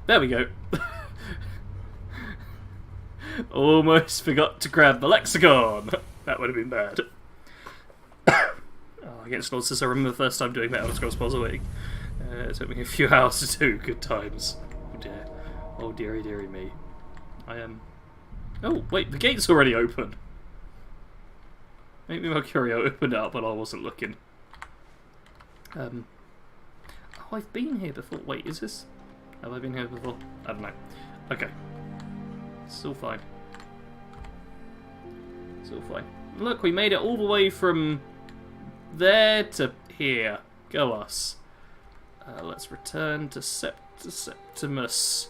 There we go. Almost forgot to grab the lexicon. That would have been bad. Oh, against nonsense, I remember the first time doing Elder Scrolls Puzzle Week. It took me a few hours to do. Good times. Oh dear. Oh dearie dearie me. I am... Oh, wait, the gate's already open. Maybe Mercury opened it up when I wasn't looking. Oh, I've been here before. Wait, is this... Have I been here before? I don't know. Okay. It's all fine. It's all fine. Look, we made it all the way from there to here. Go us. Let's return to Septimus.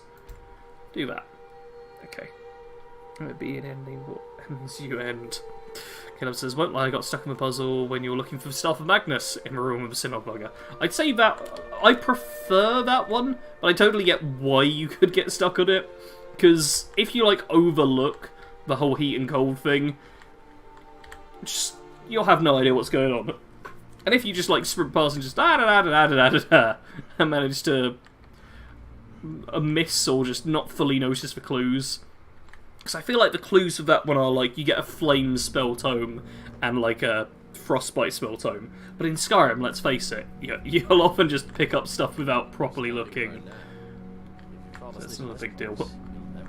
Do that. Okay. It would be an ending what ends you end. Caleb says, won't lie, I got stuck in the puzzle when you were looking for the Staff of Magnus in the room with the Sinnoh bugger. I'd say that... I prefer that one, but I totally get why you could get stuck on it. Because if you, like, overlook the whole heat and cold thing, just... you'll have no idea what's going on. And if you just, like, sprint past and just da-da-da-da-da-da-da-da and manage to miss or just not fully notice the clues... Because I feel like the clues for that one are, like, you get a flame spell tome and, like, a frostbite spell tome. But in Skyrim, let's face it, you'll often just pick up stuff without properly looking. So that's not a big deal. But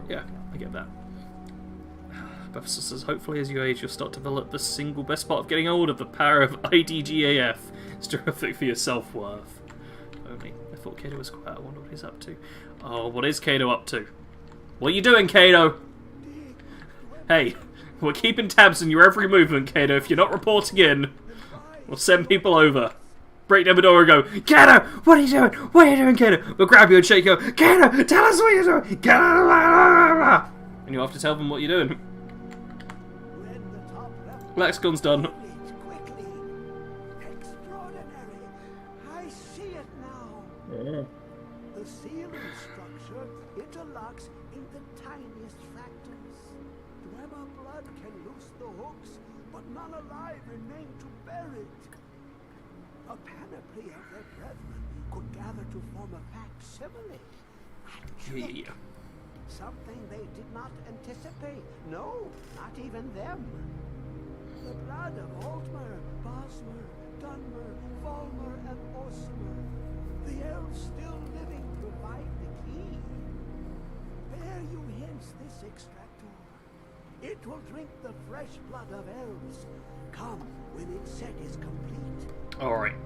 yeah, I get that. Professor says, hopefully as you age, you'll start to develop the single best part of getting older, the power of IDGAF. It's terrific for your self-worth. Only, I thought Kato was quiet. I wonder what he's up to. Oh, what is Kato up to? What are you doing, Kato? Hey, we're keeping tabs on your every movement, Kato. If you're not reporting in, we'll send people over. Break down the door and go, Kato, what are you doing? What are you doing, Kato? We'll grab you and shake you. Kato, tell us what you're doing. Kato, and you have to tell them what you're doing. Lexicon's done. Extraordinary. I see it now. Yeah. The ceiling structure interlocks in the tiniest fractals. Dwemer blood can loose the hooks, but none alive remain to bear it. A panoply of their brethren could gather to form a facsimile. Yeah. Something they did not anticipate. No, not even them. The blood of Altmer, Bosmer, Dunmer, Volmer, and Orsimer. The elves still living provide the key. Bear you hence this extractor. It will drink the fresh blood of elves. Come when its set is complete. Alright.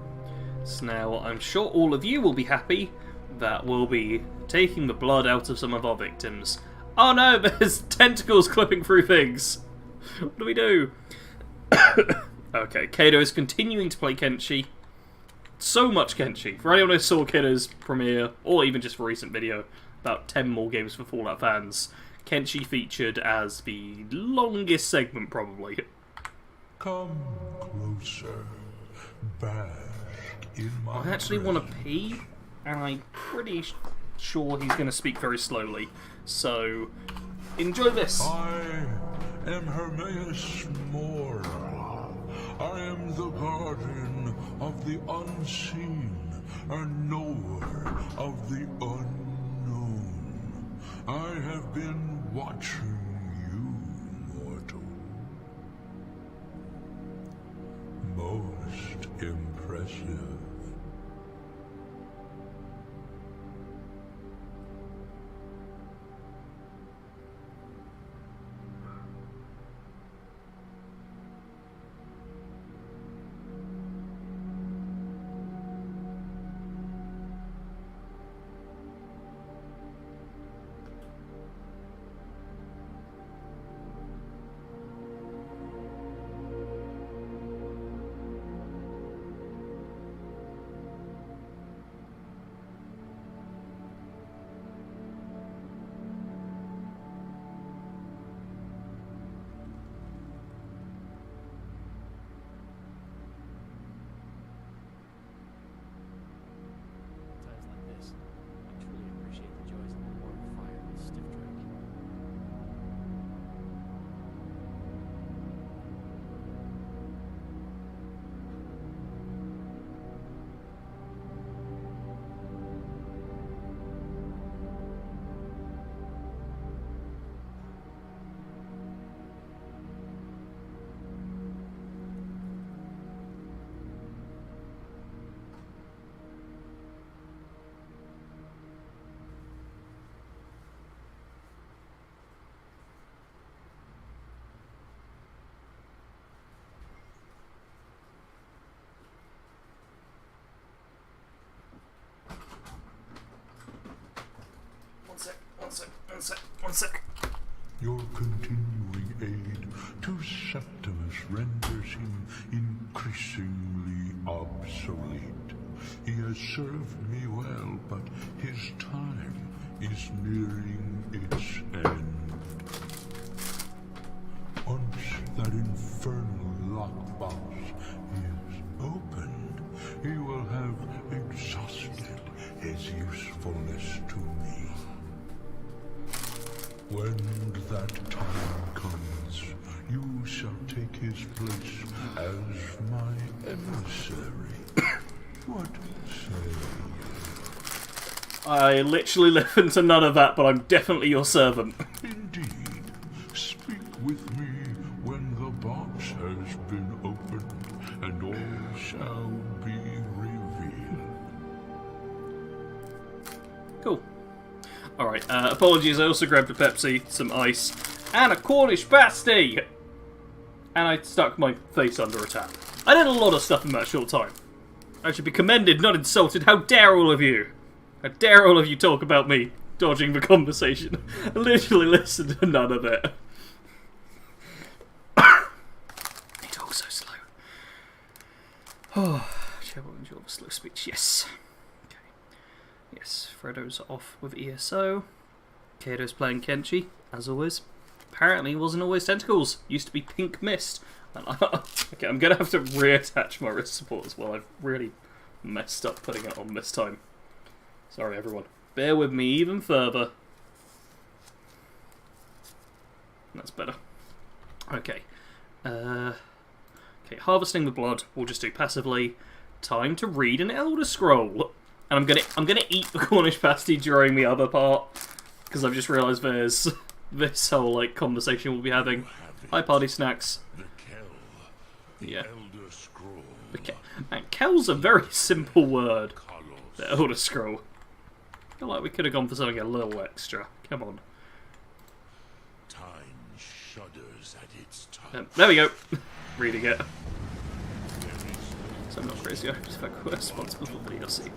So now, I'm sure all of you will be happy that we'll be taking the blood out of some of our victims. Oh no, there's tentacles clipping through things! What do we do? Okay, Kato is continuing to play Kenshi. So much Kenshi. For anyone who saw Kato's premiere, or even just for a recent video, about 10 more games for Fallout fans, Kenshi featured as the longest segment, probably. Come closer, bask in my I actually want to pee, and I'm pretty sure he's going to speak very slowly. So, enjoy this. I am Hermaeus Mora. I am the guardian of the unseen, a knower of the unknown. I have been watching you, mortal. Most impressive. One sec. Your continuing aid to Septimus renders him increasingly obsolete. He has served me well, but his time is nearing its end. Once that infernal lockbox is opened, he will have exhausted his usefulness to me. When that time comes, you shall take his place as my emissary. What say you? I literally listened to none of that, but I'm definitely your servant. Indeed. Speak with me when the box has been opened, and all shall be revealed. Cool. Alright, apologies, I also grabbed a Pepsi, some ice, and a Cornish pasty! And I stuck my face under a tap. I did a lot of stuff in that short time. I should be commended, not insulted. How dare all of you! How dare all of you talk about me dodging the conversation. I literally listened to none of it. They talk so slow. Oh, shall we enjoy the slow speech? Yes. Okay. Yes, Frodo's off with ESO. Kato's playing Kenshi, as always. Apparently it wasn't always tentacles. Used to be pink mist. Okay, I'm gonna have to reattach my wrist support as well. I've really messed up putting it on this time. Sorry everyone. Bear with me even further. That's better. Okay. Okay, harvesting the blood. We'll just do passively. Time to read an Elder Scroll. And I'm gonna eat the Cornish pasty during the other part. Because I've just realised there's this whole like conversation we'll be having. Hi party snacks. Yeah. Elder Scroll. Okay. Man, Kel's a very simple word. The Elder Scroll. I feel like we could have gone for something a little extra. Come on. Time shudders at its touch. There we go. Reading it. So I'm not crazy. I'm just responsible for the DLC.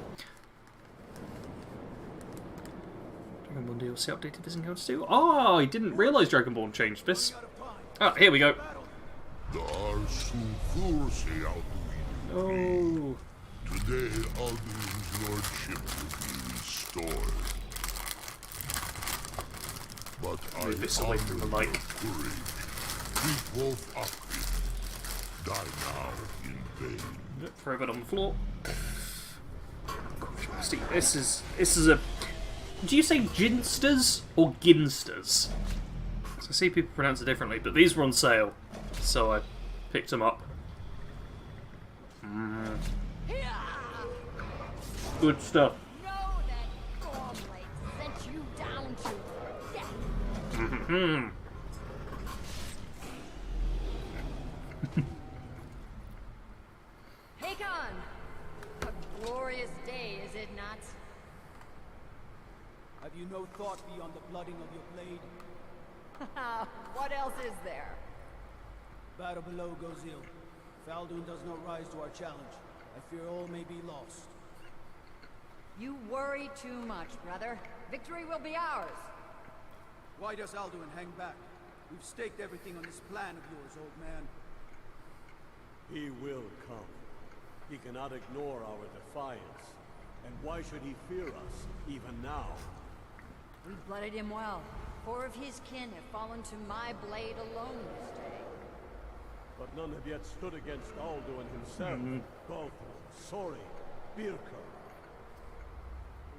Dragonborn DLC updated this encounter too. Oh, I didn't realise Dragonborn changed this. Oh, here we go. Oh. Today, Alduin's lordship will be restored. But I Move this away from the mic. courage. We both Akrit die now in vain. Throw it on the floor. See, this is a. Do you say ginsters or ginsters? So I see people pronounce it differently, but these were on sale, so I picked them up. Good stuff. Know that Gormlake sent you down to death. Hmm. Hakon! A glorious day, is it not? Have you no thought beyond the blooding of your blade? What else is there? Battle below goes ill. If Alduin does not rise to our challenge, I fear all may be lost. You worry too much, brother. Victory will be ours. Why does Alduin hang back? We've staked everything on this plan of yours, old man. He will come. He cannot ignore our defiance. And why should he fear us, even now? We blooded him well. 4 of his kin have fallen to my blade alone this day. But none have yet stood against Alduin himself. Both Sori, Birka.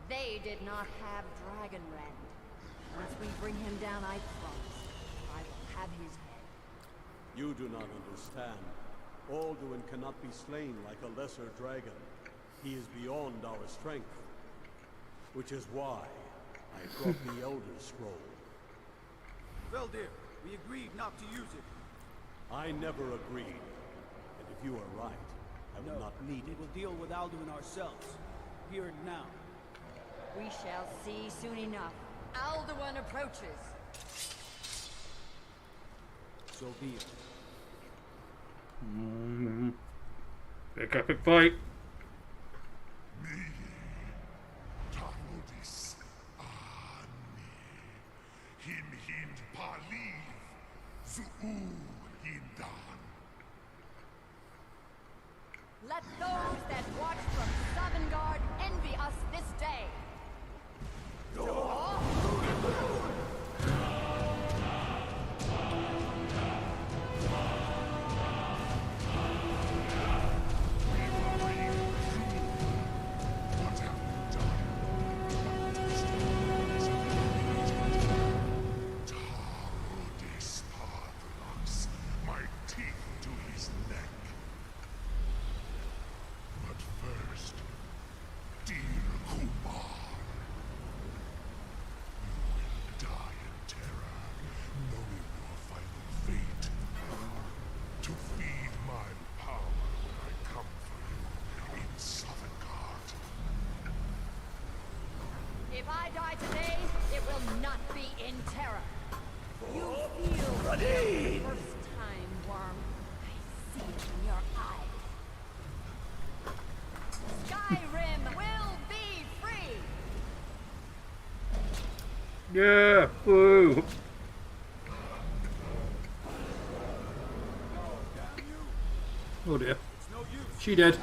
They did not have Dragonrend. Once we bring him down, I promise, I will have his head. You do not understand. Alduin cannot be slain like a lesser dragon. He is beyond our strength. Which is why I brought the Elder Scroll. Veldir, we agreed not to use it. I never agreed. And if you are right, I will not need We it. will deal with Alduin ourselves. Here and now. We shall see soon enough. Alduin approaches. So be it. Big epic fight. Tamodis Ani. Let those that watch from Sovngarde envy us this day. My teeth to his neck. But first, dear Kumar, you will die in terror, knowing your final fate. To feed my power when I come for you in Sovngarde. If I die today, it will not be in terror. You feel for the first time, Worm. I see it in your eyes. Skyrim will be free! Yeah, boo. Oh dear. She did.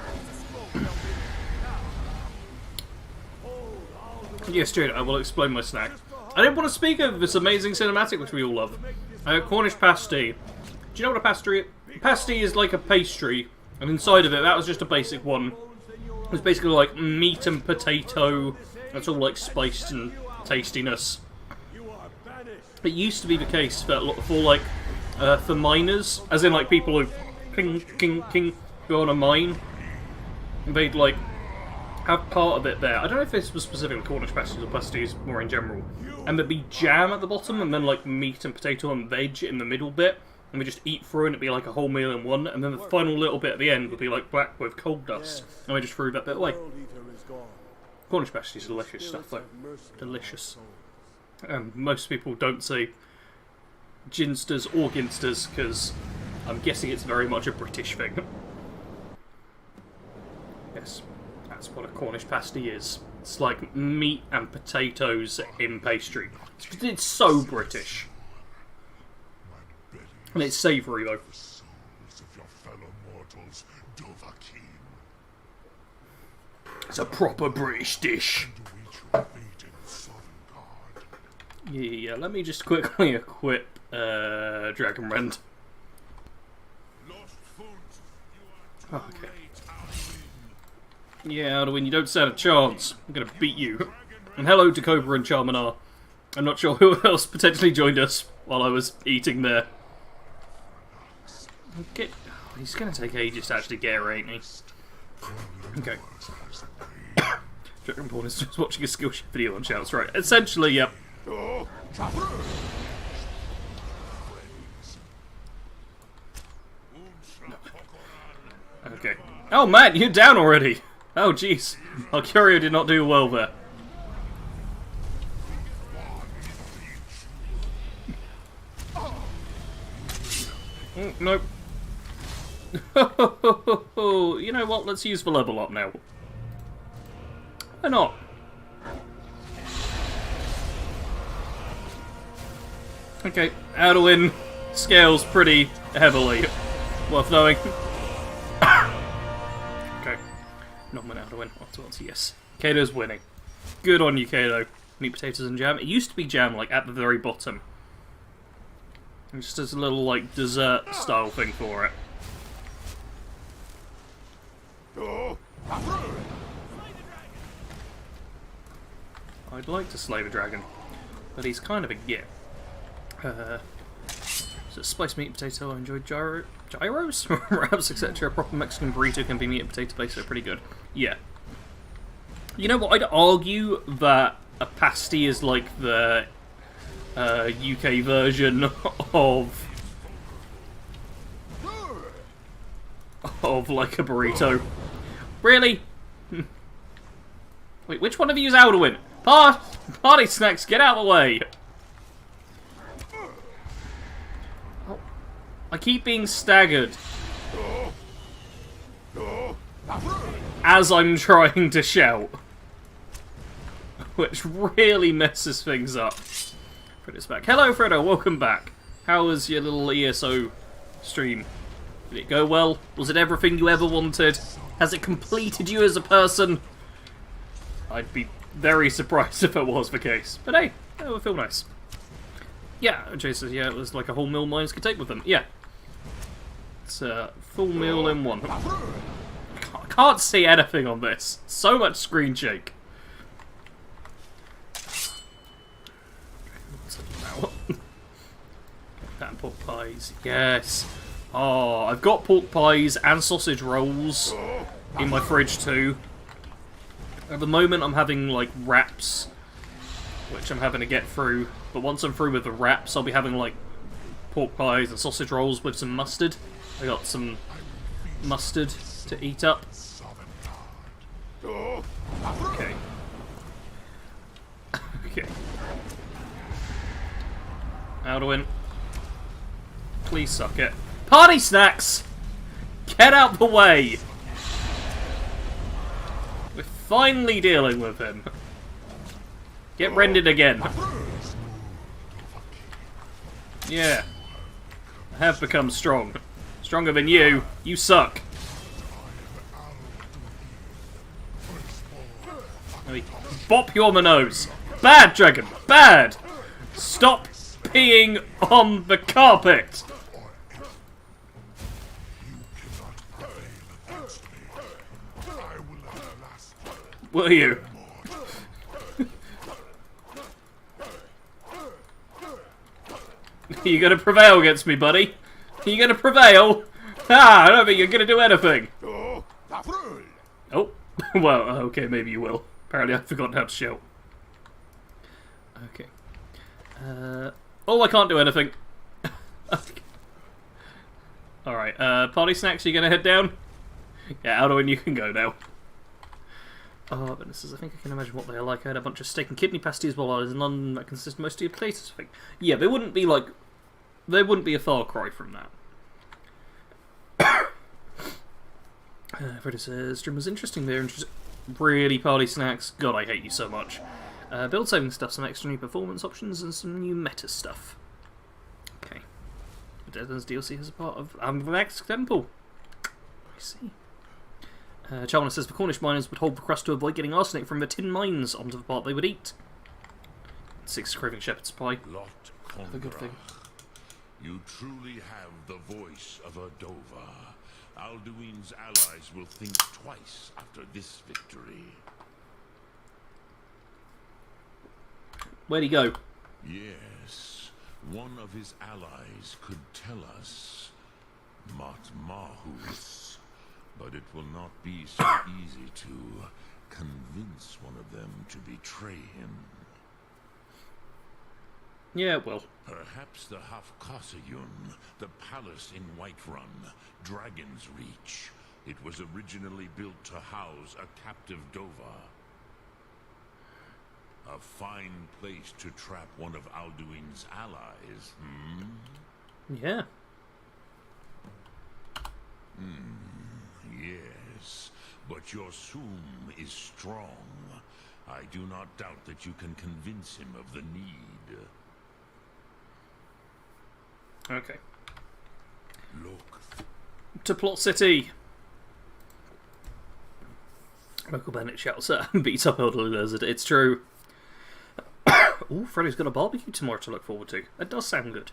Yes, Jade, I will explain my snack. I didn't want to speak of this amazing cinematic which we all love. Cornish pasty. Do you know what a pasty is? Pasty is like a pastry, and inside of it, that was just a basic one. It was basically like meat and potato. That's all like spiced and tastiness. It used to be the case for miners, as in like people who go on a mine. They'd like have part of it there. I don't know if this was specifically Cornish pasties or pasties more in general. And there'd be jam at the bottom, and then like meat and potato and veg in the middle bit. And we just eat through, and it'd be like a whole meal in one. And then the final little bit at the end would be like black with coal dust. And we just threw that bit away. Cornish pasties are delicious stuff though. Delicious. Most people don't say ginsters or ginsters, because I'm guessing it's very much a British thing. Yes, that's what a Cornish pasty is. It's like meat and potatoes in pastry. It's so British. And it's savoury though. Souls of your fellow mortals, Dovahkiin. It's a proper British dish. To reach your fate in Sovngarde. Yeah, let me just quickly equip Dragon Rend. Lost foot, you are too Okay. late, Alwyn. Yeah, Alduin, you don't stand a chance. I'm gonna beat you. And hello to Cobra and Charmanar. I'm not sure who else potentially joined us while I was eating there. Okay. Oh, he's gonna take ages to actually get her, ain't he? Okay. Dragonborn is just watching a Skillshare video on shouts, right? Essentially, yep. Okay. Oh man, you're down already! Oh jeez. Alcurio did not do well there. Nope. You know what? Let's use the level up now. Why not? Okay, Alduin scales pretty heavily. Worth knowing. Okay. Not my Alduin. Afterwards, yes. Kato's winning. Good on you, Kato. Meat, potatoes, and jam. It used to be jam, like, at the very bottom. Just as a little, like, dessert-style thing for it. I'd like to slay the dragon, but he's kind of a git. So spice meat and potato, I enjoyed gyros? Wraps, etc. A proper Mexican burrito can be meat and potato based, so pretty good. Yeah. You know what, I'd argue that a pasty is like the UK version of like a burrito. Really? Wait, which one of you is Alduin? Party snacks, get out of the way! Oh, I keep being staggered as I'm trying to shout, which really messes things up. Freddo's back. Hello, Freddo. Welcome back. How was your little ESO stream? Did it go well? Was it everything you ever wanted? Has it completed you as a person? I'd be very surprised if it was the case. But hey, that would feel nice. Yeah, Jay says, yeah, it was like a whole meal mines could take with them. Yeah. It's a full meal in one. I can't see anything on this. So much screen shake. That pork pies, yes. Oh, I've got pork pies and sausage rolls in my fridge too. At the moment I'm having like wraps, which I'm having to get through. But once I'm through with the wraps, I'll be having like pork pies and sausage rolls with some mustard. I got some mustard to eat up. Okay. Okay. Alduin. Please suck it. Party snacks! Get out the way! We're finally dealing with him. Get rendered again. Yeah. I have become strong. Stronger than you. You suck. Let me bop you on the nose. Bad, dragon. Bad! Stop peeing on the carpet! Will you? Are you gonna prevail against me, buddy? Are you gonna prevail? Ah, I don't think you're gonna do anything. Oh, well, okay, maybe you will. Apparently I've forgotten how to shout. Okay. Oh, I can't do anything. Okay. Alright, party snacks, are you gonna head down? Yeah, Alduin, you can go now. Oh, but this is, I think I can imagine what they're like. I had a bunch of steak and kidney pasties while I was in London that consist mostly of potatoes, I think. Yeah, they wouldn't be like... They wouldn't be a far cry from that. Freddy says, stream was interesting there. Really, party snacks? God, I hate you so much. Build saving stuff, some extra new performance options, and some new meta stuff. Okay. Deadlands DLC has a part of Amvax Temple. I see. Chalmers says the Cornish miners would hold the crust to avoid getting arsenic from the tin mines onto the part they would eat. 6 craving shepherd's pie. A good thing. You truly have the voice of a Dova. Alduin's allies will think twice after this victory. Where'd he go? Yes, one of his allies could tell us. Matmahus. But it will not be so easy to convince one of them to betray him. Yeah, well. Perhaps the Hafkasayun, the palace in Whiterun, Dragon's Reach. It was originally built to house a captive Dova. A fine place to trap one of Alduin's allies, Yeah. Yes, but your Soom is strong. I do not doubt that you can convince him of the need. Okay. Look. To Plot City. Local bandit shouts at and beats up elderly lizard. It's true. Ooh, Freddy's got a barbecue tomorrow to look forward to. That does sound good.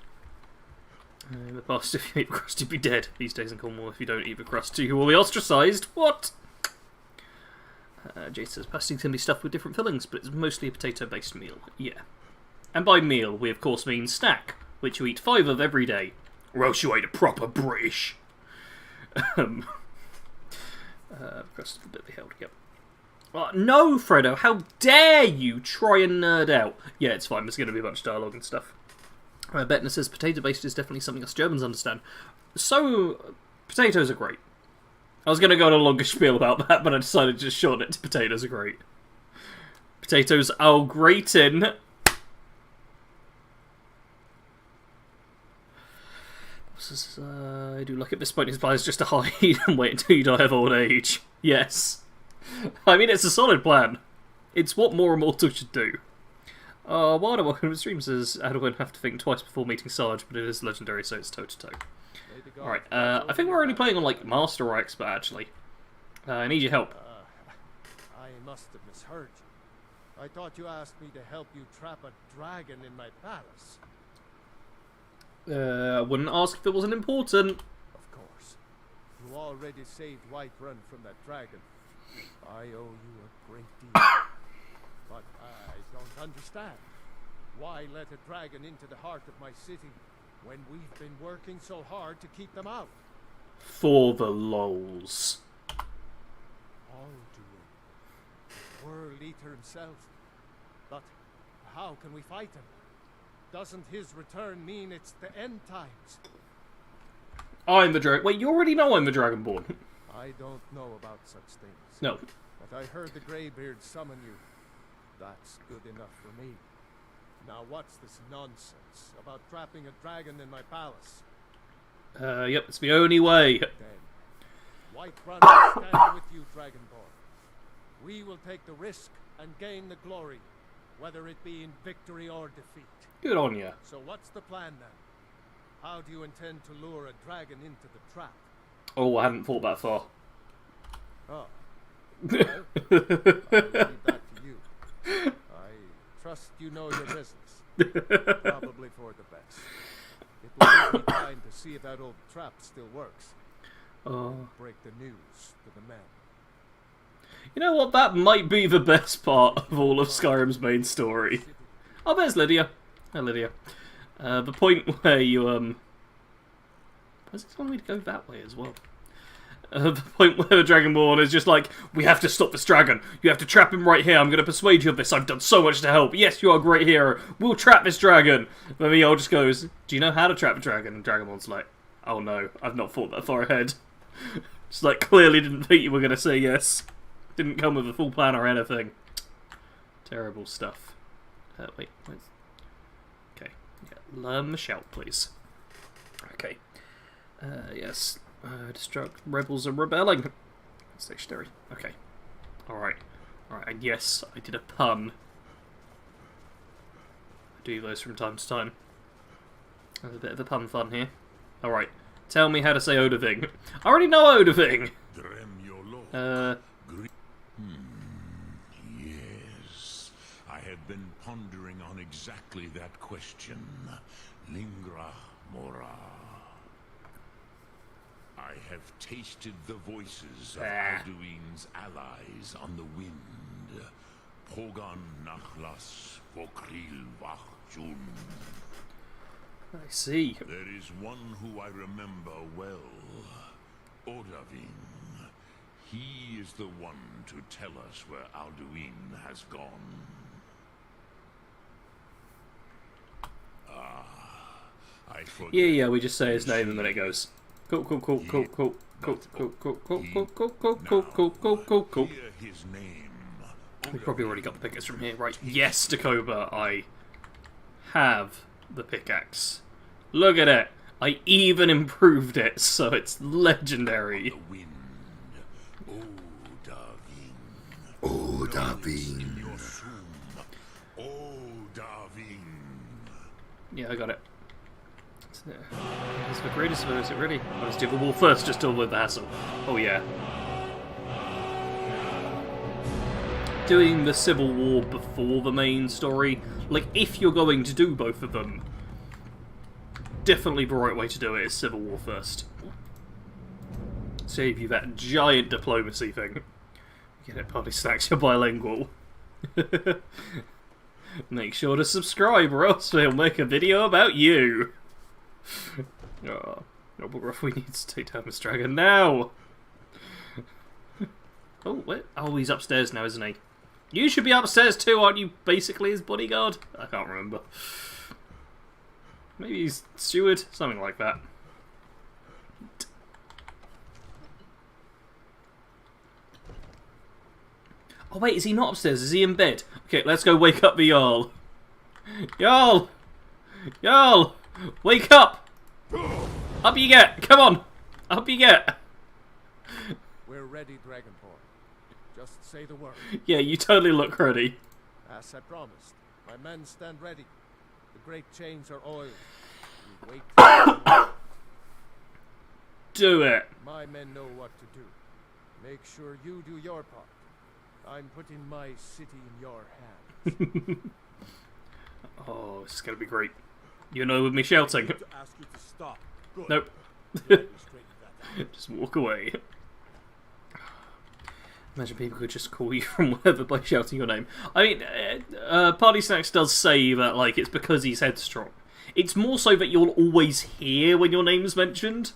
In the past, if you eat the crust, you'd be dead. These days in Cornwall, if you don't eat the crust, you will be ostracised. What? Jay says, pasty can be stuffed with different fillings, but it's mostly a potato-based meal. Yeah. And by meal, we of course mean snack, which you eat 5 of every day. Or else you ain't a proper British. Crust of the bit held, yep. No, Freddo, how dare you try and nerd out? Yeah, it's fine, there's going to be a bunch of dialogue and stuff. Bettner says, potato-based is definitely something us Germans understand. So, potatoes are great. I was going to go on a longer spiel about that, but I decided to just shorten it to potatoes are great. Potatoes are great in... I do like at this point his plan is just to hide and wait until you die of old age. Yes. I mean, it's a solid plan. It's what more immortals should do. Wilder, welcome to the stream, says Edwin have to think twice before meeting Sarge, but it is legendary, so it's toe-to-toe. Alright, I think we're only playing on, like, Master or Expert, actually. I need your help. I must have misheard you. I thought you asked me to help you trap a dragon in my palace. I wouldn't ask if it wasn't important. Of course. You already saved Whiterun from that dragon. I owe you a great deal. But I don't understand. Why let a dragon into the heart of my city when we've been working so hard to keep them out? For the lols. Alduin, the World Eater himself. But how can we fight him? Doesn't his return mean it's the end times? I'm the dragon. Wait, you already know I'm the Dragonborn. I don't know about such things. No. But I heard the Greybeard summon you. That's good enough for me. Now what's this nonsense about trapping a dragon in my palace? Yep, it's the only way. Then, Whiterun is standing with you, Dragonborn. We will take the risk and gain the glory, whether it be in victory or defeat. Good on ya. So what's the plan then? How do you intend to lure a dragon into the trap? Oh, I hadn't thought that far. Oh. Well, I'll leave that to you. I trust you know your business. Probably for the best. It will give me time to see if that old trap still works. Break the news to the men. You know what? That might be the best part of all of Skyrim's main story. Oh, there's Lydia. Hi, Lydia. The point where you, where's it telling me to go that way as well? The point where the Dragonborn is just like, we have to stop this dragon. You have to trap him right here. I'm going to persuade you of this. I've done so much to help. Yes, you are a great hero. We'll trap this dragon. Then the owl just goes, do you know how to trap a dragon? And Dragonborn's like, oh no, I've not thought that far ahead. Just like, clearly didn't think you were going to say yes. Didn't come with a full plan or anything. Terrible stuff. Wait. Okay. Yeah, learn the shout, please. Okay. Yes. Destruct rebels are rebelling. Stationary. Okay. Alright. Alright, and yes, I did a pun. I do those from time to time. There's a bit of a pun fun here. Alright. Tell me how to say Odoving. I already know Odoving! Yes. I have been pondering on exactly that question. Lingra mora. I have tasted the voices of Alduin's allies on the wind. Pogan nachlas vokril vachjun. I see. There is one who I remember well. Odavin. He is the one to tell us where Alduin has gone. I forget. Yeah, we just say his name and then it goes. Cool. We probably already got the pickaxe from here, right? Yes, Dakoba, I have the pickaxe. Look at it! I even improved it, so it's legendary. Yeah, I got it. It's the greatest of it, is it really? Let's do the wall first, just to avoid the hassle. Oh yeah. Doing the Civil War before the main story, like if you're going to do both of them, definitely the right way to do it is Civil War first. Save you that giant diplomacy thing. Get it, Party Snacks, you're bilingual. Make sure to subscribe or else we'll make a video about you. Oh, Noble Ruff, we need to take down this dragon now. Oh, wait. Oh, he's upstairs now, isn't he? You should be upstairs too, aren't you? Basically his bodyguard? I can't remember. Maybe he's steward? Something like that. Oh wait, is he not upstairs? Is he in bed? Okay, let's go wake up the Jarl. Jarl! Jarl! Wake up! Up you get! Come on! Up you get! We're ready, Dragonborn. Just say the word. Yeah, you totally look ready. As I promised, My men stand ready. The great chains are oiled. We wait. Do it. My men know what to do. Make sure you do your part. I'm putting my city in your hands. Oh, this is gonna be great. You know, with me shouting. To ask you to stop. Good. Nope. Let me straighten that out. Just walk away. Imagine people could just call you from wherever by shouting your name. I mean, Party Snacks does say that, like, it's because he's headstrong. It's more so that you'll always hear when your name's mentioned.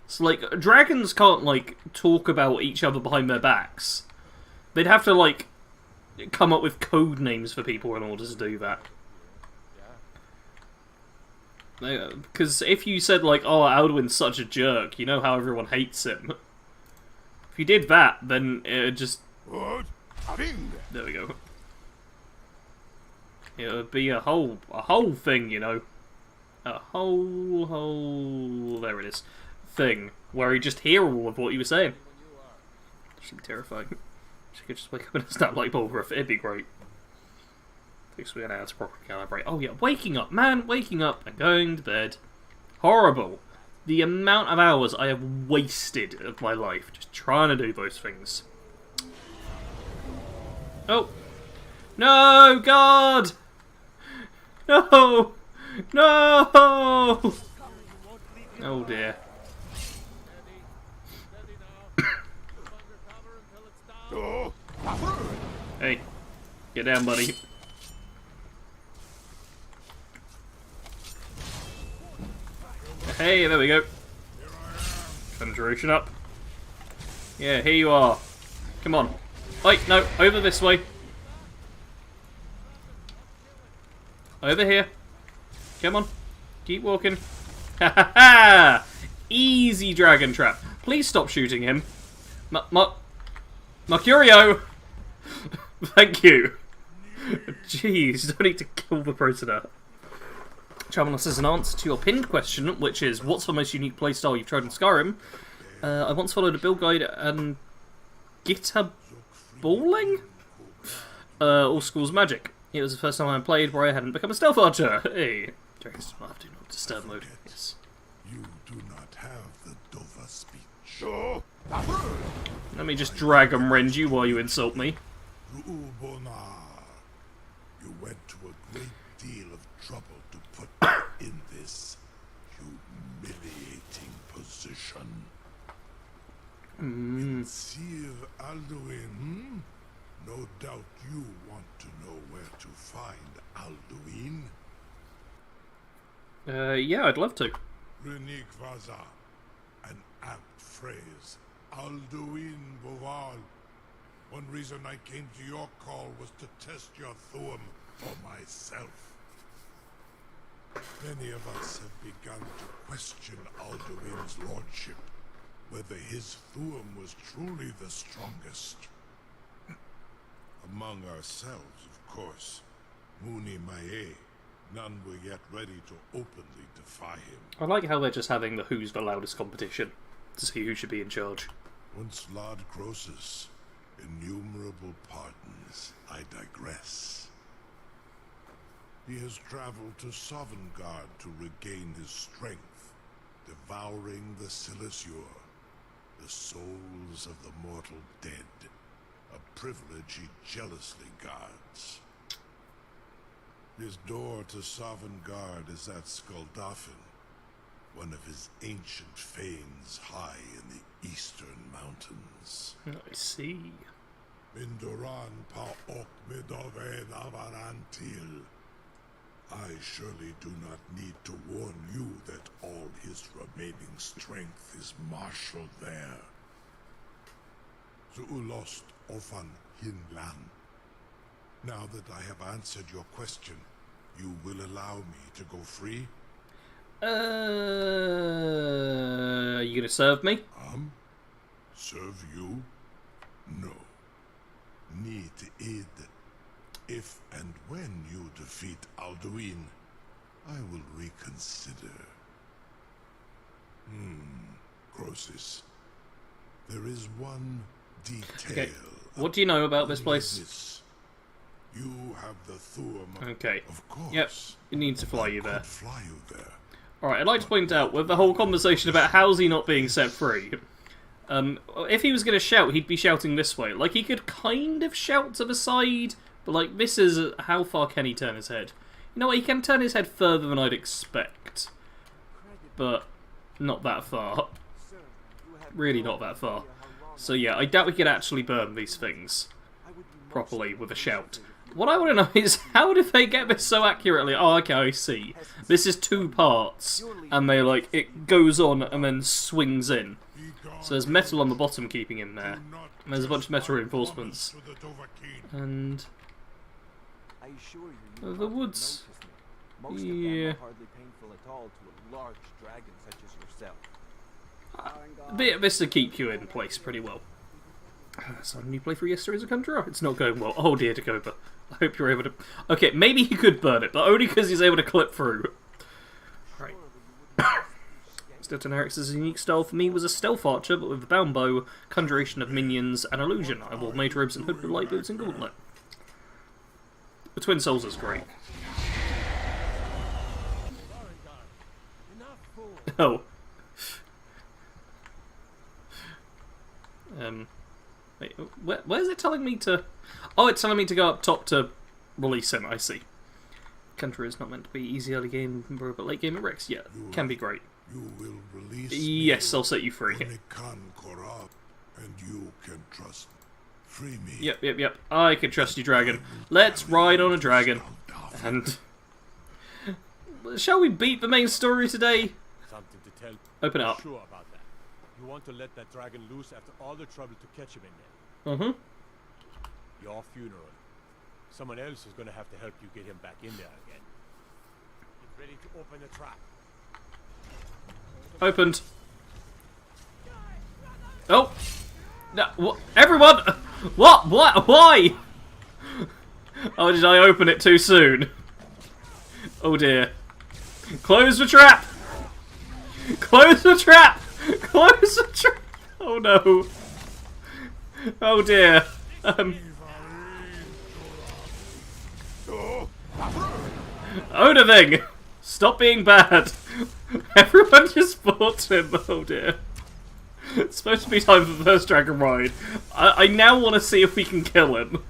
So, like, dragons can't, like, talk about each other behind their backs. They'd have to, like, come up with code names for people in order to do that. Because if you said, like, oh, Alduin's such a jerk, you know how everyone hates him. If you did that, then it would just... There we go. It would be a whole thing, you know. A whole... There it is. Thing. Where you just hear all of what you were saying. Should be terrifying. She could just wake up in a snap light bulb roof. It'd be great. Thinks we're gonna have to properly calibrate. Oh yeah, waking up, man, waking up and going to bed. Horrible. The amount of hours I have wasted of my life just trying to do those things. Oh. No, God! No! No! Oh dear. Hey, get down, buddy. Hey, there we go. Conjuration up. Yeah, here you are. Come on. Wait, no, over this way. Over here. Come on. Keep walking. Ha ha ha! Easy dragon trap. Please stop shooting him. Mercurio! Thank you. Jeez, don't need to kill the prisoner. Charmanos says an answer to your pinned question, which is, what's the most unique playstyle you've tried in Skyrim? I once followed a build guide and guitar balling? All schools magic. It was the first time I played where I hadn't become a stealth archer. Hey. Dragons do not disturb mode. Yes. You do not have the Dova speech. Let me just dragon rend you while you insult me. Ru'ubonar, you went to a great deal of trouble to put me in this humiliating position. Sir Alduin, no doubt you want to know where to find Alduin. Yeah, I'd love to. Renik Vaza, an apt phrase. Alduin Boval. One reason I came to your call was to test your thuum for myself. Many of us have begun to question Alduin's lordship, whether his thuum was truly the strongest. Among ourselves, of course. Muni Mae, none were yet ready to openly defy him. I like how they're just having the who's the loudest competition to see who should be in charge. Once Lord Croesus, innumerable pardons, I digress. He has traveled to Sovngarde to regain his strength, devouring the Silesure, the souls of the mortal dead, a privilege he jealously guards. His door to Sovngarde is at Skuldafn, one of his ancient fanes high in the eastern mountains. I see. Mindoran pa ok midove navarantil. I surely do not need to warn you that all his remaining strength is marshaled there. Zuulost ofan hinlan. Now that I have answered your question, you will allow me to go free? You gonna serve me? Serve you? No. Need id. If and when you defeat Alduin, I will reconsider. Croesus. There is one detail. Okay. What do you know about this place? You have the Thuum. Okay. Of course. Yep. It needs to fly you I there. could fly you there. Alright, I'd like to point out, with the whole conversation about how's he not being set free, if he was going to shout, he'd be shouting this way. Like, he could kind of shout to the side, but, like, this is... How far can he turn his head? You know what, he can turn his head further than I'd expect. But not that far. Really not that far. So yeah, I doubt we could actually burn these things properly with a shout. What I want to know is, how did they get this so accurately? Oh, okay, I see. This is 2 parts, and they, like, it goes on and then swings in. So there's metal on the bottom keeping him there. And there's a bunch of metal reinforcements. And... the woods... Yeah... A bit of this to keep you in place pretty well. So a new playthrough yesterday as a conjurer? It's not going well. Oh dear, Dagoba. I hope you're able to... Okay, maybe he could burn it, but only because he's able to clip through. Right. Stilton Eric's unique style for me was a stealth archer, but with a bound bow, conjuration of minions, and illusion. I wore mage robes and hood with light boots and gauntlet. The Twin Souls is great. Oh. Wait, where's it telling me to... Oh, it's telling me to go up top to release him, I see. Country is not meant to be easy early game, but late game at Rex, yeah, can be great. You will release yes, I'll set you free. and you can trust. Free me. Yep. I can trust you, dragon. Let's ride on a dragon. And... Shall we beat the main story today? Something to tell. Open it up. Sure about that. You want to let that dragon loose after all the trouble to catch him in there. Your funeral. Someone else is going to have to help you get him back in there again. Get ready to open the trap. Opened. Oh! No, everyone! What? Why? Oh, did I open it too soon? Oh dear. Close the trap! Close the trap! Close the trap! Oh no. Oh dear. Odaving! Stop being bad! Everyone just fought him, oh dear. It's supposed to be time for the first dragon ride. I now want to see if we can kill him.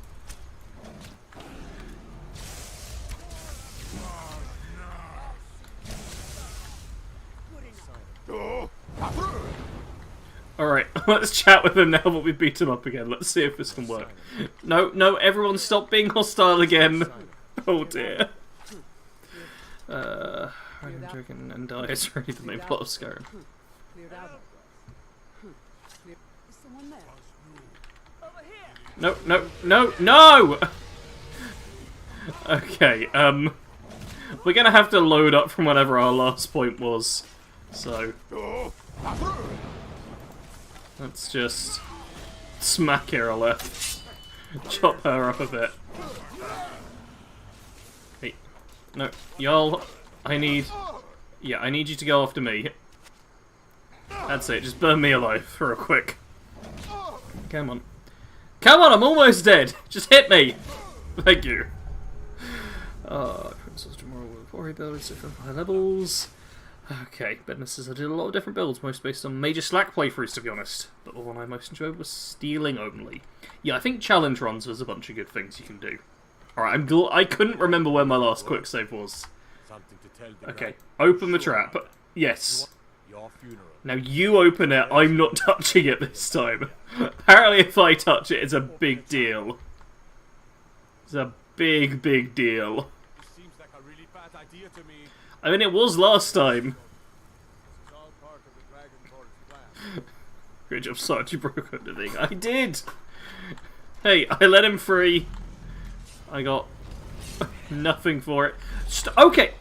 Alright, let's chat with him now that we've beat him up again. Let's see if this can work. No, everyone stop being hostile again. Oh dear. Dragon Dragon and Die is really the main plot of Skyrim. No! Okay, we're gonna have to load up from whatever our last point was. So... let's just smack her left. Chop her up a bit. Hey. No, y'all, I need you to go after me. That's it, just burn me alive real quick. Come on. Come on, I'm almost dead! Just hit me! Thank you. Princess tomorrow with warrior builds, different high levels. Okay, businesses I did a lot of different builds, most based on major Slack playthroughs to be honest. But the one I most enjoyed was stealing only. Yeah, I think challenge runs was a bunch of good things you can do. Alright, I couldn't remember where my last quick save was. Okay, open the trap. Yes. Now you open it, I'm not touching it this time. Apparently if I touch it, it's a big deal. It's a big deal. Seems like a really bad idea to me. I mean, it was last time. Great job, Sarge, you broke under thing. I did! Hey, I let him free. I got nothing for it. Okay!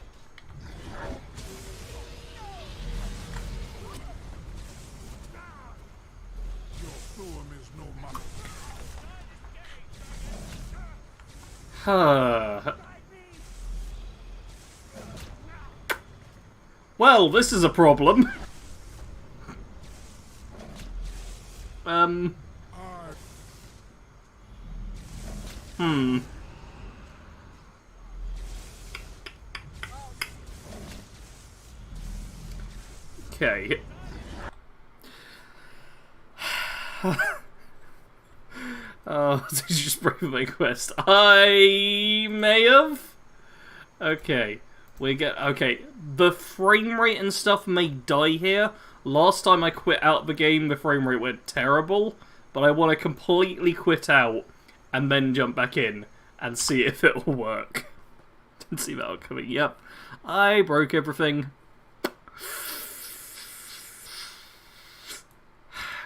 Well, this is a problem. Okay. Oh, did you just break my quest? I may have? Okay. Okay. The frame rate and stuff may die here. Last time I quit out the game, the frame rate went terrible. But I want to completely quit out and then jump back in and see if it will work. Didn't see that one coming. Yep. I broke everything.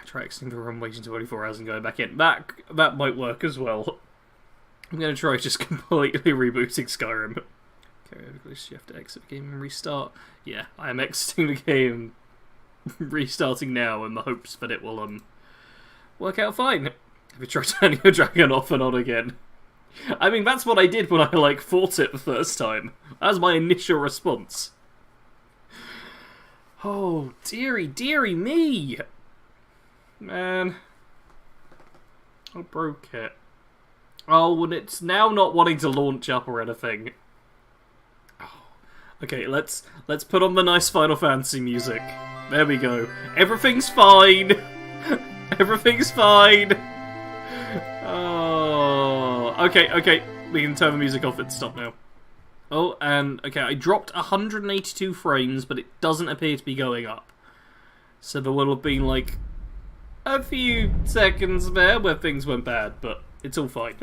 Try extending the run, waiting 24 hours and going back in. That might work as well. I'm going to try just completely rebooting Skyrim. Okay, you have to exit the game and restart. Yeah, I am exiting the game, restarting now in the hopes that it will work out fine. Have you tried turning your dragon off and on again? I mean, that's what I did when I, fought it the first time. That was my initial response. Oh, dearie me! Man. I broke it. Oh, and it's now not wanting to launch up or anything. Oh. Okay, let's put on the nice Final Fantasy music. There we go. Everything's fine! Everything's fine! Oh... Okay, we can turn the music off and stop now. Oh, and, okay, I dropped 182 frames, but it doesn't appear to be going up. So there will have been, a few seconds there where things went bad, but it's all fine.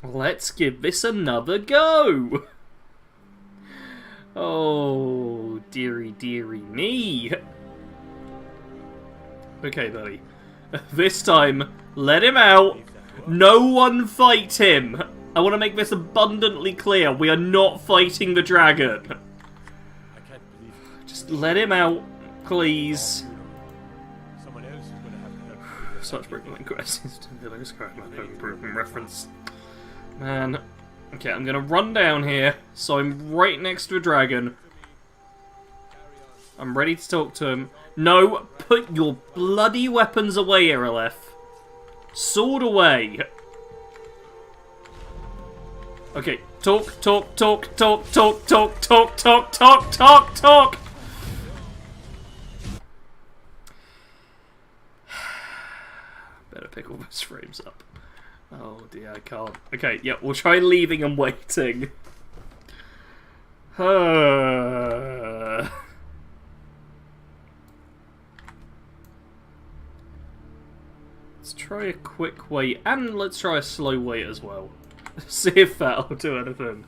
Let's give this another go! Oh, dearie me. Okay, buddy. This time, let him out. No one fight him. I want to make this abundantly clear. We are not fighting the dragon. Just let him out, please. Such broken questions to the improvement reference. Man. Okay, I'm gonna run down here, so I'm right next to a dragon. I'm ready to talk to him. No, put your bloody weapons away, Irileth. Sword away. Okay, talk. Better pick all those frames up. Oh dear, I can't. Okay, yeah, we'll try leaving and waiting. Let's try a quick wait, and let's try a slow wait as well. See if that'll do anything.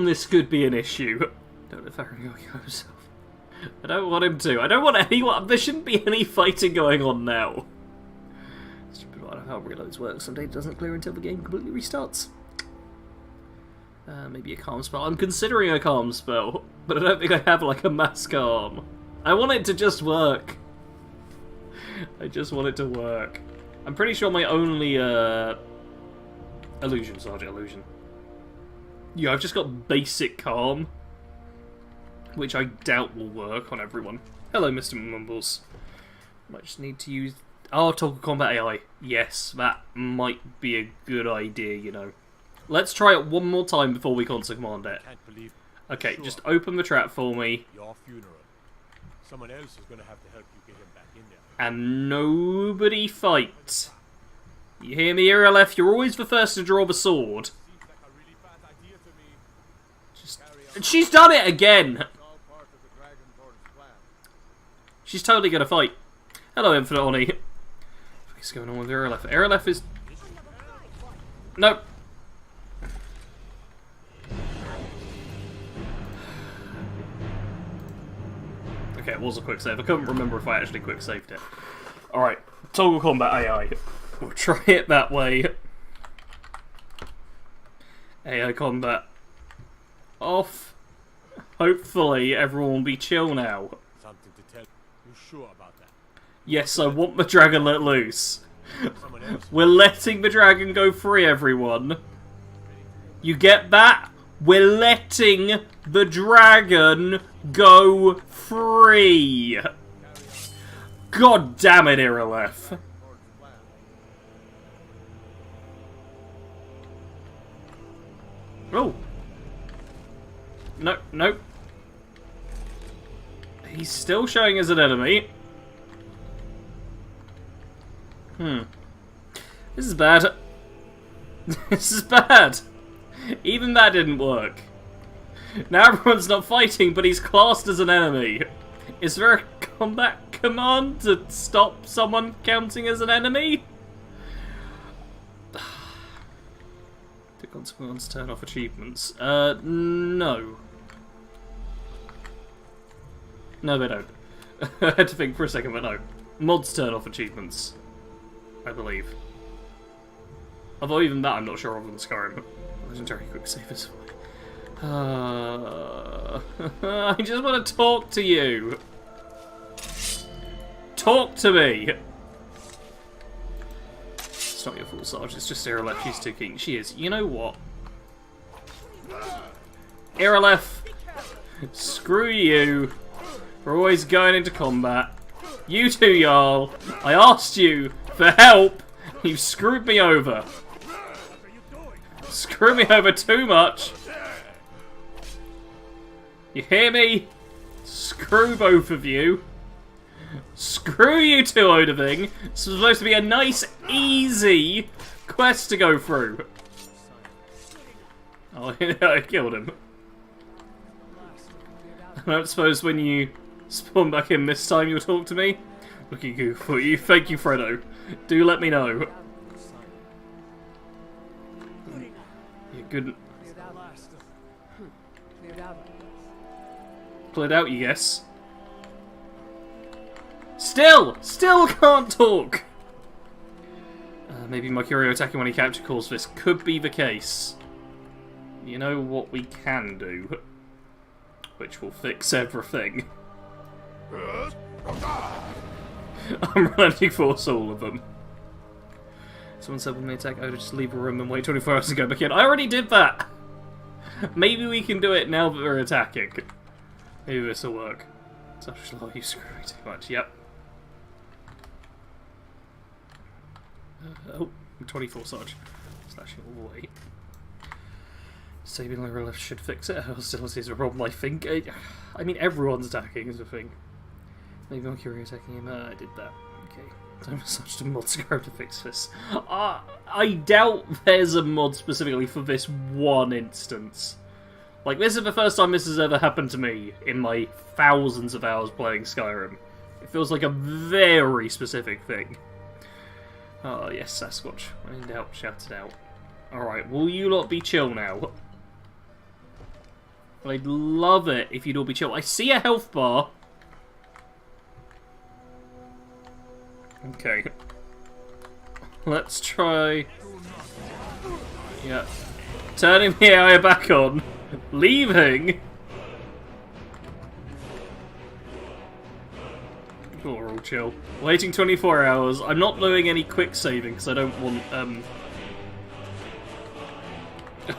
This could be an issue. Don't let Farron go kill himself. I don't want him to. I don't want anyone. There shouldn't be any fighting going on now. Stupid one of how reloads work. Some data doesn't clear until the game completely restarts. Maybe a calm spell. I'm considering a calm spell, but I don't think I have a mass calm. I want it to just work. I just want it to work. I'm pretty sure my only illusion, Sergeant Illusion. Yeah, I've just got basic calm, which I doubt will work on everyone. Hello, Mr. Mumbles. Might just need to use... Oh, Total Combat AI. Yes, that might be a good idea, you know. Let's try it one more time before we console command it. Okay, just open the trap for me. Your funeral. Someone else is going to have to help you get him back in there. And nobody fight. You hear me, Irileth? You're always the first to draw the sword. She's done it again! She's totally gonna fight. Hello, Infinite Oni. What's going on with Irileth? Irileth is... Nope. Okay, it was a quick save. I couldn't remember if I actually quick saved it. Alright, Toggle Combat AI. We'll try it that way. AI Combat off. Hopefully everyone will be chill now. Something to tell you sure about that? Yes, I want the dragon let loose. We're letting the dragon go free, everyone. You get that? We're letting the dragon go free. God damn it, Irileth. Oh. No, no. He's still showing as an enemy. This is bad. This is bad. Even that didn't work. Now everyone's not fighting, but he's classed as an enemy. Is there a combat command to stop someone counting as an enemy? The consequence turn off achievements. No. No, they don't. I had to think for a second, but no. Mods turn off achievements, I believe. Although even that I'm not sure of in Skyrim. Legendary quick save is fine. I just want to talk to you. Talk to me. It's not your fault, Sarge. It's just Irilef. She's too keen. She is. You know what? Irilef. Screw you. We're always going into combat. You two, Jarl. I asked you for help. You've screwed me over. Screwed me over too much. You hear me? Screw both of you. Screw you two, Odoving. This was supposed to be a nice, easy quest to go through. Oh, I killed him. I don't suppose when you spawn back in this time you'll talk to me? Looking good for you. Thank you, Fredo. Do let me know. You're good. Cleared out, you guess. Still can't talk. Maybe my Curio attacking when he capture calls for this could be the case. You know what we can do, which will fix everything. I'm running force all of them. Someone said when they attack, I would just leave a room and wait 24 hours to go back in. I already did that. Maybe we can do it now that we're attacking. Maybe this will work. Such slow, you screw me too much. Yep. Oh, 24 Sarge. Slashing all the way. Saving the left should fix it. Hostility is a problem, I think. I mean, everyone's attacking is a thing. Maybe I'm curious attacking him. I did that. Okay. Time for such a mod to go to fix this. I doubt there's a mod specifically for this one instance. Like, this is the first time this has ever happened to me in my thousands of hours playing Skyrim. It feels like a very specific thing. Oh, yes, Sasquatch. When in doubt, shout it out. Alright, will you lot be chill now? I'd love it if you'd all be chill. I see a health bar. Okay. Let's try... Yeah. Turning the AI back on. Leaving. Oh, we're all chill. Waiting 24 hours. I'm not doing any quick saving because I don't want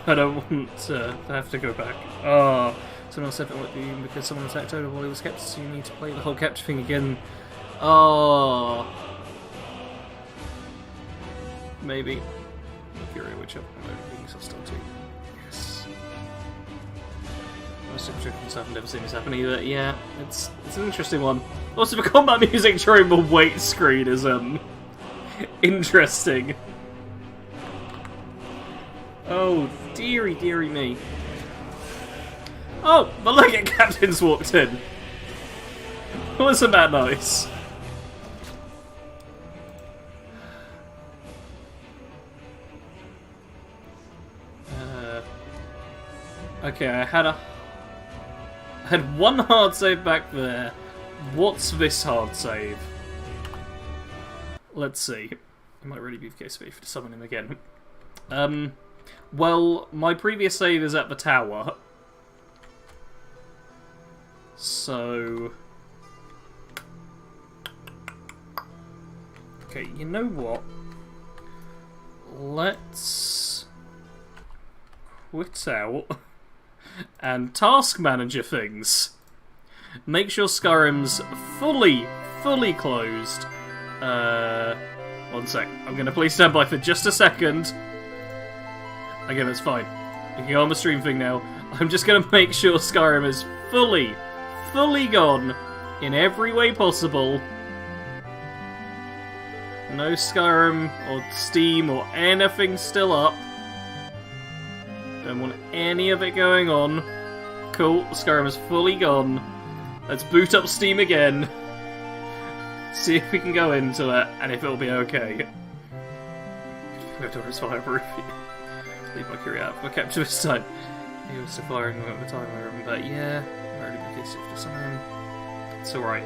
I don't want to have to go back. Oh, someone said that might be because someone attacked over while he was captured, so you need to play the whole capture thing again. Oh, maybe. Fury, which I'm being hostile to. Yes. Most objections I've never seen this happen either. Yeah, it's an interesting one. Also, the combat music during the wait screen is interesting. Oh, dearie, dearie me. Oh, the Legate Captain's walked in. Wasn't that nice? Okay, I had one hard save back there. What's this hard save? Let's see. It might really be the case for me to summon him again. Well, my previous save is at the tower. So... Okay, you know what? Let's quit out and task manager things. Make sure Skyrim's fully closed. One sec. I'm going to please stand by for just a second. Okay, that's fine. We can go on the stream thing now. I'm just going to make sure Skyrim is fully gone in every way possible. No Skyrim or Steam or anything still up. Don't want any of it going on. Cool, Skyrim is fully gone. Let's boot up Steam again. See if we can go into it, and if it'll be okay. Go towards fireproof. Leave my Curie out for kept this time. He was still firing at the time, I remember. Yeah, already been kissed after time. It's alright.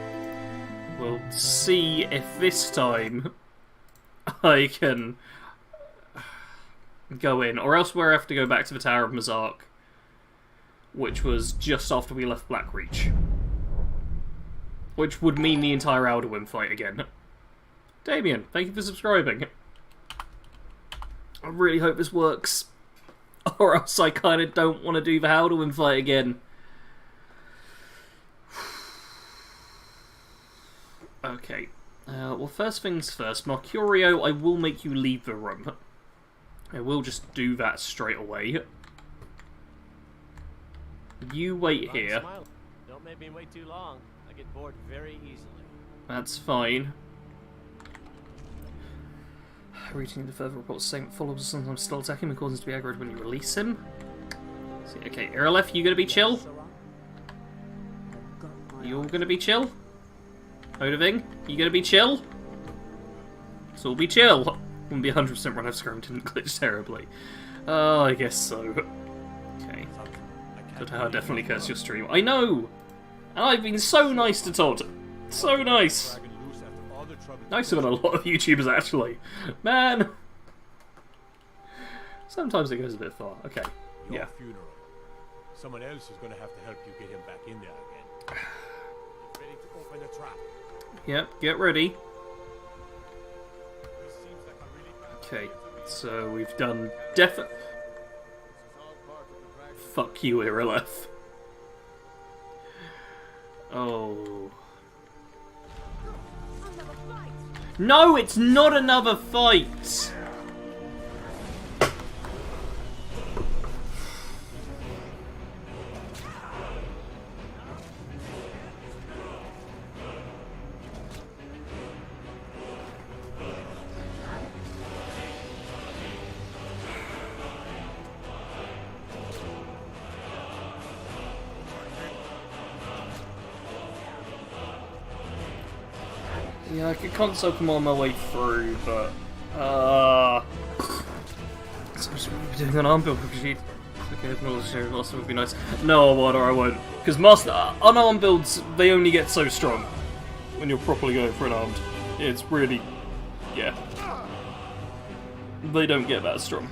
We'll see if this time I can go in, or else we'll have to go back to the Tower of Mazark, which was just after we left Blackreach. Which would mean the entire Alduin fight again. Damien, thank you for subscribing. I really hope this works, or else I kind of don't want to do the Alduin fight again. Okay. Well, first things first, Mercurio, I will make you leave the room. I will just do that straight away. You wait here. Don't make me wait too long. I get bored very easily. That's fine. Reading the further reports saying that followers are sometimes still attacking him and causes to be aggroed when you release him. See, okay, Irilef, you gonna be chill? You all gonna be chill? Odoving, you gonna be chill? So we'll be chill. Wouldn't be 100% run out of Skyrim didn't glitch terribly. Oh, I guess so. Okay. Todd, I definitely cursed your stream. I know! And I've been so nice to Todd. So nice! Nicer than a lot of YouTubers, actually. Man! Sometimes it goes a bit far. Okay, Your yeah. funeral. Someone else is going to have to help you get him back in there again. Get ready to open the trap. Yep, get ready. This seems like a really bad Okay, idea to me. so we've done Fuck you, Irilef. Oh. No, it's not another fight! Yeah, I could console come on my way through, but so I'm doing an arm build because okay, Master would be nice. No, I won't. Because Master unarmed builds, they only get so strong when you're properly going for an armed. It's really, yeah. They don't get that strong.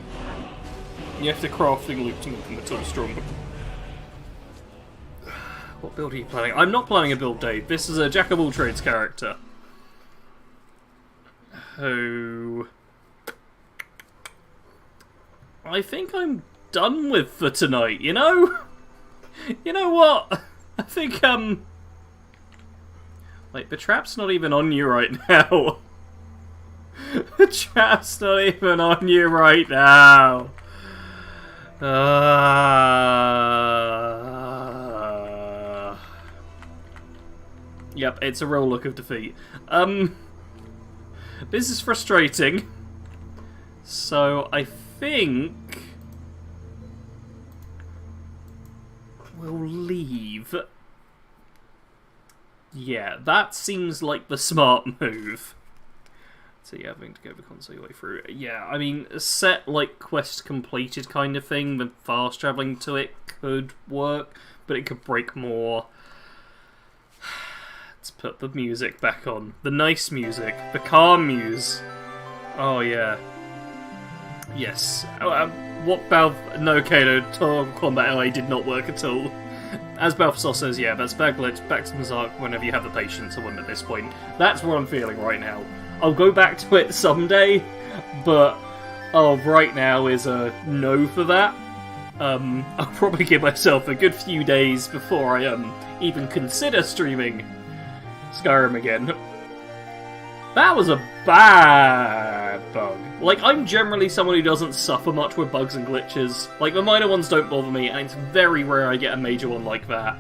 You have to craft thing loop to make them a ton stronger. What build are you planning? I'm not planning a build, Dave. This is a jack of all trades character. Who I think I'm done with for tonight, you know? You know what? I think, like, the trap's not even on you right now. The trap's not even on you right now. Yep, it's a real look of defeat. This is frustrating. So I think we'll leave. Yeah, that seems like the smart move. So yeah, having to go the console way through. Yeah, I mean, a set like quest completed kind of thing, the fast travelling to it could work, but it could break more. Let's put the music back on. The nice music. The calm muse. Oh, yeah. Yes. What Balth... No, Kano. Total Combat LA did not work at all. As Balthasar says, yeah, that's bad glitch. Back to Mazark whenever you have the patience, I wouldn't at this point. That's what I'm feeling right now. I'll go back to it someday, but... Oh, right now is a no for that. I'll probably give myself a good few days before I even consider streaming Skyrim again. That was a bad bug. Like, I'm generally someone who doesn't suffer much with bugs and glitches. Like, the minor ones don't bother me, and it's very rare I get a major one like that.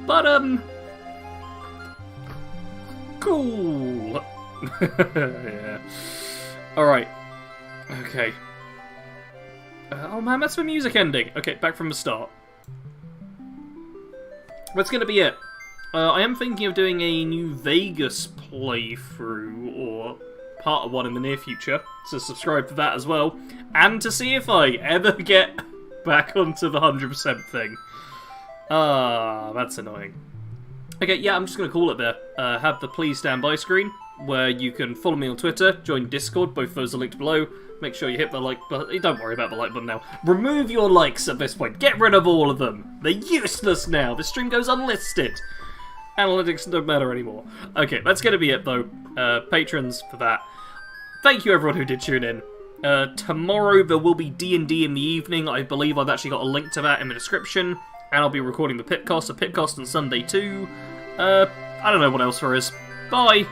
But, Cool. Yeah. Alright. Okay. Oh man, that's the music ending. Okay, back from the start. That's going to be it. I am thinking of doing a New Vegas playthrough, or part of one in the near future, so subscribe for that as well. And to see if I ever get back onto the 100% thing. Ah, that's annoying. Okay, yeah, I'm just going to call it there. Have the please stand by screen, where you can follow me on Twitter, join Discord, both those are linked below. Make sure you hit the like button. Don't worry about the like button now. Remove your likes at this point. Get rid of all of them. They're useless now. The stream goes unlisted. Analytics don't matter anymore. Okay, that's going to be it, though. Patrons for that. Thank you, everyone who did tune in. Tomorrow there will be D&D in the evening. I believe I've actually got a link to that in the description. And I'll be recording the Pitcast, on Sunday too. I don't know what else there is. Bye!